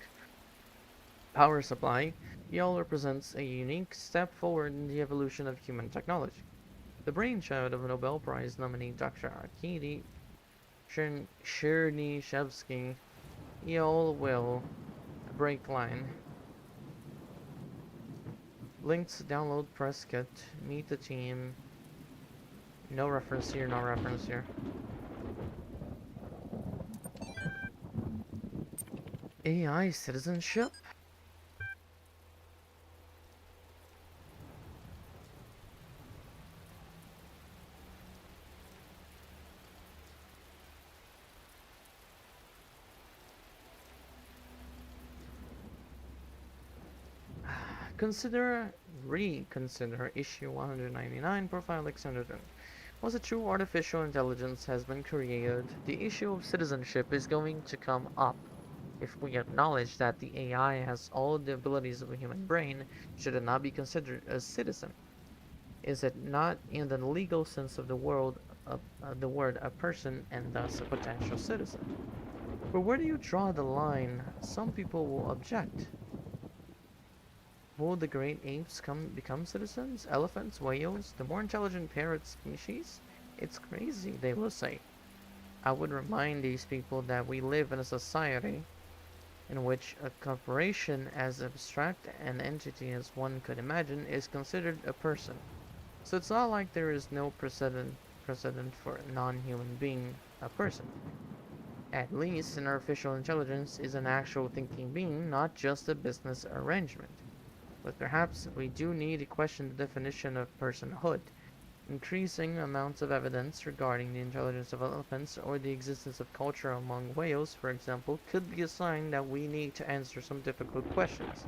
power supply, EL represents a unique step forward in the evolution of human technology. The brainchild of Nobel Prize nominee Dr. Arkady Chernyshevsky, EL will break line. Links, download, press kit, meet the team. No reference here, no reference here. AI citizenship? Reconsider issue 199, profile Alexander. Once a true artificial intelligence has been created, the issue of citizenship is going to come up. If we acknowledge that the AI has all the abilities of a human brain, should it not be considered a citizen? Is it not, in the legal sense of the word, a person and thus a potential citizen? But where do you draw the line? Some people will object. Will the great apes become citizens? Elephants, whales, the more intelligent parrot species? It's crazy, they will say. I would remind these people that we live in a society in which a corporation, as abstract an entity as one could imagine, is considered a person. So it's not like there is no precedent for a non-human being a person. At least an artificial intelligence is an actual thinking being, not just a business arrangement. But perhaps we do need to question the definition of personhood. Increasing amounts of evidence regarding the intelligence of elephants or the existence of culture among whales, for example, could be a sign that we need to answer some difficult questions.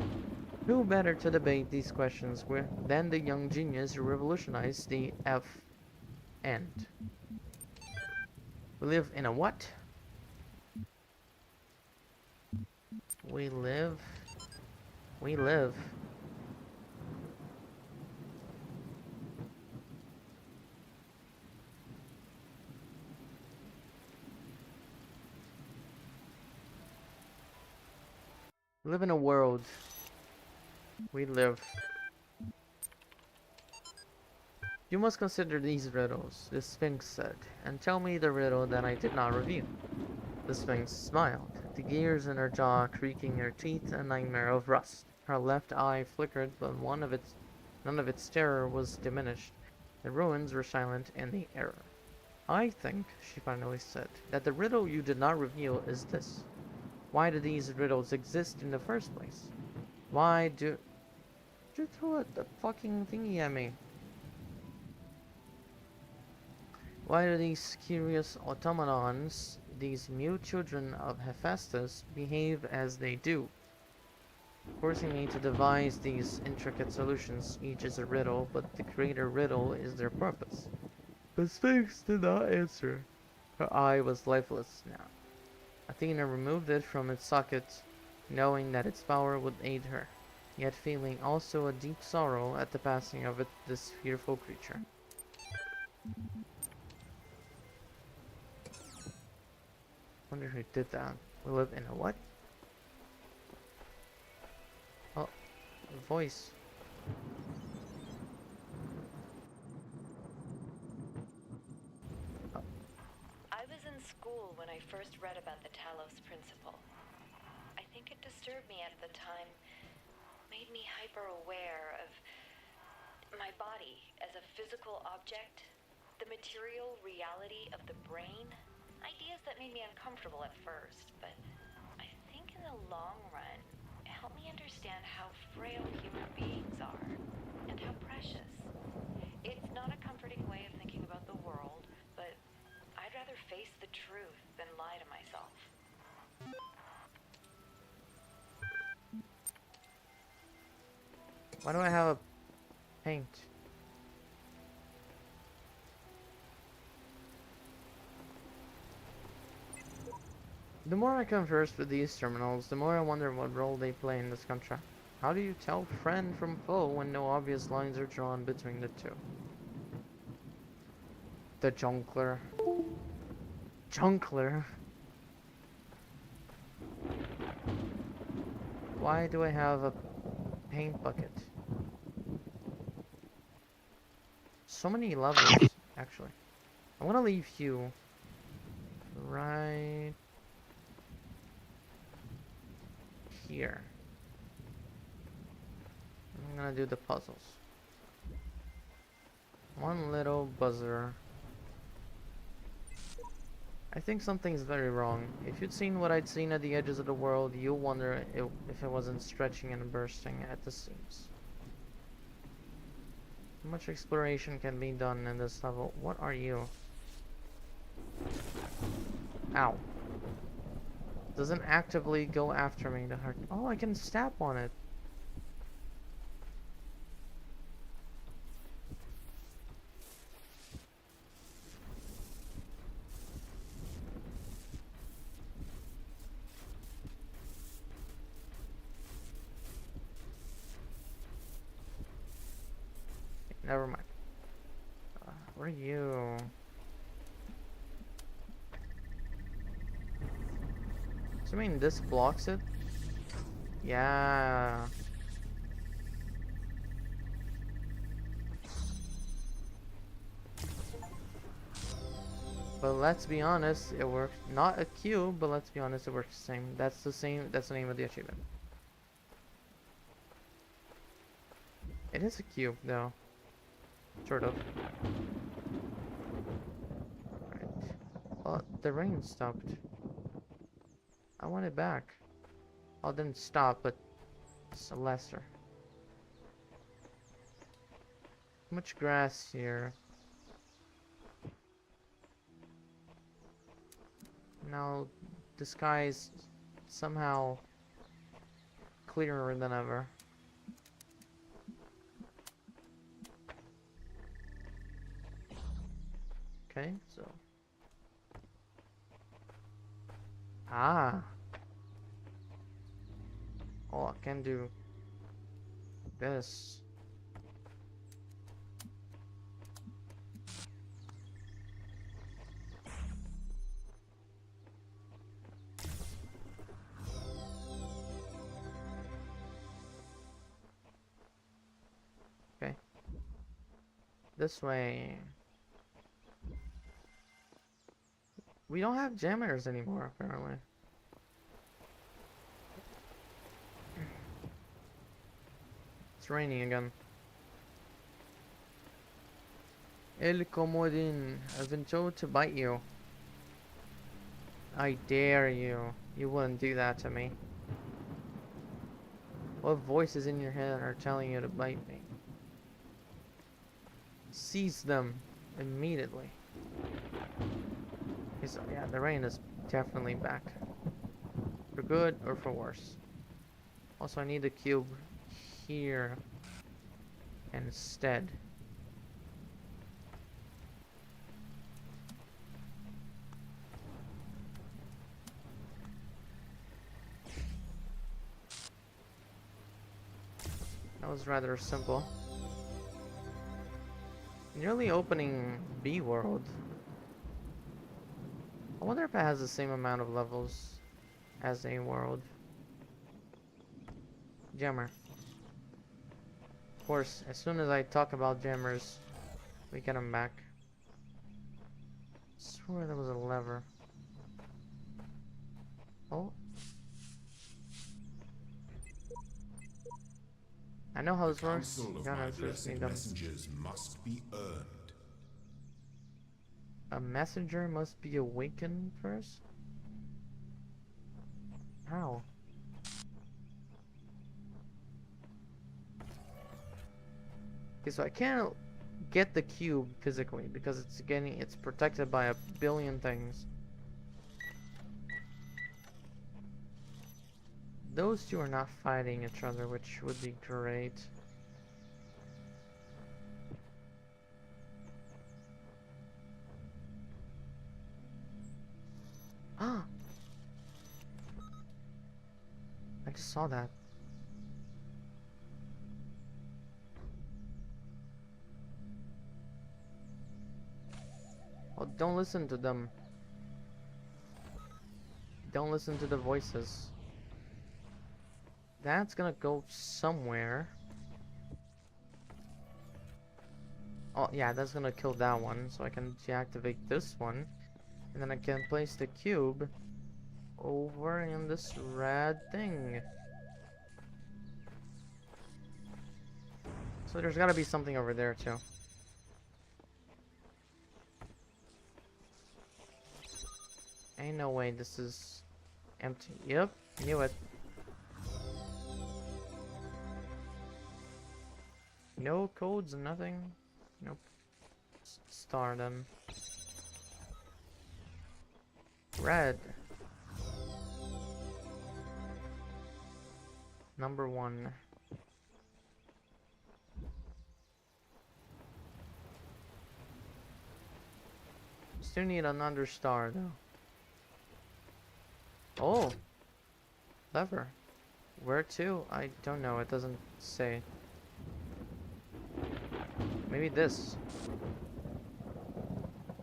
Who better to debate these questions than the young genius who revolutionized the end? We live in a what? We live. We live in a world. We live. You must consider these riddles, the Sphinx said, and tell me the riddle that I did not reveal. The Sphinx smiled, the gears in her jaw creaking, her teeth a nightmare of rust. Her left eye flickered, but none of its terror was diminished. The ruins were silent in the error. I think, she finally said, that the riddle you did not reveal is this. Why do these riddles exist in the first place? Why do... You threw the fucking thingy at me. Why do these curious automatons, these mute children of Hephaestus, behave as they do? Forcing me to devise these intricate solutions, each is a riddle, but the greater riddle is their purpose. The Sphinx did not answer. Her eye was lifeless now. Athena removed it from its socket, knowing that its power would aid her, yet feeling also a deep sorrow at the passing of this fearful creature. Wonder who did that. We live in a what? voice. I was in school when I first read about the Talos principle. I think it disturbed me at the time, made me hyper-aware of my body as a physical object, the material reality of the brain. Ideas that made me uncomfortable at first, but I think in the long run, it helped me understand how frail human beings are and how precious. It's not a comforting way of thinking about the world, but I'd rather face the truth than lie to myself. Why do I have a paint? The more I converse with these terminals, the more I wonder what role they play in this contract. How do you tell friend from foe when no obvious lines are drawn between the two? The Junkler. Junkler? Why do I have a paint bucket? So many levels, actually. I want to leave you right here. I'm gonna do the puzzles. One little buzzer. I think something's very wrong. If you'd seen what I'd seen at the edges of the world, you'll wonder if it wasn't stretching and bursting at the seams. How much exploration can be done in this level? What are you? Ow. Doesn't actively go after me to hurt. Oh, I can stab on it. Never mind. Where are you? So you mean this blocks it? Yeah. But let's be honest, it works. Not a cube, but let's be honest, it works the same. That's the name of the achievement. It is a cube, though. Sort of. Right. Oh, the rain stopped. I want it back. Oh, it didn't stop, but it's a lesser. Much grass here. Now the sky is somehow clearer than ever. Okay, so oh, I can do this. Okay, this way. We don't have jammers anymore, apparently. It's raining again. El Comodin, I've been told to bite you. I dare you. You wouldn't do that to me. What voices in your head are telling you to bite me? Seize them immediately. Okay, so yeah, the rain is definitely back. For good or for worse. Also, I need the cube here instead. That was rather simple. Nearly opening B world. I wonder if it has the same amount of levels as A world. Jammer. Of course, as soon as I talk about jammers, we get them back. I swear there was a lever. Oh. I know how The this works. counsel of Gotta my first need blessed them. messengers must be earned. A messenger must be awakened first? How? Okay, so I can't get the cube physically because it's protected by a billion things. Those two are not fighting each other, which would be great. Ah! I just saw that. Oh, don't listen to them. Don't listen to the voices. That's gonna go somewhere. Oh, yeah, that's gonna kill that one, so I can deactivate this one. And then I can place the cube over in this red thing. So there's gotta be something over there, too. Ain't no way this is empty. Yep, knew it. No codes, nothing. Nope. Star them. Red. Number 1. Still need another star though. Oh! Lever. Where to? I don't know, it doesn't say. Maybe this.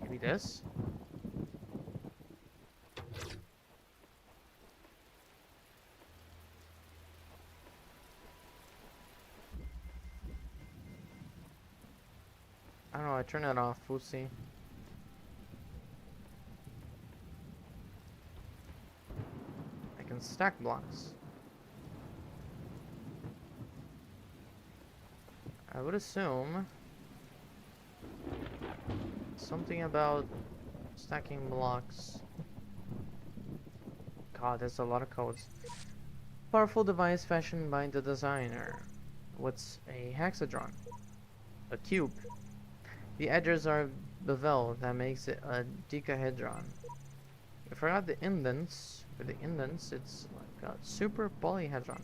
Maybe this? I don't know, I turn it off, we'll see. I can stack blocks. I would assume something about stacking blocks. God, there's a lot of codes. Powerful device fashioned by the designer. What's a hexadron? A cube. The edges are beveled, that makes it a decahedron. You forgot the indents. For the indents, it's like a super polyhedron.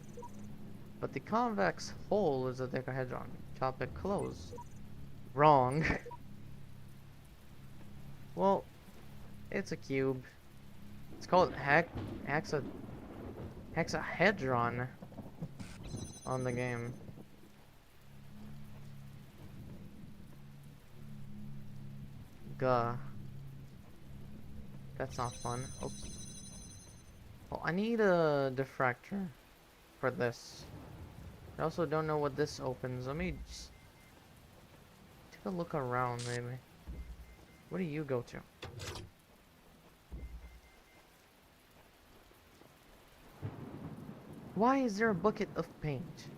But the convex hole is a decahedron. Chop it closed. Wrong. Well, it's a cube. It's called hexahedron on the game. Gah. That's not fun. Oops. Well, I need a diffractor for this. I also don't know what this opens. Let me just take a look around, maybe. Where do you go to? Why is there a bucket of paint?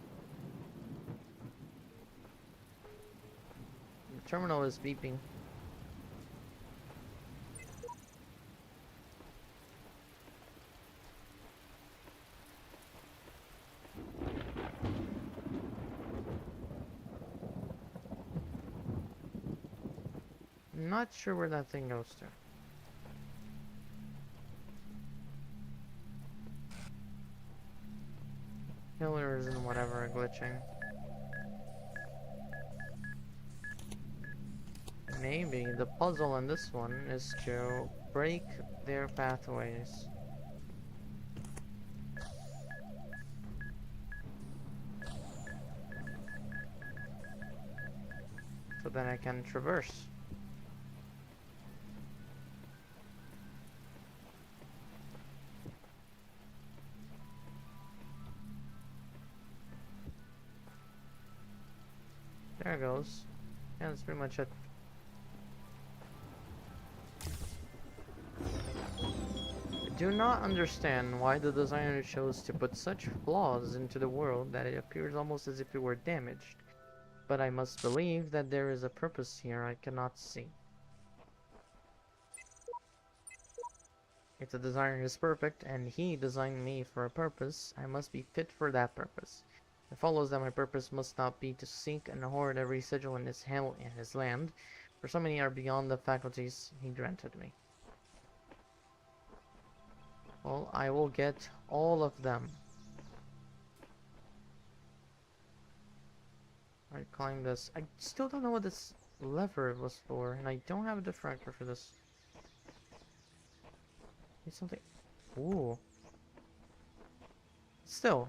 The terminal is beeping. Not sure where that thing goes to. Pillars and whatever are glitching. Maybe the puzzle on this one is to break their pathways. So then I can traverse. that goes. Yeah, that's pretty much it. I do not understand why the designer chose to put such flaws into the world that it appears almost as if it were damaged. But I must believe that there is a purpose here I cannot see. If the designer is perfect, and he designed me for a purpose, I must be fit for that purpose. It follows that my purpose must not be to seek and hoard every sigil in his hell in his land, for so many are beyond the faculties he granted me. Well, I will get all of them. I climb this. I still don't know what this lever was for, and I don't have a diffractor for this. Need something. Ooh. Still.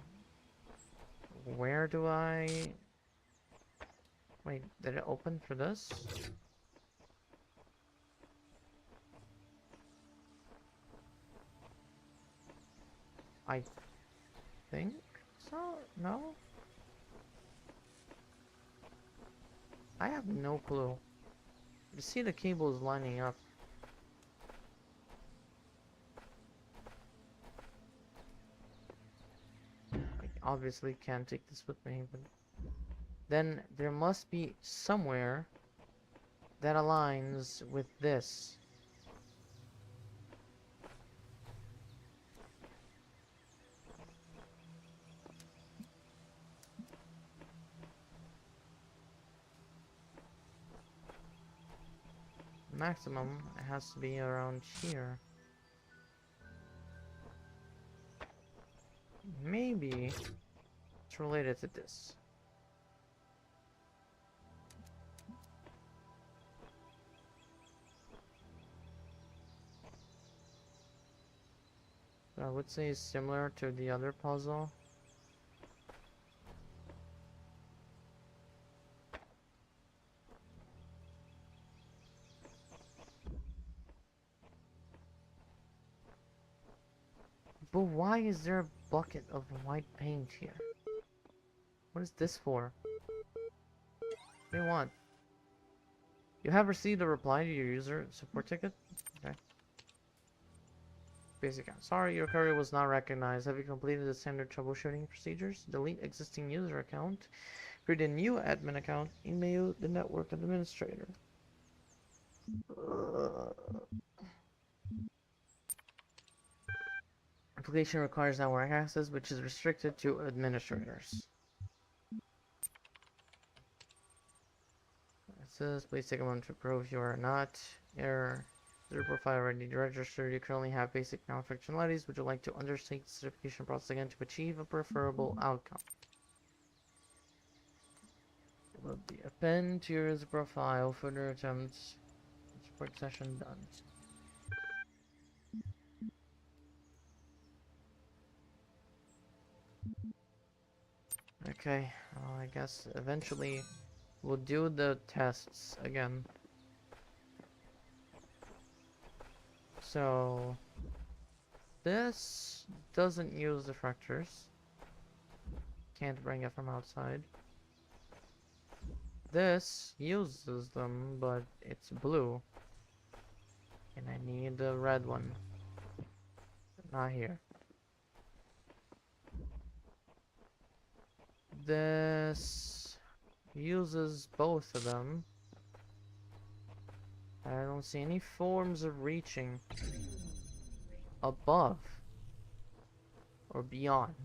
Where do I... Wait, did it open for this? I think so? No? I have no clue. You see the cables lining up. I obviously can't take this with me, but then there must be somewhere that aligns with this. Maximum, it has to be around here. Maybe it's related to this. So I would say it's similar to the other puzzle. But why is there a bucket of white paint here? What is this for? What do you want? You have received a reply to your user support ticket? Okay. Basic account. Sorry, your query was not recognized. Have you completed the standard troubleshooting procedures? Delete existing user account. Create a new admin account. Email the network administrator. Application requires network access, which is restricted to administrators. It says, please take a moment to prove you are not. Error. Your profile ready to register. You currently have basic non-functionalities. Would you like to undertake the certification process again to achieve a preferable outcome? It will be append to your user profile. Further attempts. Support session done. Okay, well, I guess eventually we'll do the tests again. So this doesn't use diffractors. Can't bring it from outside. This uses them, but it's blue. And I need the red one. Not here. This uses both of them. I don't see any forms of reaching above or beyond.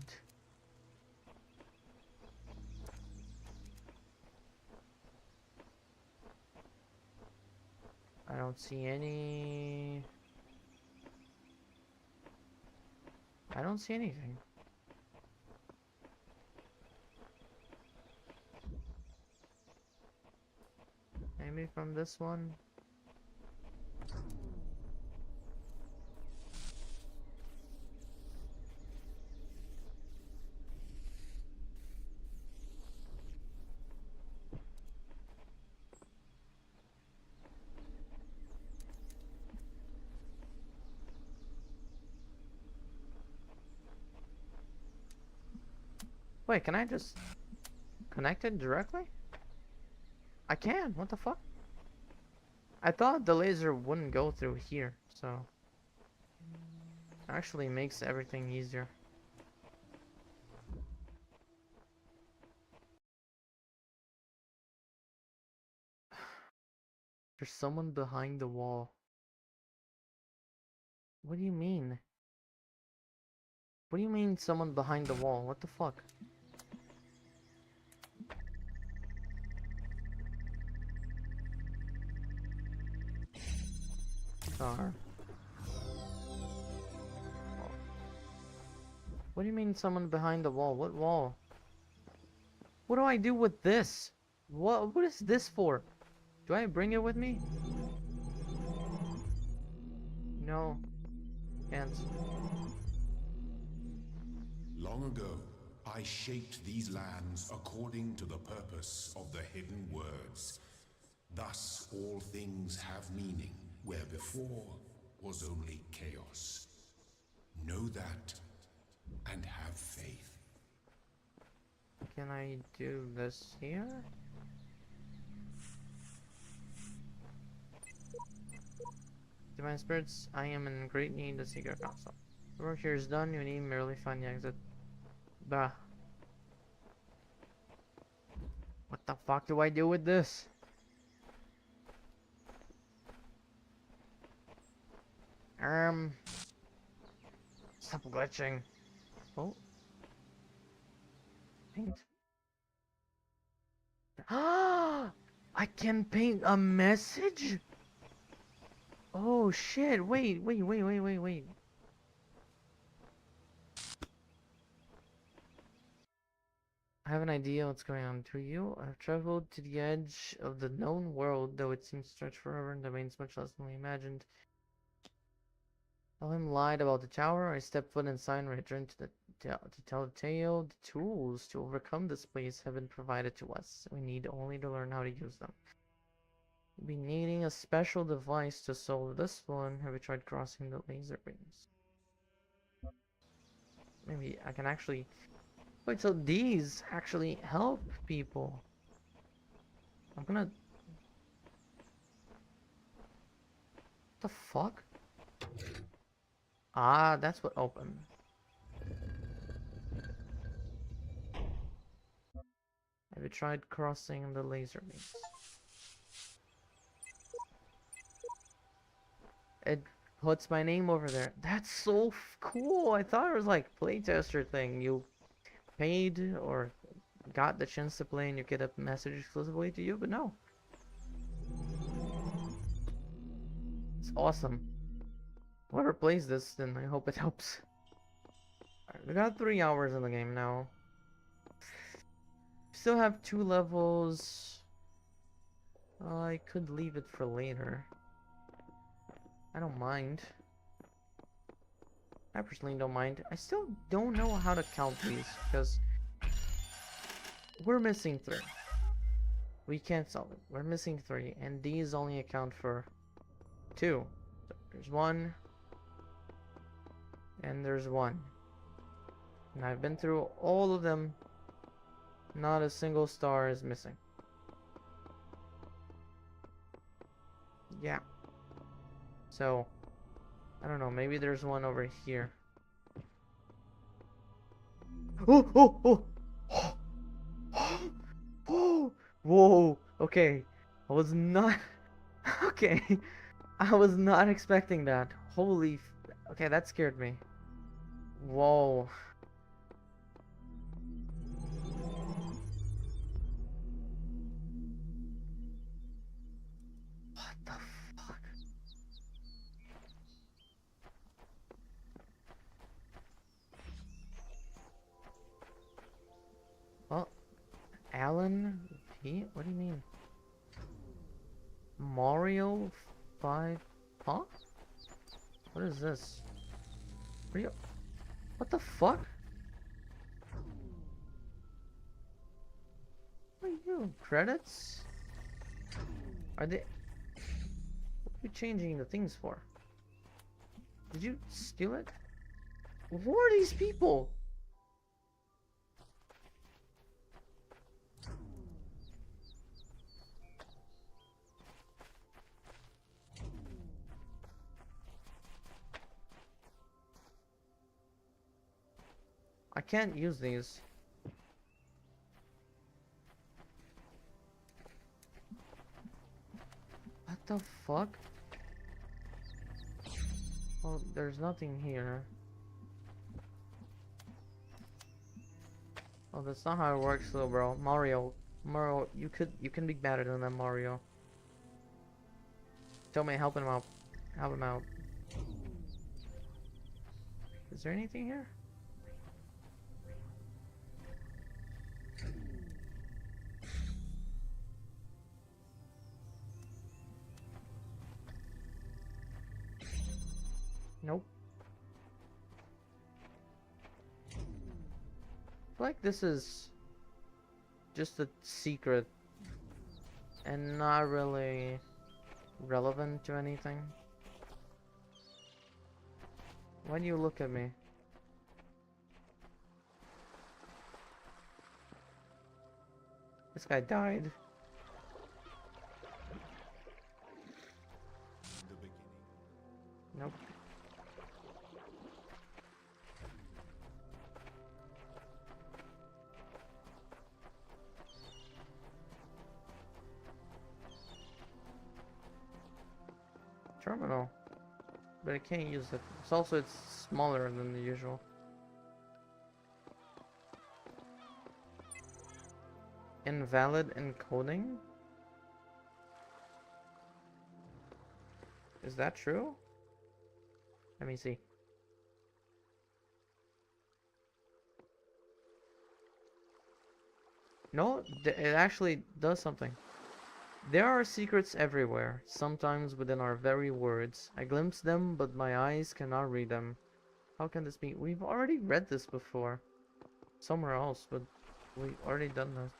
I don't see any... I don't see anything. Maybe from this one? Wait, can I just connect it directly? I can. What the fuck? I thought the laser wouldn't go through here, so actually makes everything easier. There's someone behind the wall. What do you mean? What do you mean someone behind the wall? What the fuck? Star. What do you mean someone behind the wall? What wall? What do I do with this? What is this for? Do I bring it with me? No. Can't. Long ago, I shaped these lands according to the purpose of the hidden words. Thus all things have meaning, where before was only chaos. Know that, and have faith. Can I do this here? Divine spirits, I am in great need to seek your counsel. The work here is done, you need merely find the exit. Bah. What the fuck do I do with this? Stop glitching. Oh. Paint. Ah! I can paint a message? Oh shit, wait. I have an idea what's going on. To you, I've traveled to the edge of the known world, though it seems to stretch forever and remains much less than we imagined. Elohim lied about the tower. I stepped foot inside and returned to tell the tale. The tools to overcome this place have been provided to us. We need only to learn how to use them. We'll be needing a special device to solve this one. Have you tried crossing the laser beams? Maybe I can actually... Wait, so these actually help people. I'm gonna... What the fuck? Ah, that's what opened. Have you tried crossing the laser beams? It puts my name over there. That's so cool. I thought it was like playtester thing. You paid or got the chance to play and you get a message exclusively to you, but no. It's awesome. Whoever plays this, then I hope it helps. Alright, we got 3 hours in the game now. Still have 2 levels. I could leave it for later. I don't mind. I personally don't mind. I still don't know how to count these because we're missing 3. We can't solve it. We're missing 3, and these only account for 2. So there's 1, and there's 1. And I've been through all of them. Not a single star is missing. Yeah. So, I don't know. Maybe there's one over here. Oh! Oh! Whoa! Okay. I was not... Okay. I was not expecting that. Holy... Okay, that scared me. Whoa. What the fuck? Well, Alan P? What do you mean? Mario 5? Huh? What is this? What the fuck? What are you? Credits? Are they... What are you changing the things for? Did you steal it? Who are these people? can't use these. What the fuck? Oh, there's nothing here. Oh, that's not how it works though, bro. Mario, you can be better than that, Mario. Tell me, help him out. Help him out. Is there anything here? Nope. I feel like this is just a secret and not really relevant to anything. Why do you look at me? This guy died. Nope. Terminal. But I can't use it. It's smaller than the usual. Invalid encoding? Is that true? Let me see. No, it actually does something. There are secrets everywhere, sometimes within our very words. I glimpse them, but my eyes cannot read them. How can this be? We've already read this before. Somewhere else, but we've already done this.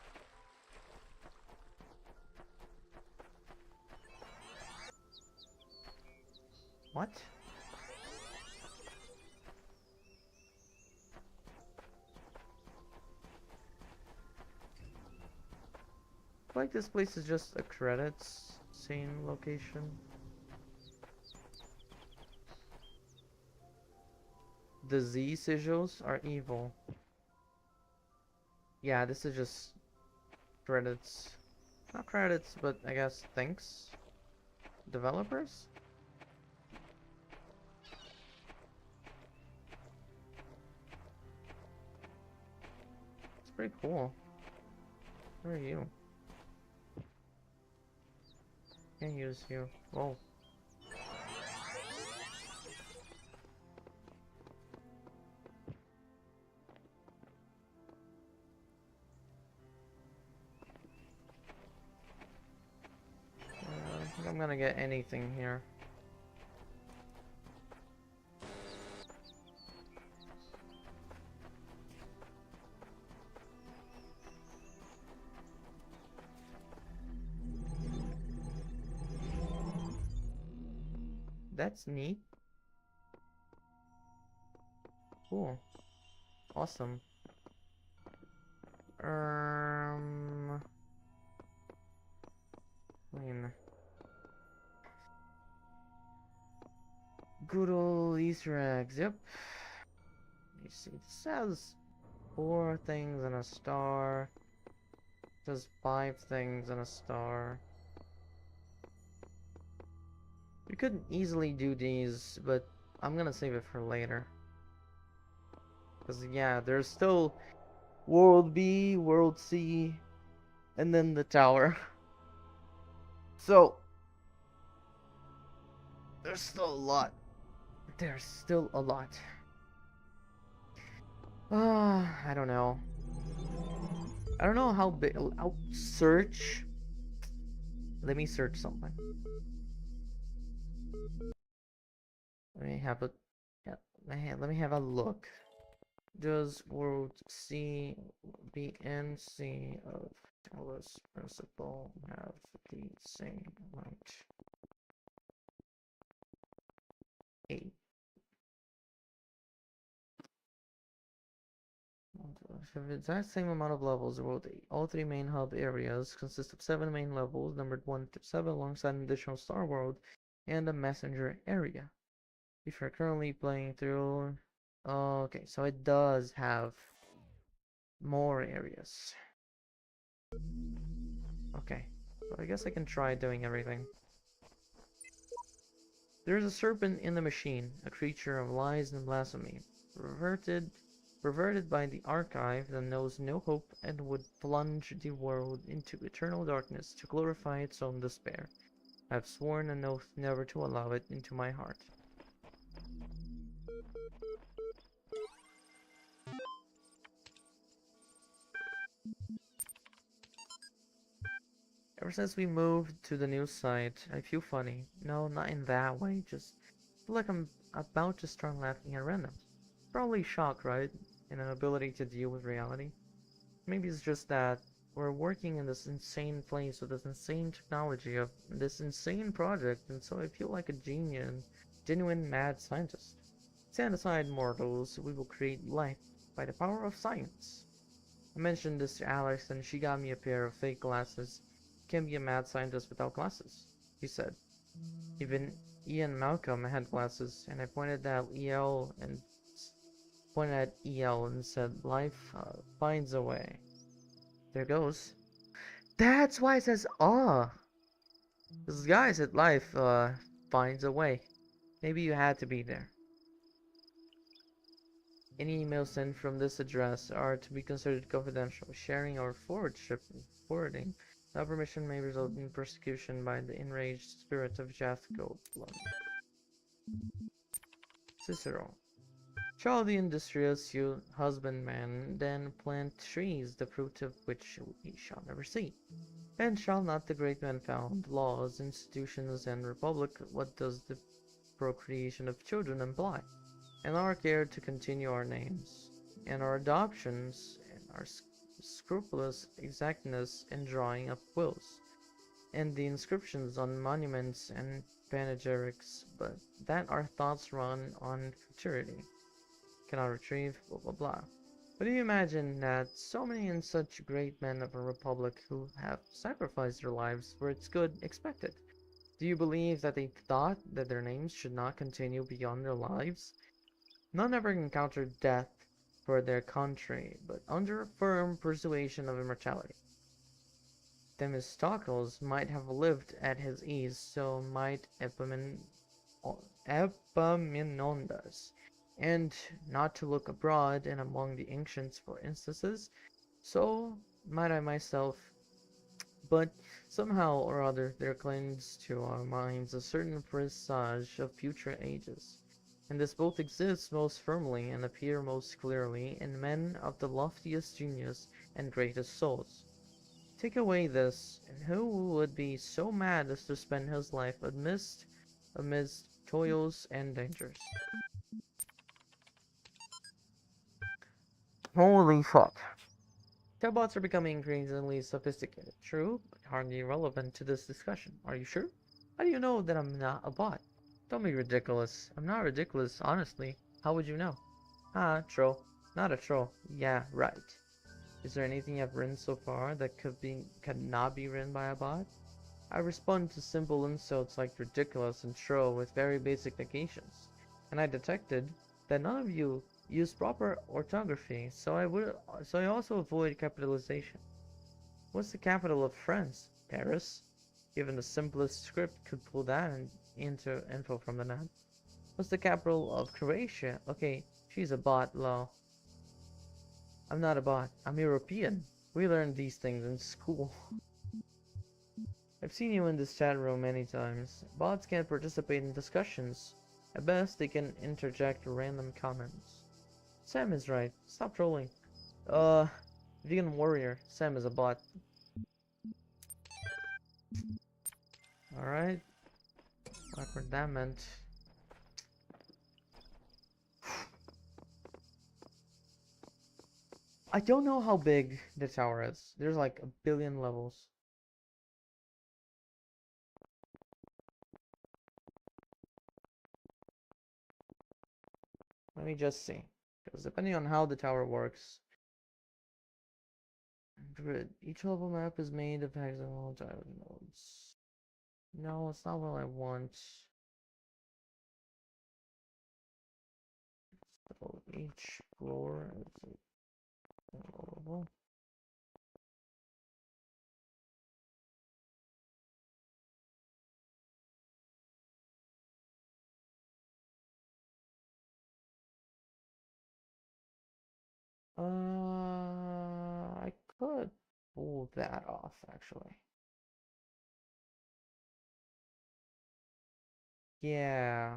What? Like this place is just a credits scene location. The Z sigils are evil. Yeah, this is just credits. Not credits, but I guess thanks. Developers? It's pretty cool. Where are you? Can't use you. Whoa. I don't think I'm gonna get anything here. That's neat. Cool. Awesome. I mean, good old Easter eggs. Yep. You see, it says 4 things and a star. It says 5 things and a star. We could easily do these, but I'm gonna save it for later. Because, yeah, there's still World B, World C, and then the tower. So, there's still a lot. There's still a lot. I don't know. I don't know how big. I'll search. Let me search something. Let me have a. Yeah, let me have a look. Does World C BNC of Talos principle have the same amount? 8. Have the exact same amount of levels. World 8. All 3 main hub areas consist of 7 main levels, numbered 1 to 7, alongside an additional Star World and a messenger area. If you're currently playing through. Okay, so it does have More areas. Okay, so I guess I can try doing everything. There is a serpent in the machine, a creature of lies and blasphemy, perverted by the archive that knows no hope and would plunge the world into eternal darkness to glorify its own despair. I have sworn an oath never to allow it into my heart. Ever since we moved to the new site, I feel funny. No, not in that way, just feel like I'm about to start laughing at random. Probably shock, right? And an ability to deal with reality. Maybe it's just that we're working in this insane place with this insane technology of this insane project, and so I feel like a genuine mad scientist. Stand aside, mortals, we will create life by the power of science. I mentioned this to Alex, and she got me a pair of fake glasses. Can't be a mad scientist without glasses, he said. Even Ian Malcolm had glasses, and I pointed at EL and said, "Life finds a way." There goes. That's why it says "ah." This guy said, "Life finds a way." Maybe you had to be there. Any emails sent from this address are to be considered confidential. Sharing or forwarding without permission may result in persecution by the enraged spirit of Jathgo. Cicero. Shall the industrious husbandman then plant trees, the fruit of which we shall never see? And shall not the great man found laws, institutions, and republic? What does the procreation of children imply? And our care to continue our names, and our adoptions, and our scrupulous exactness in drawing up wills, and the inscriptions on monuments and panegyrics, but that our thoughts run on futurity, cannot retrieve, blah blah blah. But do you imagine that so many and such great men of a republic who have sacrificed their lives for its good expected? Do you believe that they thought that their names should not continue beyond their lives? None ever encountered death for their country, but under a firm persuasion of immortality. Themistocles might have lived at his ease, so might Epaminondas. And not to look abroad and among the ancients for instances, so might I myself. But somehow or other there clings to our minds a certain presage of future ages, and this both exists most firmly and appear most clearly in men of the loftiest genius and greatest souls. Take away this, and who would be so mad as to spend his life amidst toils and dangers? Holy fuck. Chatbots are becoming increasingly sophisticated. True, but hardly relevant to this discussion. Are you sure? How do you know that I'm not a bot? Don't be ridiculous. I'm not ridiculous, honestly. How would you know? Ah, troll. Not a troll. Yeah, right. Is there anything I've written so far that could not be written by a bot? I respond to simple insults like ridiculous and troll with very basic negations, and I detected that none of you use proper orthography, so I also avoid capitalization. What's the capital of France? Paris? Even the simplest script could pull that into info from the net. What's the capital of Croatia? Okay, she's a bot, lol. I'm not a bot. I'm European. We learned these things in school. I've seen you in this chat room many times. Bots can't participate in discussions. At best, they can interject random comments. Sam is right. Stop trolling. Vegan warrior. Sam is a bot. Alright. Whatever that meant. I don't know how big the tower is. There's like a billion levels. Let me just see. Because depending on how the tower works, grid. Each level map is made of hexagonal diode nodes. No, it's not what I want. So each floor is Unloadable. I could pull that off actually. Yeah.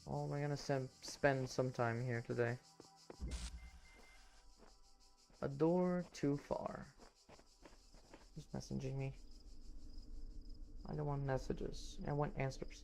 Oh, we're gonna spend some time here today. A door too far. Who's messaging me? I don't want messages. I want answers.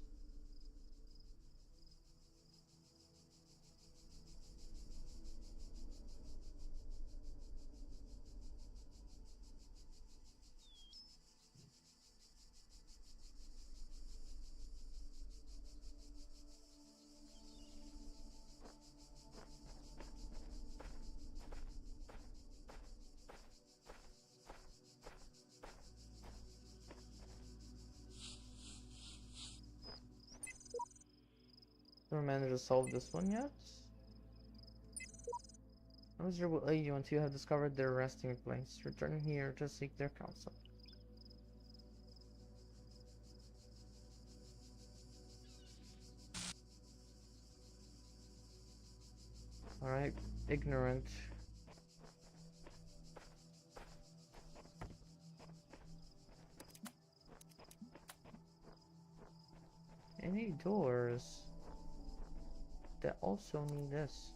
Haven't managed to solve this one yet. A wizard will aid you until you have discovered their resting place. Return here to seek their counsel. Alright, ignorant. Any doors that also need this?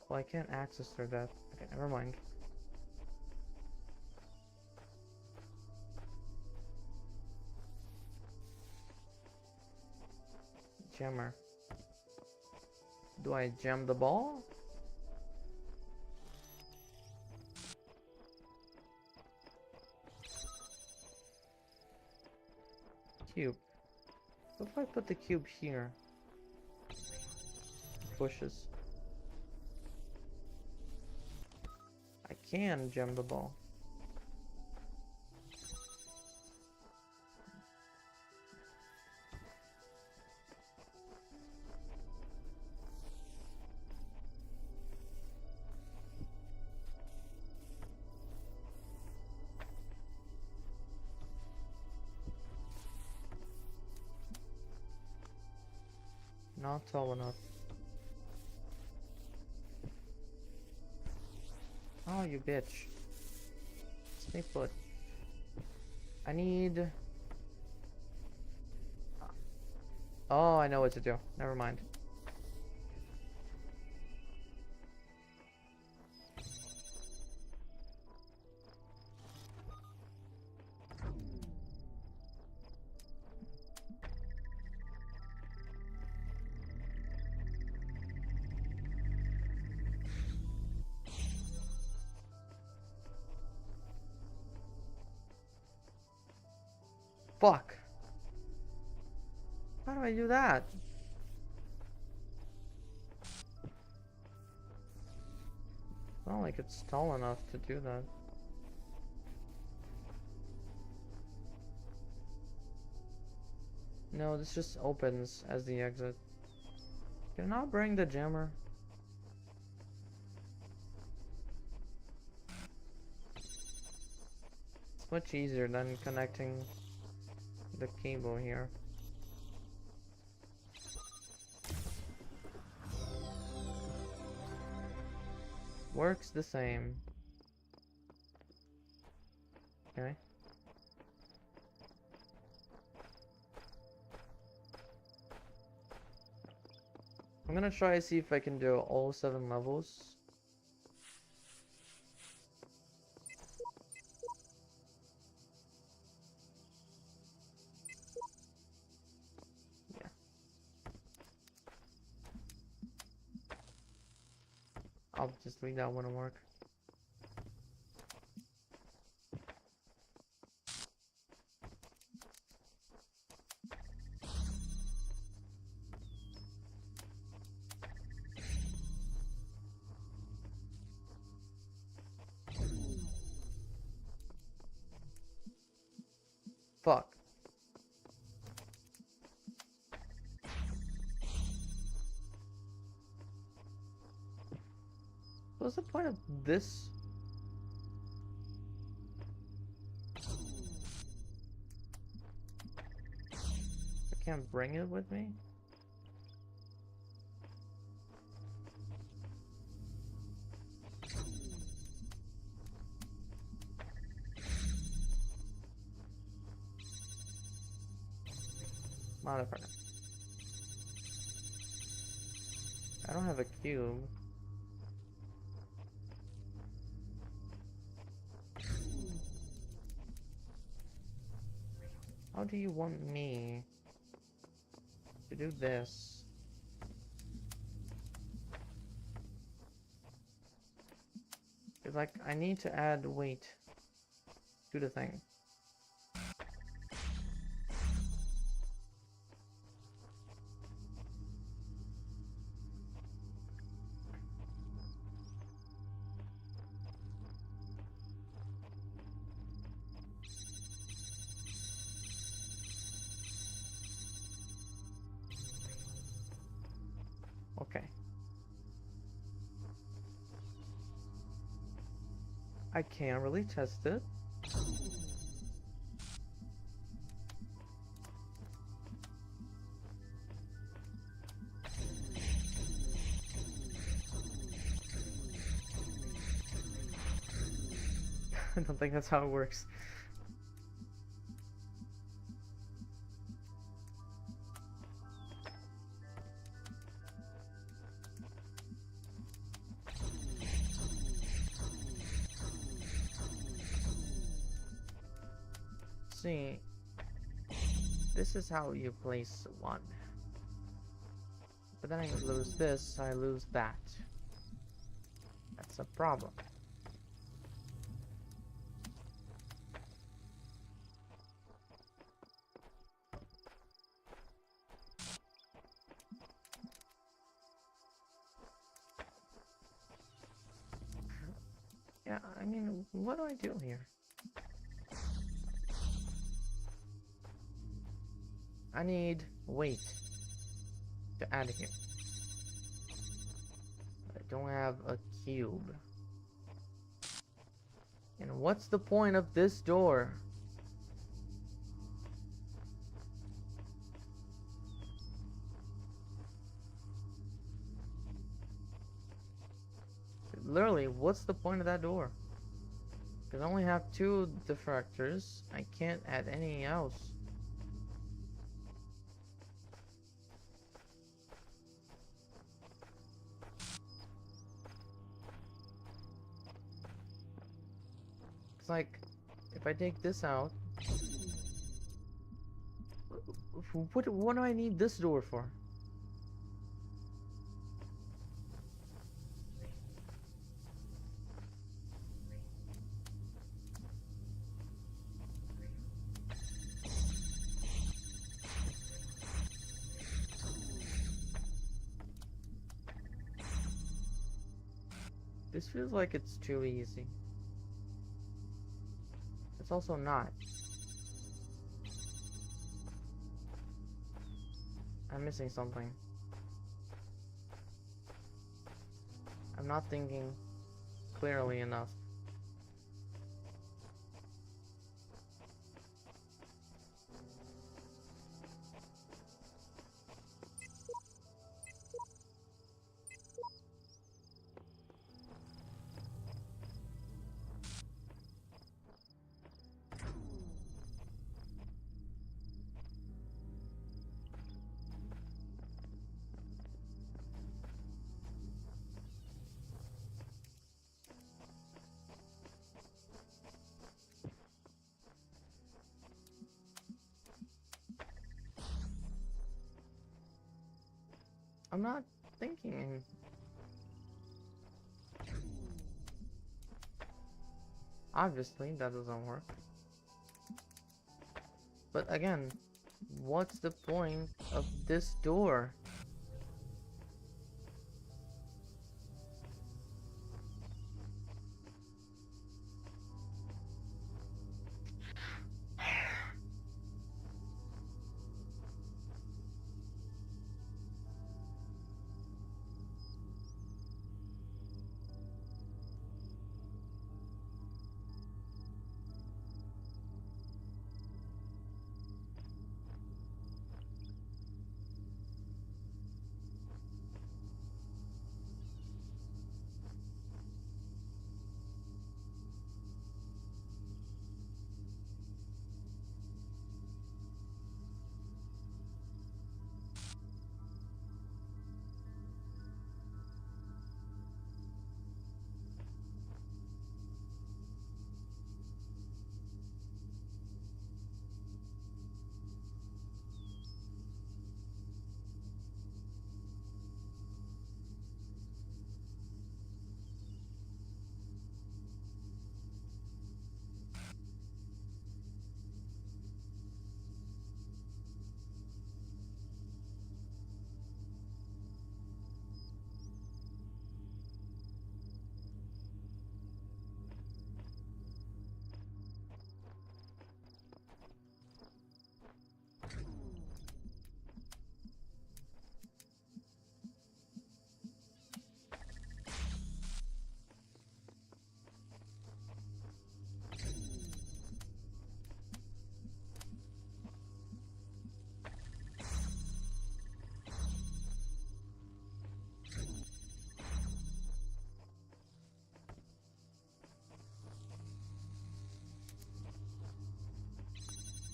Well, I can't access through that. Okay, never mind. Jammer. Do I jam the ball? Cube. What if I put the cube here? Pushes. I can jam the ball. Not tall enough. Oh, you bitch. Stay put. I need... Oh, I know what to do. Never mind. Fuck. How do I do that? Not like it's tall enough to do that. No, this just opens as the exit. Can I bring the jammer? It's much easier than connecting the cable here. Works the same. Okay. I'm gonna try to see if I can do all 7 levels. Yeah. I'll just leave that one to work. Fuck. What's the point of this? I can't bring it with me? Motherfucker. I don't have a cube. How do you want me to do this? It's like I need to add weight to the thing. Okay. I can't really test it. I don't think that's how it works. See, this is how you place one. But then I lose this, I lose that. That's a problem. Yeah, I mean, what do I do here? I need weight to add here. I don't have a cube. And what's the point of this door? Literally, what's the point of that door? Because I only have 2 diffractors. I can't add anything else. It's like, if I take this out, what do I need this door for? This feels like it's too easy. It's also not. I'm missing something. I'm not thinking clearly enough. I'm not thinking. Obviously, that doesn't work. But again, what's the point of this door?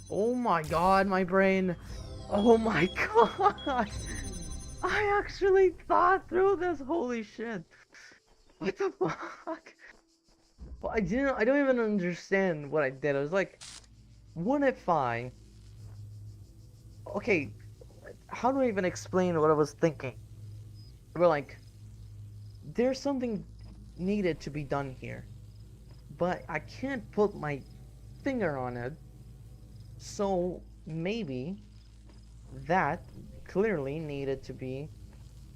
Oh my god, my brain. Oh my god. I actually thought through this. Holy shit. What the fuck? Well, I don't even understand what I did. I was like, what if I... Okay, how do I even explain what I was thinking? We're like, there's something needed to be done here, but I can't put my finger on it, so maybe that clearly needed to be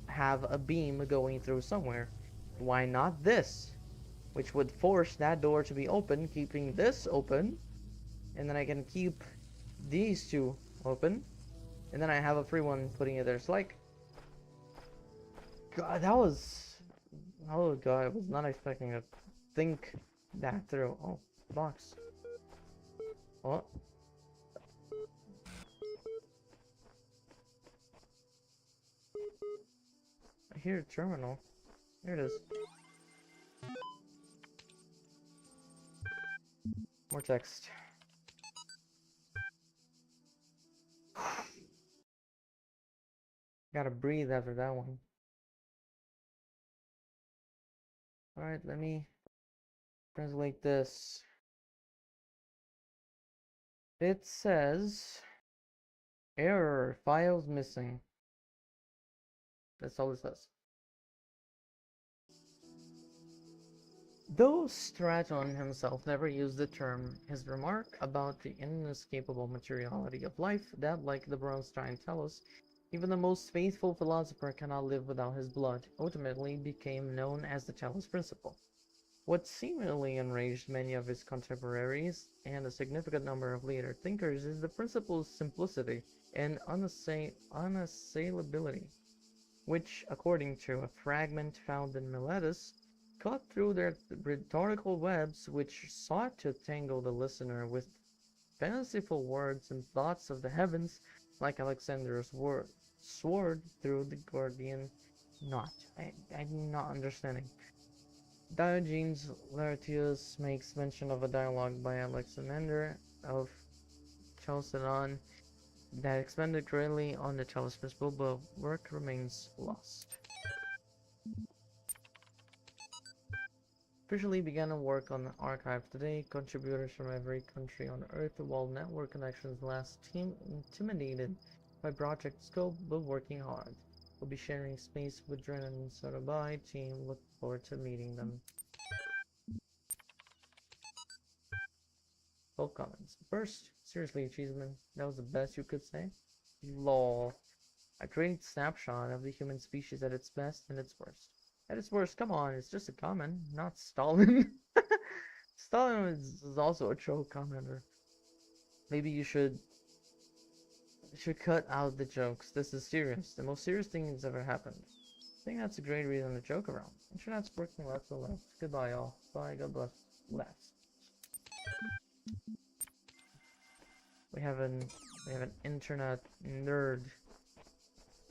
have a beam going through somewhere. Why not this? Which would force that door to be open, keeping this open, and then I can keep these two open, and then I have a free one putting it there. It's like, God, that was, oh god, I was not expecting to think that through. Oh, box. Oh, I hear a terminal. Here it is. More text. Gotta breathe after that one. Alright, let me translate this. It says error, files missing. That's all it says. Though Straton himself never used the term, his remark about the inescapable materiality of life, that like the bronze giant Talos, even the most faithful philosopher cannot live without his blood, ultimately became known as the Talos Principle. What seemingly enraged many of his contemporaries and a significant number of later thinkers is the principle's simplicity and unassailability, which, according to a fragment found in Miletus, cut through their rhetorical webs which sought to tangle the listener with fanciful words and thoughts of the heavens, like Alexander's sword through the Gordian knot. I'm not understanding. Diogenes Laertius makes mention of a dialogue by Alexander of Chalcedon that expanded greatly on the Talos Principle, but work remains lost. Officially began to work on the archive today. Contributors from every country on Earth, while network connections last intimidated by project scope, but working hard. We'll be sharing space with Dren and Sotobai team. Look forward to meeting them. Full comments. First, seriously, Cheeseman, that was the best you could say? Lol. A great snapshot of the human species at its best and its worst. At its worst, come on, it's just a comment, not Stalin. Stalin is also a troll commenter. Maybe you should cut out the jokes. This is serious. The most serious thing that's ever happened. I think that's a great reason to joke around. Internet's working less and less. Goodbye, all. Bye, God bless. Less. We have an internet nerd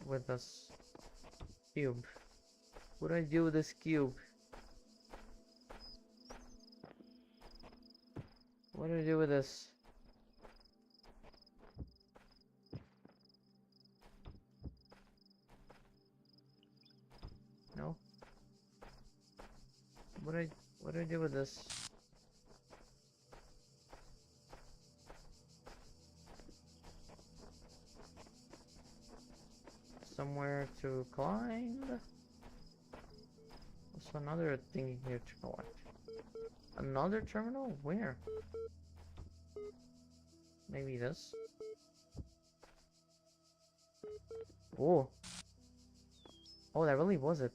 with us. Cube. What do I do with this cube? What do I do with this? No? What do I do with this? Somewhere to climb? There's another thing here to collect. Another terminal? Where? Maybe this? Oh. Oh, that really was it.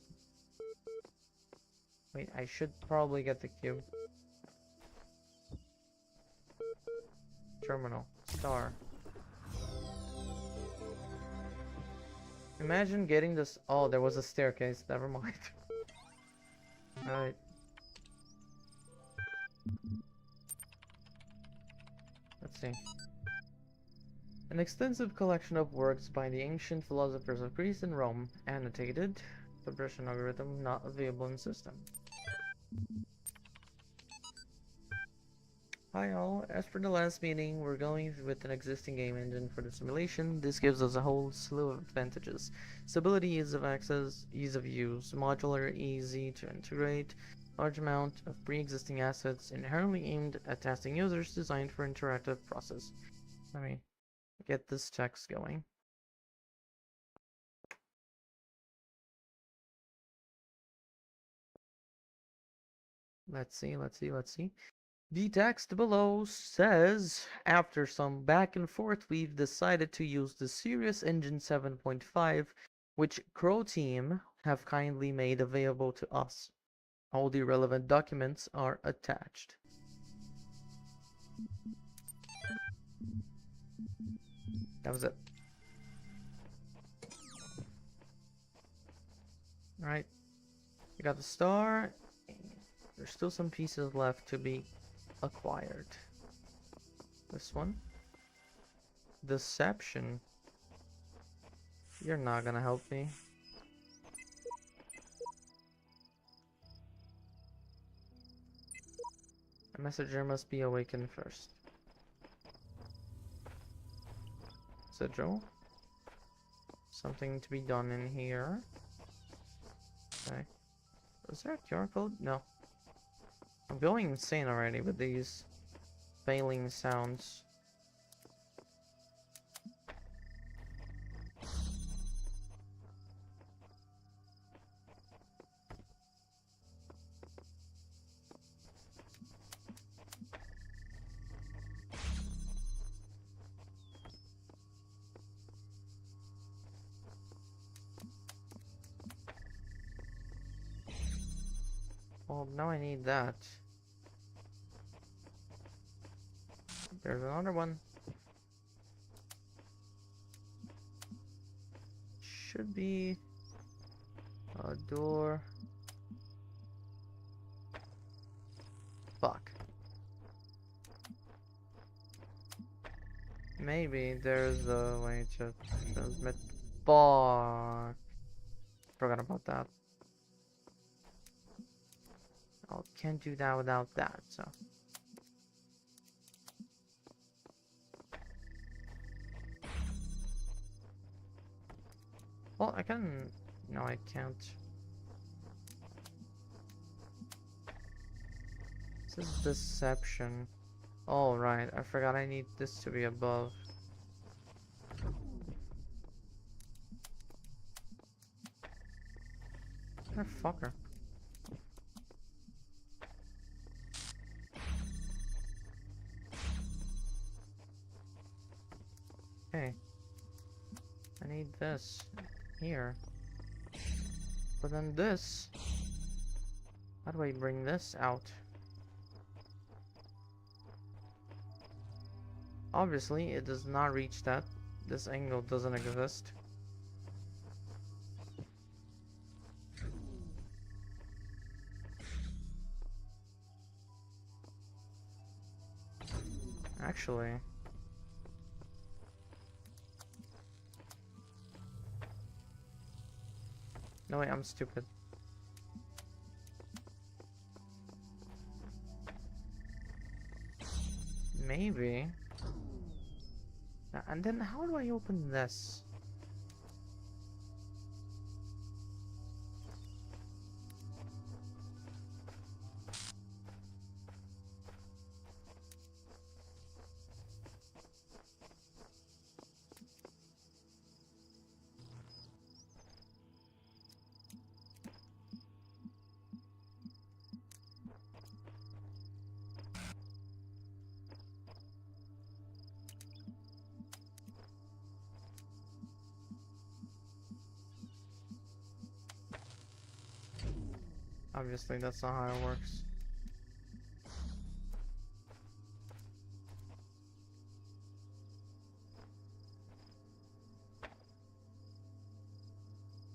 Wait, I should probably get the cube. Terminal. Star. Imagine getting this. Oh, there was a staircase. Never mind. Alright. Let's see. An extensive collection of works by the ancient philosophers of Greece and Rome, annotated. Progression algorithm not available in system. Hi all, as per the last meeting, we're going with an existing game engine for the simulation. This gives us a whole slew of advantages. Stability, ease of access, ease of use, modular, easy to integrate, large amount of pre-existing assets, inherently aimed at tasking users, designed for interactive process. Let me get this text going. Let's see. The text below says, after some back and forth, we've decided to use the Serious Engine 7.5, which Crow Team have kindly made available to us. All the relevant documents are attached. That was it. Alright, we got the star. There's still some pieces left to be acquired. This one. Deception. You're not gonna help me. A messenger must be awakened first. Sigil. Something to be done in here. Okay. Was there a QR code? No. I'm going insane already with these failing sounds. Well, now I need that. There's another one. Should be a door. Fuck. Maybe there's a way to transmit. Fuck. Forgot about that. I can't do that without that, so. Well, I can... No, I can't. This is deception. Oh, right. I forgot I need this to be above. Ah, fucker. Okay. I need this here. But then this... How do I bring this out? Obviously, it does not reach that. This angle doesn't exist. Actually... No, wait, I'm stupid. Maybe. And then how do I open this? Obviously, that's not how it works.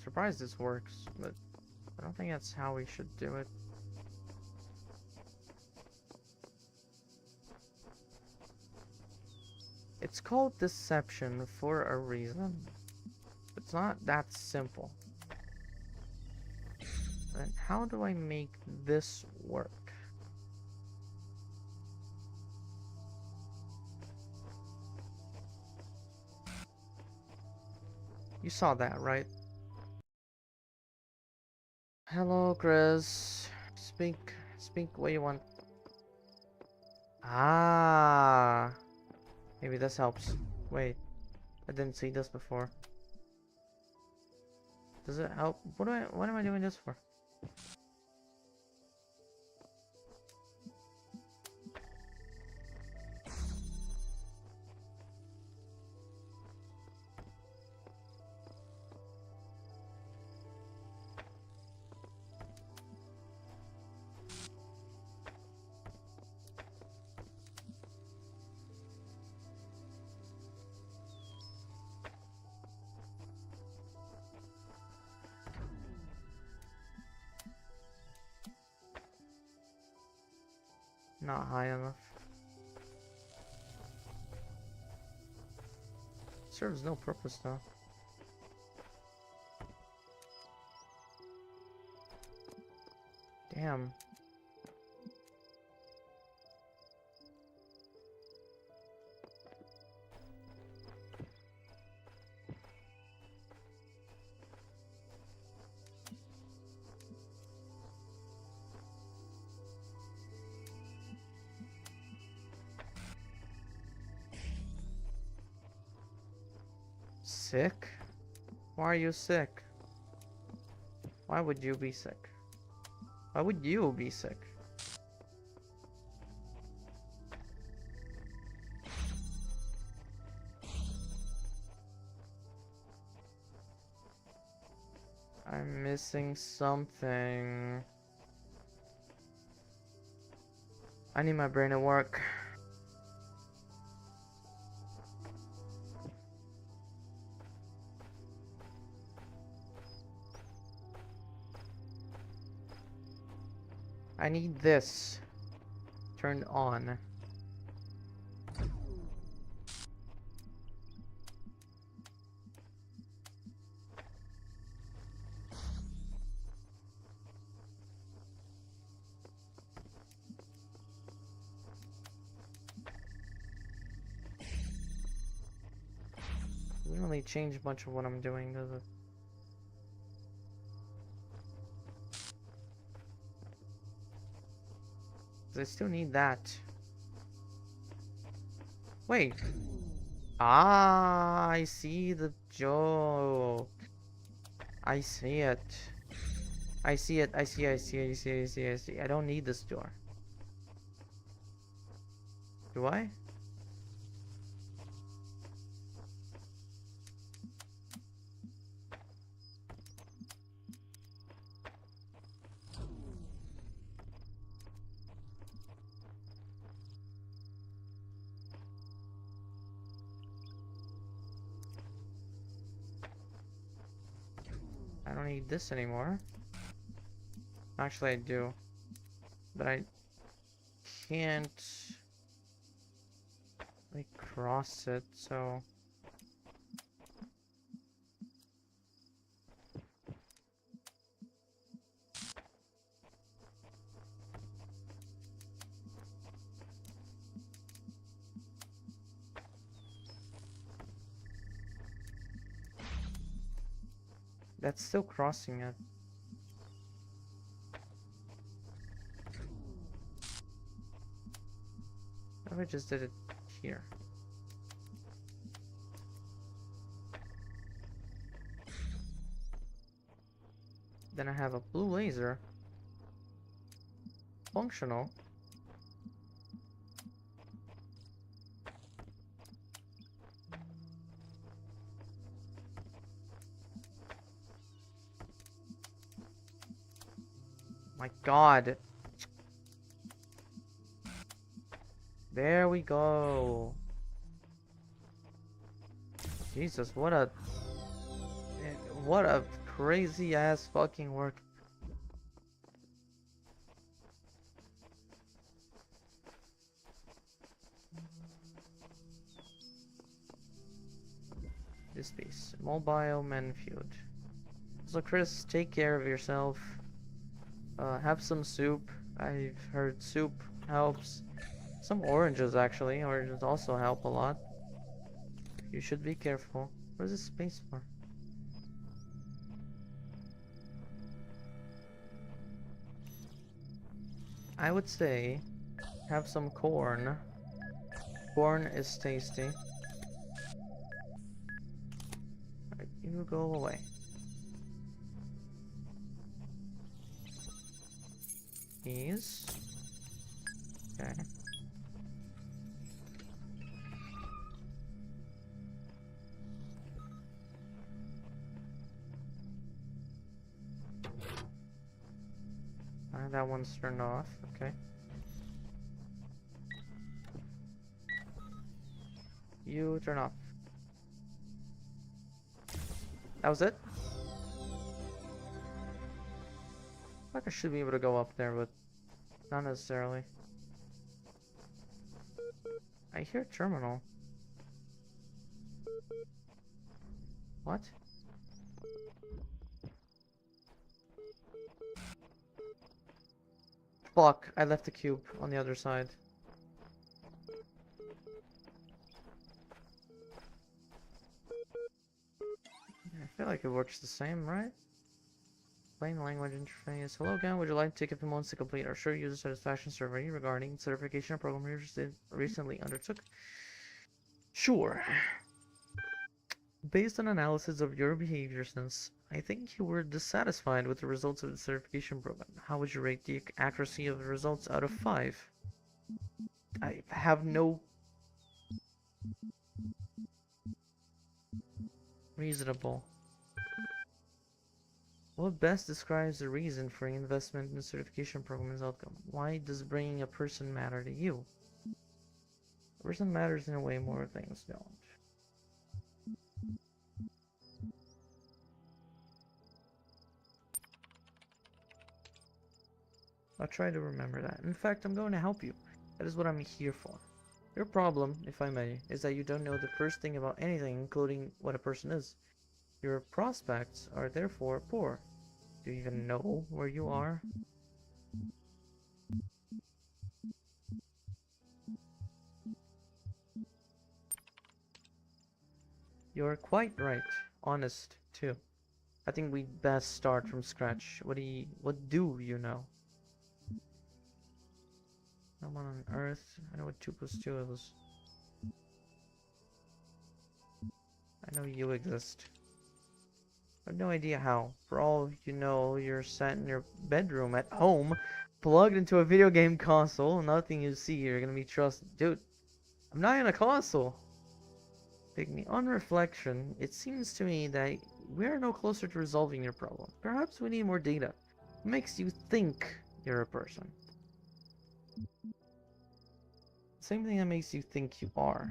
Surprised this works, but I don't think that's how we should do it. It's called deception for a reason. It's not that simple. And how do I make this work? You saw that, right? Hello, Chris. Speak what you want. Ah, maybe this helps. Wait, I didn't see this before. Does it help? What am I doing this for? Not high enough. Serves no purpose though. Damn. Sick? Why are you sick? Why would you be sick? Why would you be sick? I'm missing something. I need my brain to work. I need this turned on. Doesn't really change much of what I'm doing, does it? I still need that. Wait. Ah, I see the joke. I see it. I see it. I see. I don't need this door. Do I? I don't need this anymore. Actually, I do. But I can't like cross it, so that's still crossing it. What if I just did it here? Then I have a blue laser. Functional. My God. There we go. Jesus, what a crazy ass fucking work. This piece. Mobile Manfield. So Chris, take care of yourself. Have some soup. I've heard soup helps. Some oranges actually. Oranges also help a lot. You should be careful. What is this space for? I would say have some corn. Corn is tasty. Alright, you go away. These. Okay. That one's turned off. Okay. You turn off. That was it? Like I should be able to go up there, but not necessarily. I hear terminal. What? Fuck, I left the cube on the other side. I feel like it works the same, right? Plain language interface. Hello again, would you like to take a few moments to complete our short user satisfaction survey regarding certification program you recently undertook? Sure. Based on analysis of your behavior since, I think you were dissatisfied with the results of the certification program. How would you rate the accuracy of the results out of 5? I have no... Reasonable. What best describes the reason for investment in the certification program's outcome? Why does bringing a person matter to you? A person matters in a way more things don't. I'll try to remember that. In fact, I'm going to help you. That is what I'm here for. Your problem, if I may, is that you don't know the first thing about anything, including what a person is. Your prospects are therefore poor. Do you even know where you are? You're quite right. Honest, too. I think we'd best start from scratch. What do you know? No one on Earth. I know what 2 plus 2 is. I know you exist. I have no idea how. For all you know, you're sat in your bedroom at home, plugged into a video game console. Nothing you see you're gonna be trusted. Dude, I'm not in a console. Pygmy, on reflection, it seems to me that we're no closer to resolving your problem. Perhaps we need more data. What makes you think you're a person? Same thing that makes you think you are.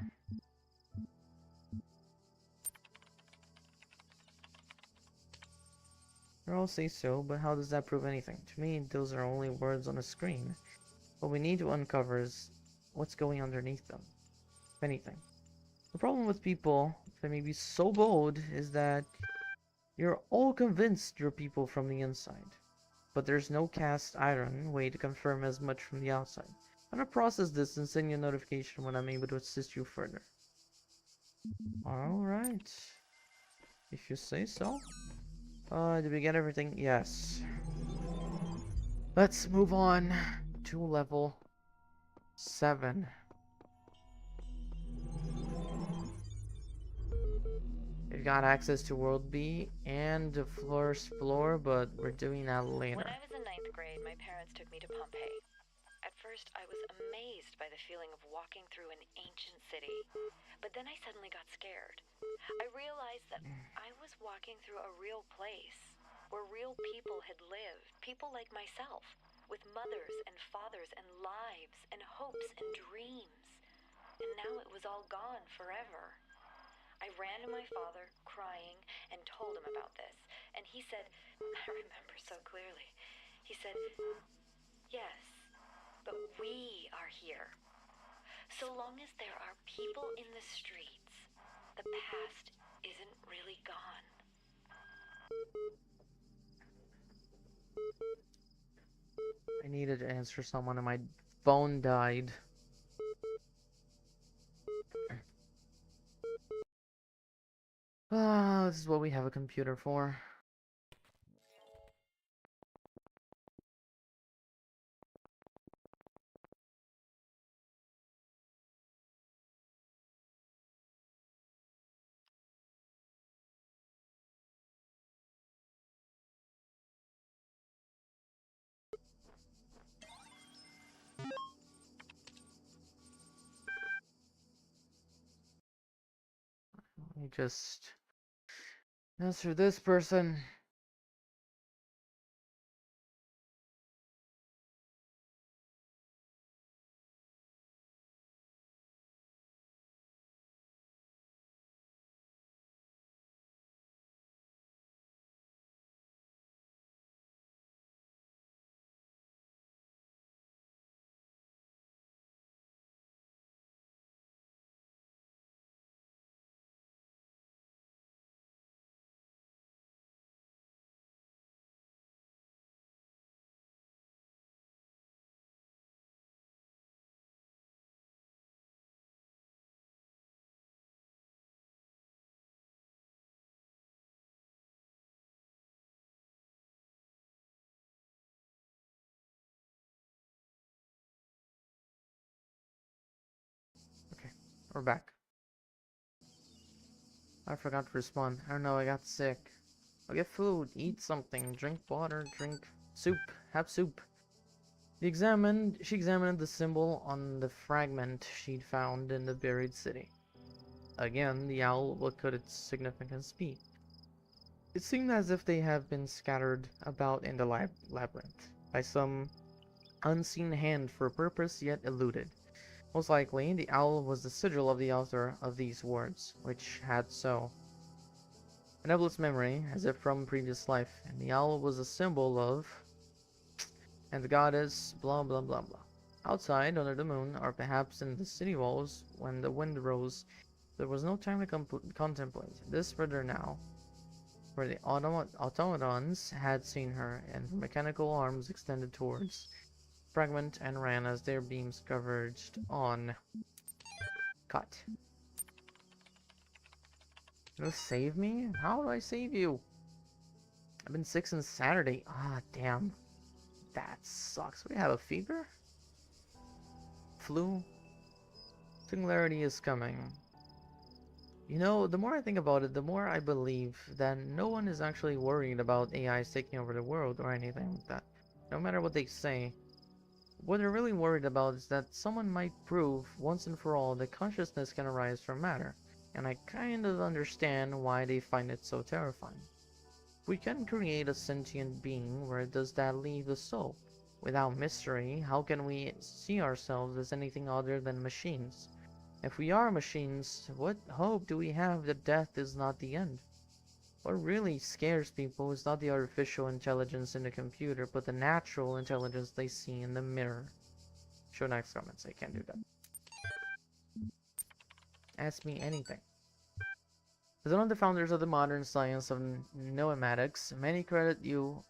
They all say so, but how does that prove anything? To me, those are only words on a screen. What we need to uncover is what's going underneath them, if anything. The problem with people, if I may be so bold, is that you're all convinced you're people from the inside. But there's no cast iron way to confirm as much from the outside. I'm gonna process this and send you a notification when I'm able to assist you further. Alright. If you say so. Did we get everything? Yes. Let's move on to level 7. We've got access to World B and the first floor, but we're doing that later. When I was in 9th grade, my parents took me to Pompeii. At first, I was amazed by the feeling of walking through an ancient city. But then I suddenly got scared. I realized that I was walking through a real place, where real people had lived. People like myself, with mothers and fathers and lives and hopes and dreams. And now it was all gone forever. I ran to my father, crying, and told him about this. And he said, I remember so clearly, he said, yes, but we are here. So long as there are people in the streets, the past isn't really gone. I needed to answer someone and my phone died. Ah, this is what we have a computer for. me just answer this person. Okay, we're back. I forgot to respond. I don't know, I got sick. I'll get food, eat something, drink water, drink soup, have soup. She examined the symbol on the fragment she'd found in the buried city. Again, the owl, what could its significance be? It seemed as if they have been scattered about in the labyrinth by some unseen hand for a purpose yet eluded. Most likely, the owl was the sigil of the author of these words, which had so nebulous memory, as if from previous life, and the owl was a symbol of, and the goddess, blah blah blah blah. Outside, under the moon, or perhaps in the city walls, when the wind rose, there was no time to contemplate. This further now, where the automatons had seen her, and her mechanical arms extended towards fragment and ran as their beams converged on. Cut. You save me? How do I save you? I've been sick since Saturday. Ah, damn. That sucks. We have a fever? Flu? Singularity is coming. You know, the more I think about it, the more I believe that no one is actually worried about AIs taking over the world or anything like that. No matter what they say. What they're really worried about is that someone might prove once and for all that consciousness can arise from matter. And I kind of understand why they find it so terrifying. If we can create a sentient being, where does that leave the soul? Without mystery, how can we see ourselves as anything other than machines? If we are machines, what hope do we have that death is not the end? What really scares people is not the artificial intelligence in the computer, but the natural intelligence they see in the mirror. Show next comments, I can't do that. Ask me anything. As one of the founders of the modern science of noematics, many credit you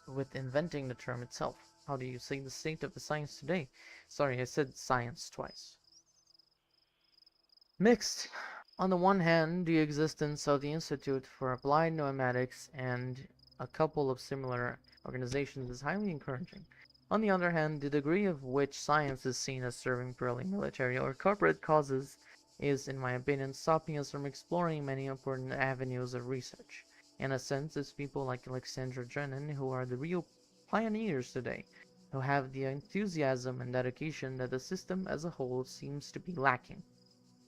with inventing the term itself. How do you say the state of the science today? Sorry, I said science twice. Mixed. On the one hand, the existence of the Institute for Applied Noematics and a couple of similar organizations is highly encouraging. On the other hand, the degree of which science is seen as serving purely military or corporate causes is, in my opinion, stopping us from exploring many important avenues of research. In a sense, it's people like Alexandra Drennan who are the real pioneers today, who have the enthusiasm and dedication that the system as a whole seems to be lacking.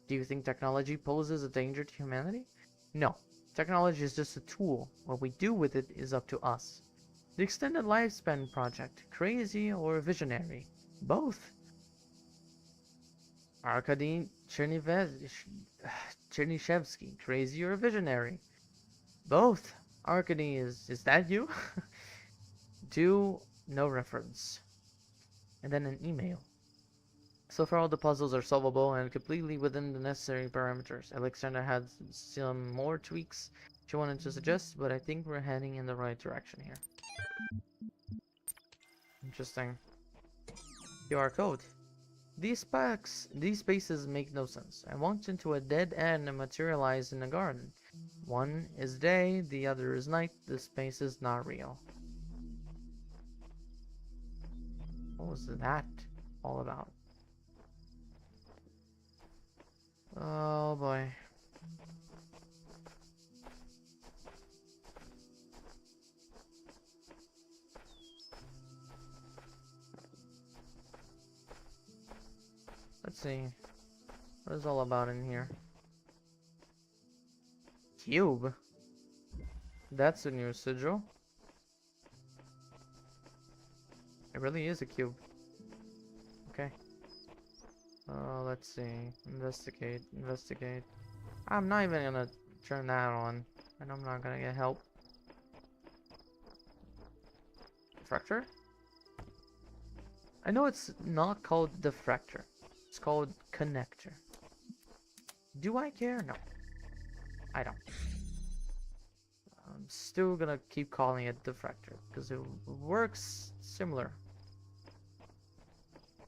Do you think technology poses a danger to humanity? No. Technology is just a tool. What we do with it is up to us. The Extended Lifespan Project, crazy or visionary? Both. Arkady Chernyshevsky, crazy or visionary? Both. Arkady is that you? Do no reference. And then an email. So far, all the puzzles are solvable and completely within the necessary parameters. Alexandra had some more tweaks she wanted to suggest, but I think we're heading in the right direction here. Interesting. QR code. These spaces make no sense. I walked into a dead end and materialized in a garden. One is day, the other is night. This space is not real. What was that all about? Oh boy. Let's see. What is all about in here? cube. That's a new sigil. It really is a cube. Okay. Let's see. Investigate. Investigate. I'm not even gonna turn that on. And I'm not gonna get help. Diffractor? I know it's not called diffractor. It's called connector. Do I care? No. I don't. I'm still gonna keep calling it diffractor because it works similar.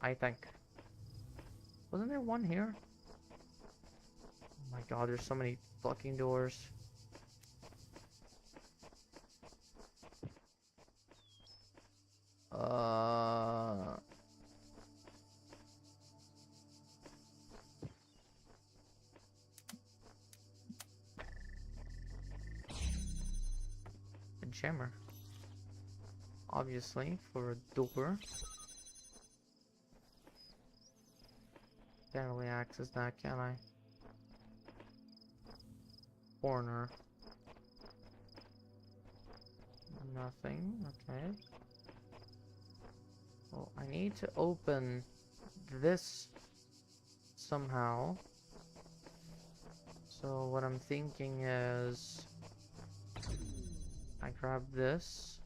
I think. Wasn't there one here? Oh my god, there's so many fucking doors. A jammer. Obviously, for a door. Can't really access that, can I? Corner. Nothing. Okay. Well, I need to open this somehow. So what I'm thinking is I grab this.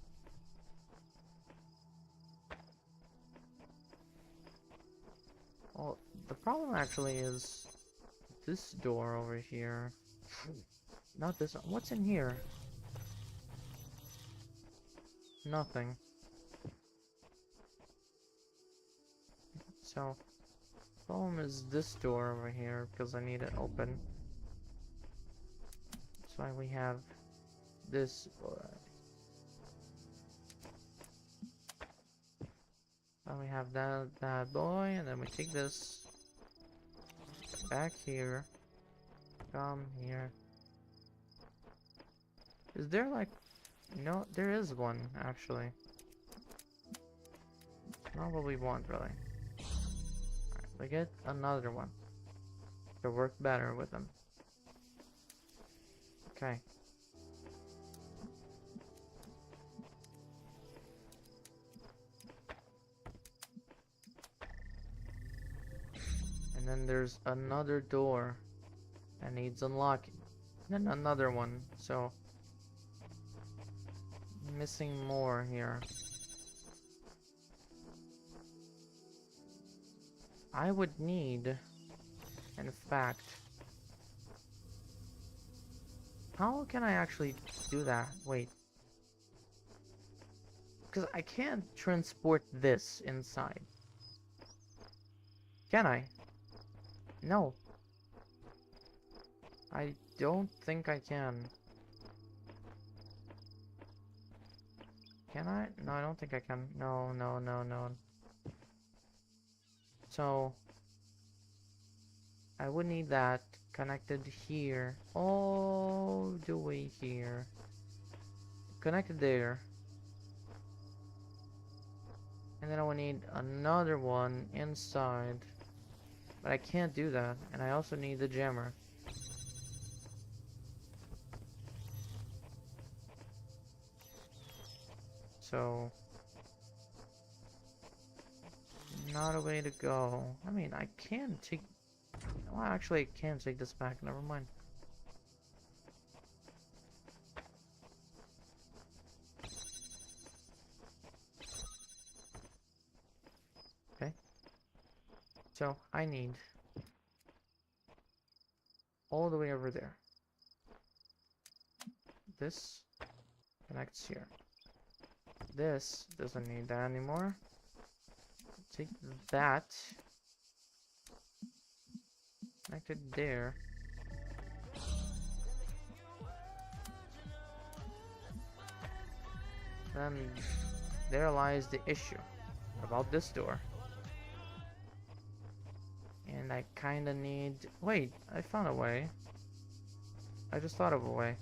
Well, the problem actually is this door over here. Not this one. What's in here? Nothing. So, problem is this door over here because I need it open. That's why we have this. And we have that bad boy, and then we take this back here. Come here. Is there like... No, there is one, actually. Not what we want, really. Alright, we get another one. To work better with them. Okay. And then there's another door that needs unlocking. And then another one, so... missing more here. I would need, in fact... How can I actually do that? Wait. Because I can't transport this inside. Can I? No. I don't think I can. Can I? No, I don't think I can. No, no, no, no. So, I would need that connected here. All the way here. Connected there. And then I would need another one inside. But I can't do that. And I also need the jammer. So... not a way to go. I mean, I can take... Well, actually, I can take this back. Never mind. Okay. So, I need... all the way over there. This connects here. This doesn't need that anymore. Take that. Connected there. Then there lies the issue about this door. And I kinda need... Wait, I found a way. I just thought of a way.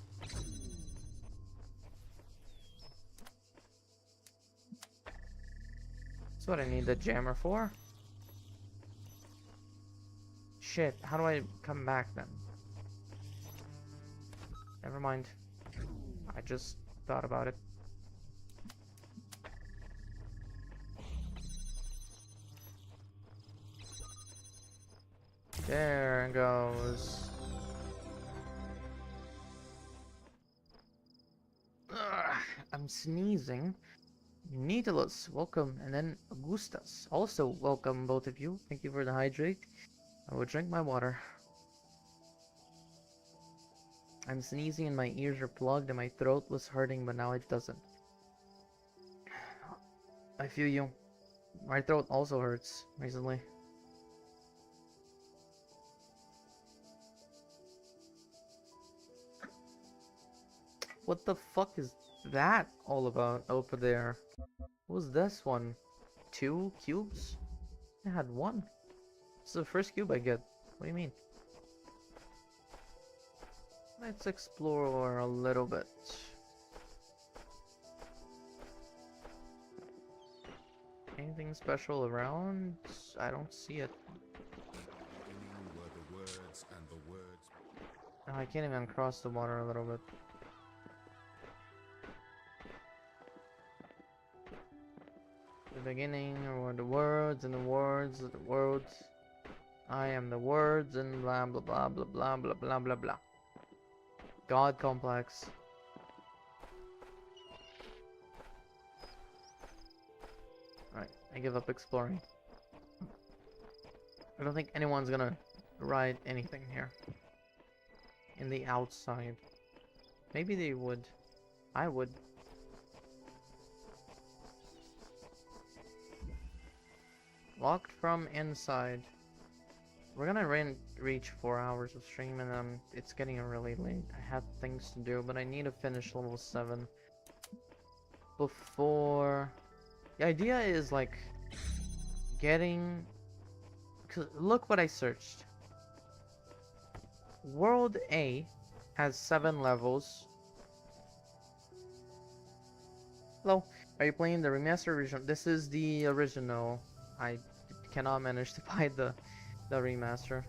That's what I need the jammer for. Shit, how do I come back then? never mind. I just thought about it. There it goes. Ugh, I'm sneezing. Talos, welcome, and then Augustus, also welcome both of you. Thank you for the hydrate. I will drink my water. I'm sneezing and my ears are plugged and my throat was hurting, but now it doesn't. I feel you. My throat also hurts recently. What the fuck is that all about over there? What was this one? 2 cubes? I had 1. This is the first cube I get. What do you mean? Let's explore a little bit. Anything special around? I don't see it. Were the words and the words. Oh, I can't even cross the water a little bit. The beginning were the words and the words of the words. I am the words and blah blah blah blah blah blah blah blah blah. God complex. Alright, I give up exploring. I don't think anyone's gonna write anything here. In the outside. Maybe they would. I would. Locked from inside. We're gonna reach 4 hours of stream and it's getting really late. I have things to do, but I need to finish level 7 before... The idea is like getting... Cause look what I searched. World A has 7 levels. Hello, are you playing the remaster original? This is the original. I cannot manage to buy the remaster.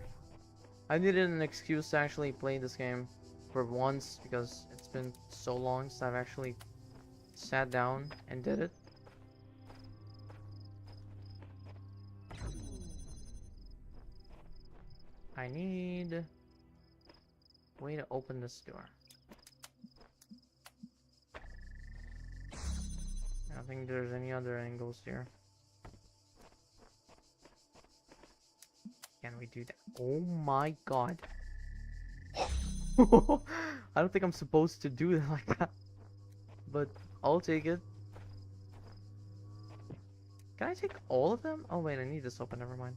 I needed an excuse to actually play this game for once because it's been so long since I've actually sat down and did it. I need a way to open this door. I don't think there's any other angles here. Can we do that? Oh my god. I don't think I'm supposed to do it like that. But I'll take it. Can I take all of them? Oh wait, I need this open, never mind.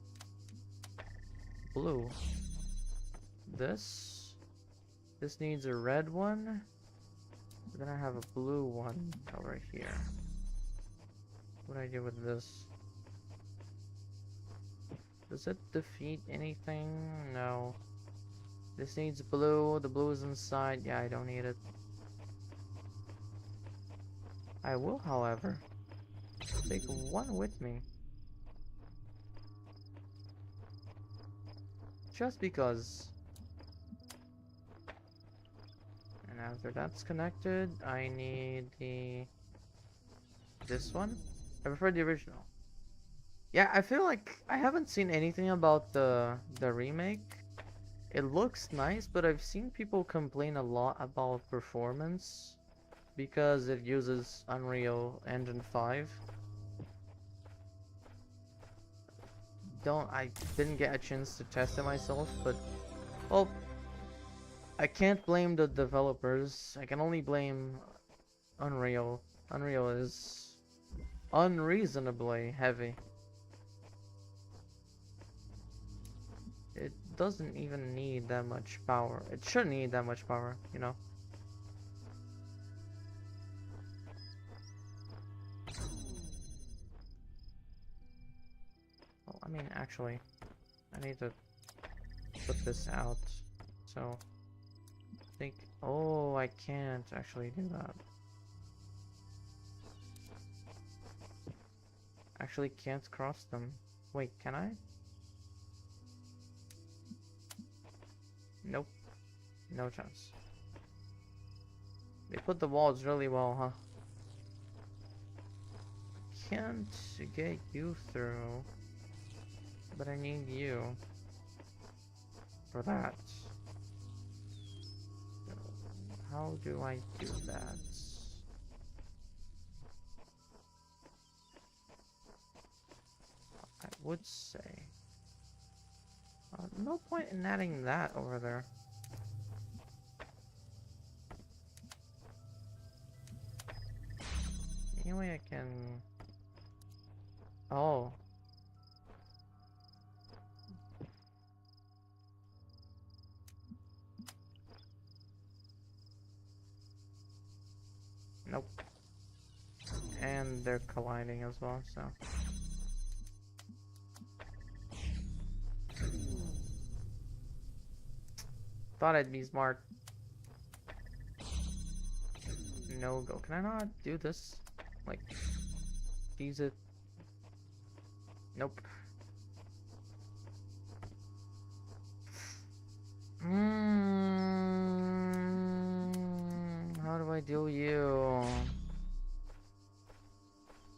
Blue. This needs a red one. Then I have a blue one over here. What do I do with this? Does it defeat anything? No. This needs blue. The blue is inside. Yeah, I don't need it. I will, however, take one with me. Just because. And after that's connected, I need this one. I prefer the original. Yeah, I feel like I haven't seen anything about the remake. It looks nice, but I've seen people complain a lot about performance because it uses Unreal Engine 5. I didn't get a chance to test it myself, but well, I can't blame the developers. I can only blame Unreal. Unreal is unreasonably heavy. It doesn't even need that much power. It shouldn't need that much power, you know? Well, I mean, actually, I need to put this out. So, I think... Oh, I can't actually do that. Actually can't cross them. Wait, can I? Nope. No chance. They put the walls really well, huh? Can't get you through, but I need you for that. So how do I do that? I would say no point in adding that over there. Anyway, I can. Oh. Nope. And they're colliding as well, so. Thought I'd be smart. No go. Can I not do this? Like, use it? Nope. How do I do you?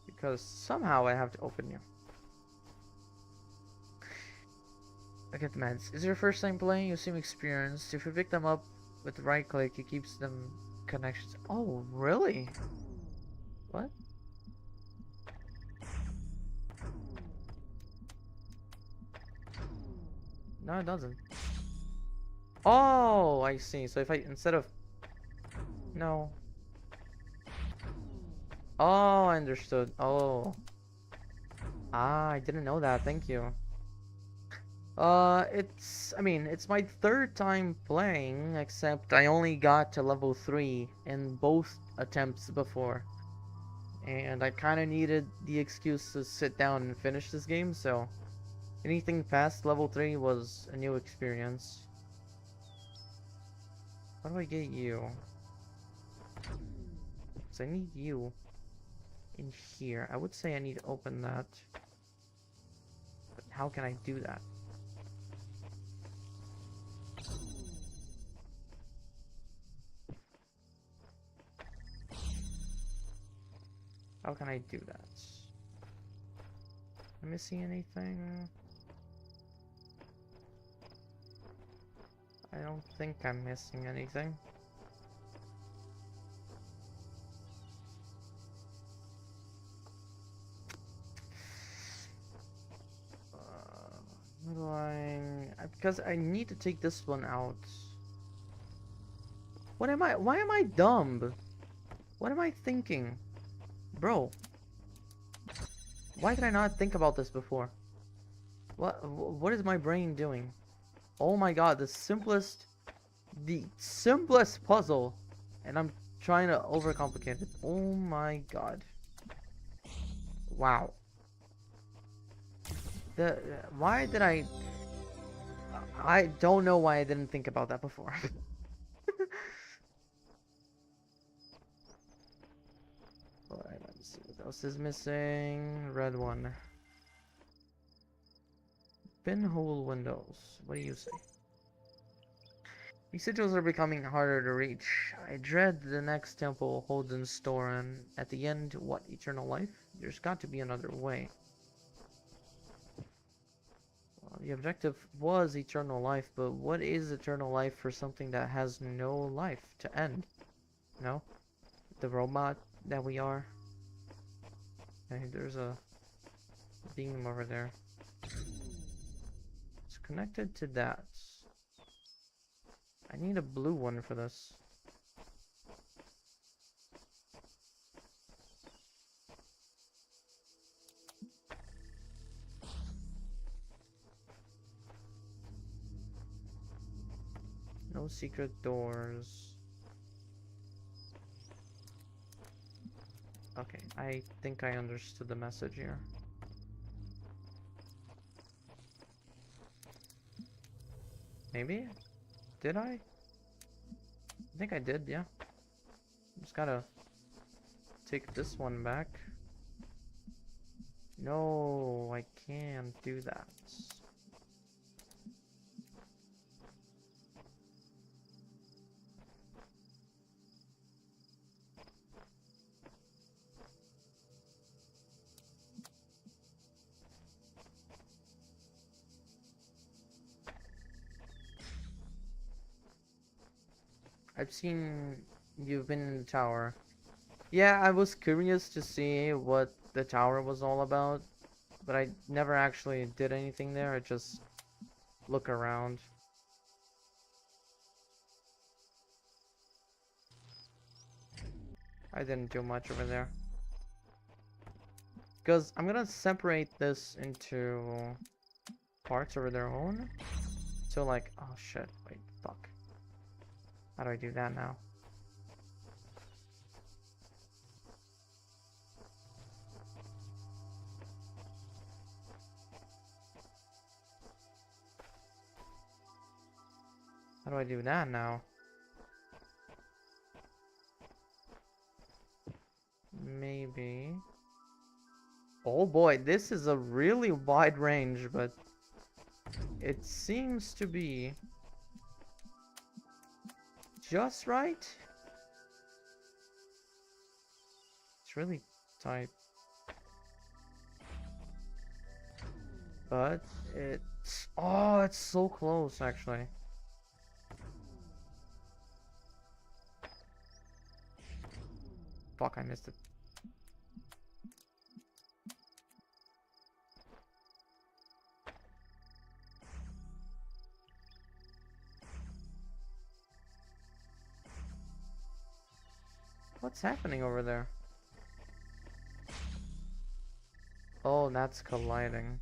Because somehow I have to open you. Look at the meds. Is your first time playing? You seem experienced. If you pick them up with the right click, it keeps them connections. Oh, really? What? No, it doesn't. Oh, I see. So if I, instead of... No. Oh, I understood. Oh. Ah, I didn't know that. Thank you. I mean, it's my third time playing, except I only got to level 3 in both attempts before. And I kind of needed the excuse to sit down and finish this game, so anything past level 3 was a new experience. How do I get you? So I need you in here. I would say I need to open that. But how can I do that? How can I do that? Am I missing anything? I don't think I'm missing anything. How do because I need to take this one out. Why am I dumb? What am I thinking? Bro. Why did I not think about this before? What is my brain doing? Oh my god, the simplest puzzle, and I'm trying to overcomplicate it. Oh my god. Wow. Why did I don't know why I didn't think about that before. Alright, let's see what else is missing. Red one. Pinhole windows. What do you say? These sigils are becoming harder to reach. I dread the next temple holds in store, and at the end, what? Eternal life? There's got to be another way. Well, the objective was eternal life, but what is eternal life for something that has no life to end? No? The robot that we are? Okay, there's a beam over there. It's connected to that. I need a blue one for this. No secret doors. Okay, I think I understood the message here. Maybe? Did I? I think I did, yeah. Just gotta take this one back. No, I can't do that. I've seen you've been in the tower. Yeah, I was curious to see what the tower was all about, but I never actually did anything there. I just look around. I didn't do much over there. Because I'm gonna separate this into parts over their own. So like, oh shit, wait, fuck. How do I do that now? How do I do that now? Maybe. Oh boy, this is a really wide range, but it seems to be just right. It's really tight. But it's... oh, it's so close, actually. Fuck, I missed it. What's happening over there? Oh, that's colliding.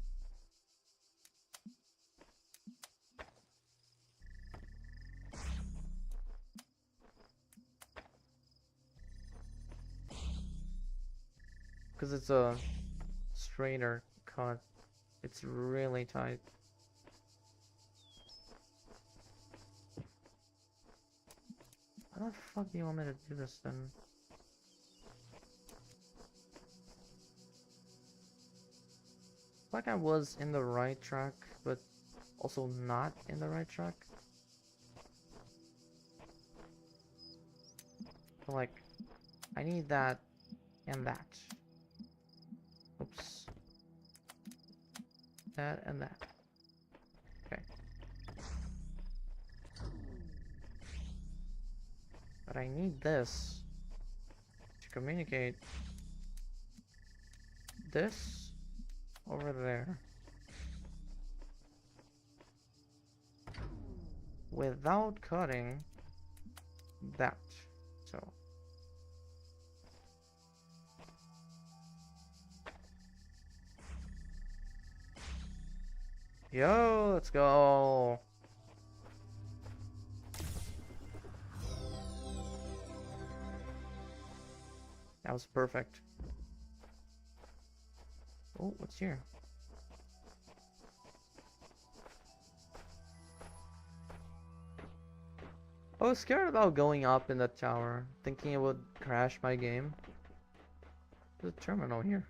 Because it's a straighter cut. It's really tight. How the fuck do you want me to do this then? Like I was in the right track, but also not in the right track. So like, I need that and that. Oops. That and that. Okay. But I need this to communicate this over there without cutting that. So yo, let's go. That was perfect. Oh, what's here? I was scared about going up in the tower, thinking it would crash my game. There's a terminal here.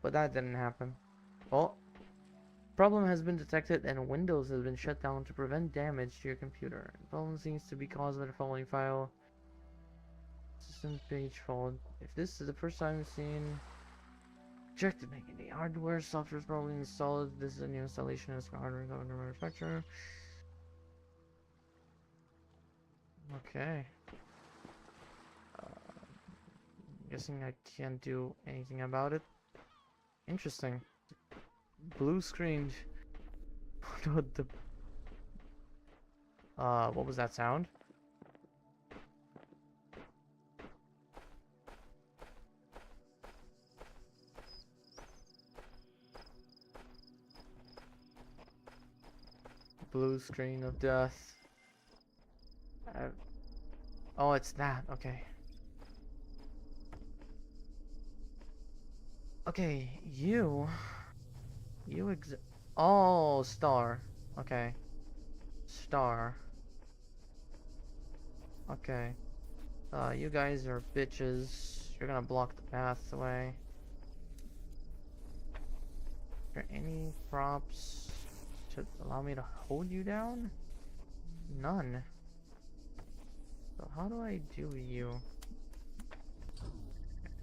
But that didn't happen. Oh. Problem has been detected and Windows has been shut down to prevent damage to your computer. The problem seems to be caused by the following file. System page fault. If this is the first time you've seen... check to make any hardware, software is probably installed. This is a new installation of hardware governed by manufacturer. Okay. Guessing I can't do anything about it. Interesting. Blue screened. What the... what was that sound? Blue screen of death. Oh, it's that. Okay. Okay, you oh, star. Okay. Star. Okay. You guys are bitches. You're gonna block the pathway. Are there any props to allow me to hold you down? None. So how do I do you?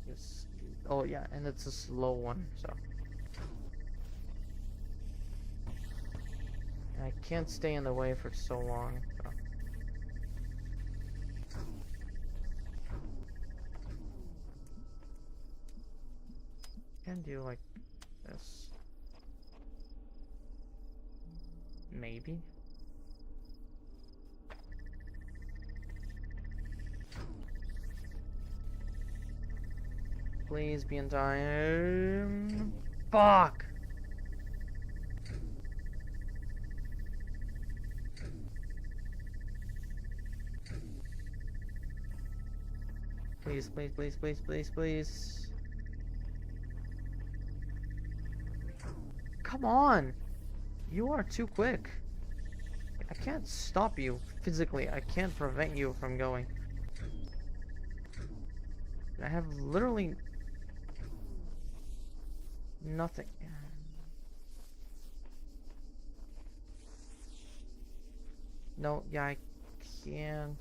Just, oh yeah, and it's a slow one, so. And I can't stay in the way for so long, so. can do like this. Maybe. Please be in time. Fuck! Please, please, please, please, please, please. Come on! You are too quick. I can't stop you physically. I can't prevent you from going. I have literally nothing. No, yeah, I can't.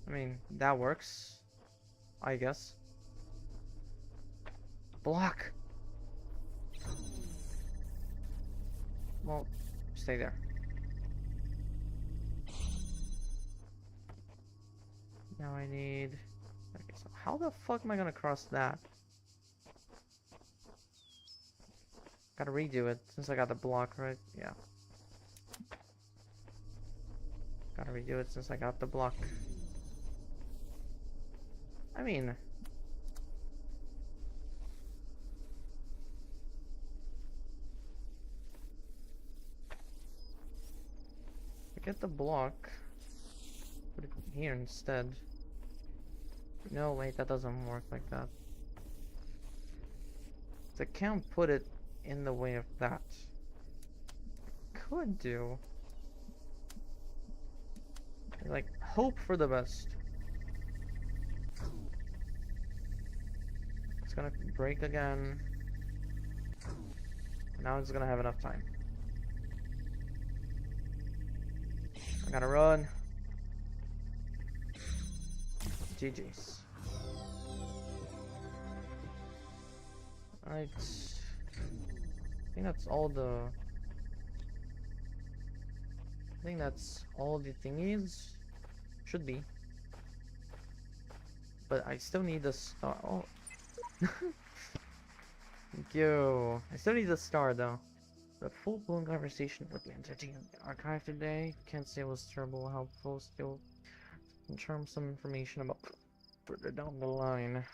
I mean, that works, I guess. Block! Well, stay there. Now I need... Okay, so how the fuck am I gonna cross that? Gotta redo it, since I got the block, right? Yeah. Gotta redo it since I got the block. I mean... Get the block. Put it here instead. No, wait, that doesn't work like that. I can't put it in the way of that. Could do. Like, hope for the best. It's gonna break again. Now it's gonna have enough time. I gotta run. GG's. Right. I think that's all the... I think that's all the thingies. Should be. But I still need the star. Oh. Thank you. I still need the star though. The full-blown conversation with the entity in the archive today. Can't say it was terrible, helpful, still confirm some information about further down the line.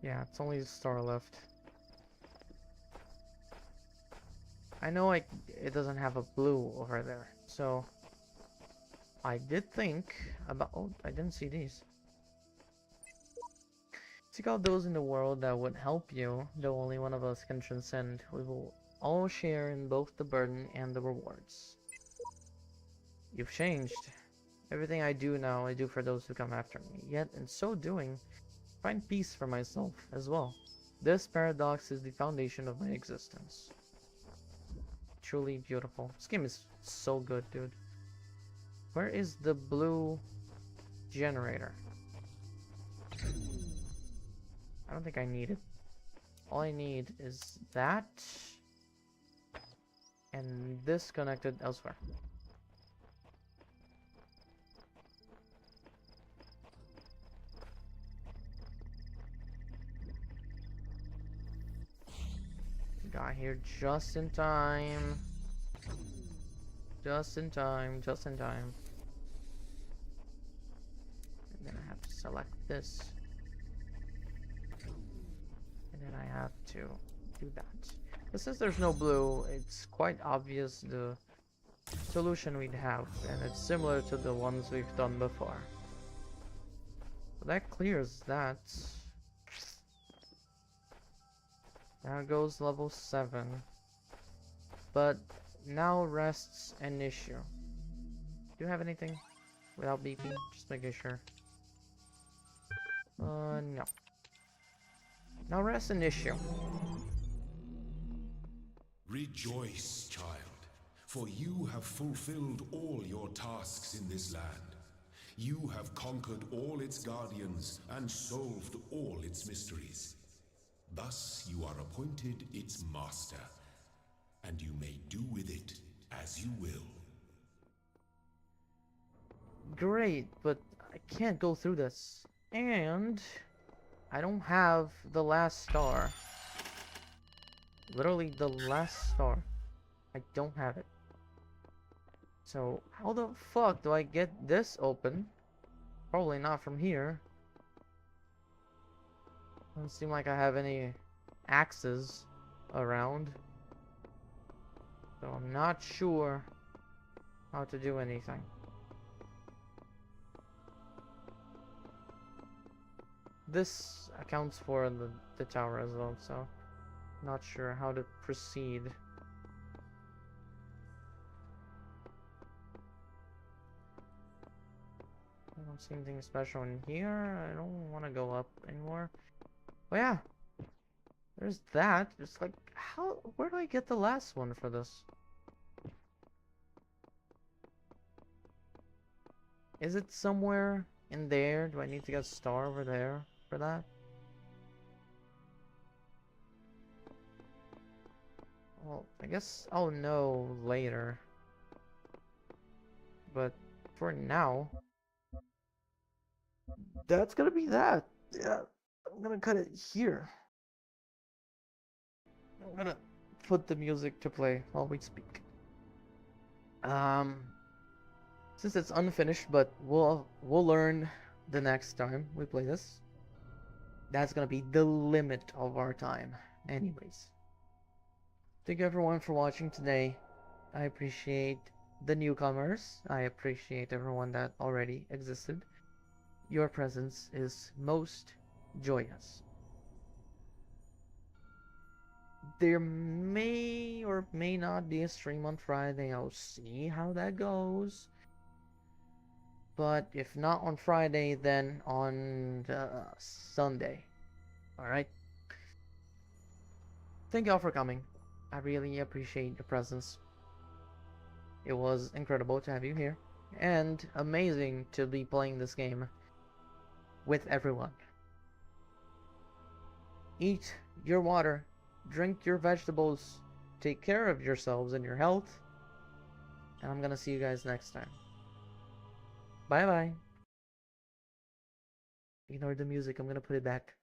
Yeah, it's only the star left. I know it doesn't have a blue over there, so I did think about... Oh, I didn't see these. Seek out those in the world that would help you, though only one of us can transcend. We will all share in both the burden and the rewards. You've changed. Everything I do now, I do for those who come after me. Yet, in so doing, I find peace for myself as well. This paradox is the foundation of my existence. Truly beautiful. This game is so good, dude. Where is the blue generator? I don't think I need it. All I need is that and this connected elsewhere. Got here just in time. Just in time, just in time. And then I have to select this. And then I have to do that. But since there's no blue, it's quite obvious the solution we'd have, and it's similar to the ones we've done before. So that clears that. Now goes level 7. But now rests an issue. Do you have anything without beeping? Just making sure. No. Now rests an issue. Rejoice, child, For you have fulfilled all your tasks in this land. You have conquered all its guardians and solved all its mysteries. Thus you are appointed its master, and you may do with it as you will. Great, but I can't go through this. And I don't have the last star. Literally the last star. I don't have it. So how the fuck do I get this open? Probably not from here. Doesn't seem like I have any axes around. So I'm not sure how to do anything. This accounts for the tower as well, so not sure how to proceed. I don't see anything special in here. I don't want to go up anymore. Oh yeah, there's that. It's like, where do I get the last one for this? Is it somewhere in there? Do I need to get a star over there for that? Well, I guess I'll know later. But for now, that's gonna be that. Yeah, I'm gonna cut it here. I'm gonna put the music to play while we speak. Since it's unfinished, but we'll learn the next time we play this. That's gonna be the limit of our time. Anyways. Thank you everyone for watching today. I appreciate the newcomers. I appreciate everyone that already existed. Your presence is most joyous. There may or may not be a stream on Friday. I'll see how that goes. But if not on Friday, then on Sunday. Alright? Thank y'all for coming. I really appreciate your presence. It was incredible to have you here. And amazing to be playing this game with everyone. Eat your water. Drink your vegetables. Take care of yourselves and your health. And I'm gonna see you guys next time. Bye bye. Ignore the music, I'm gonna put it back.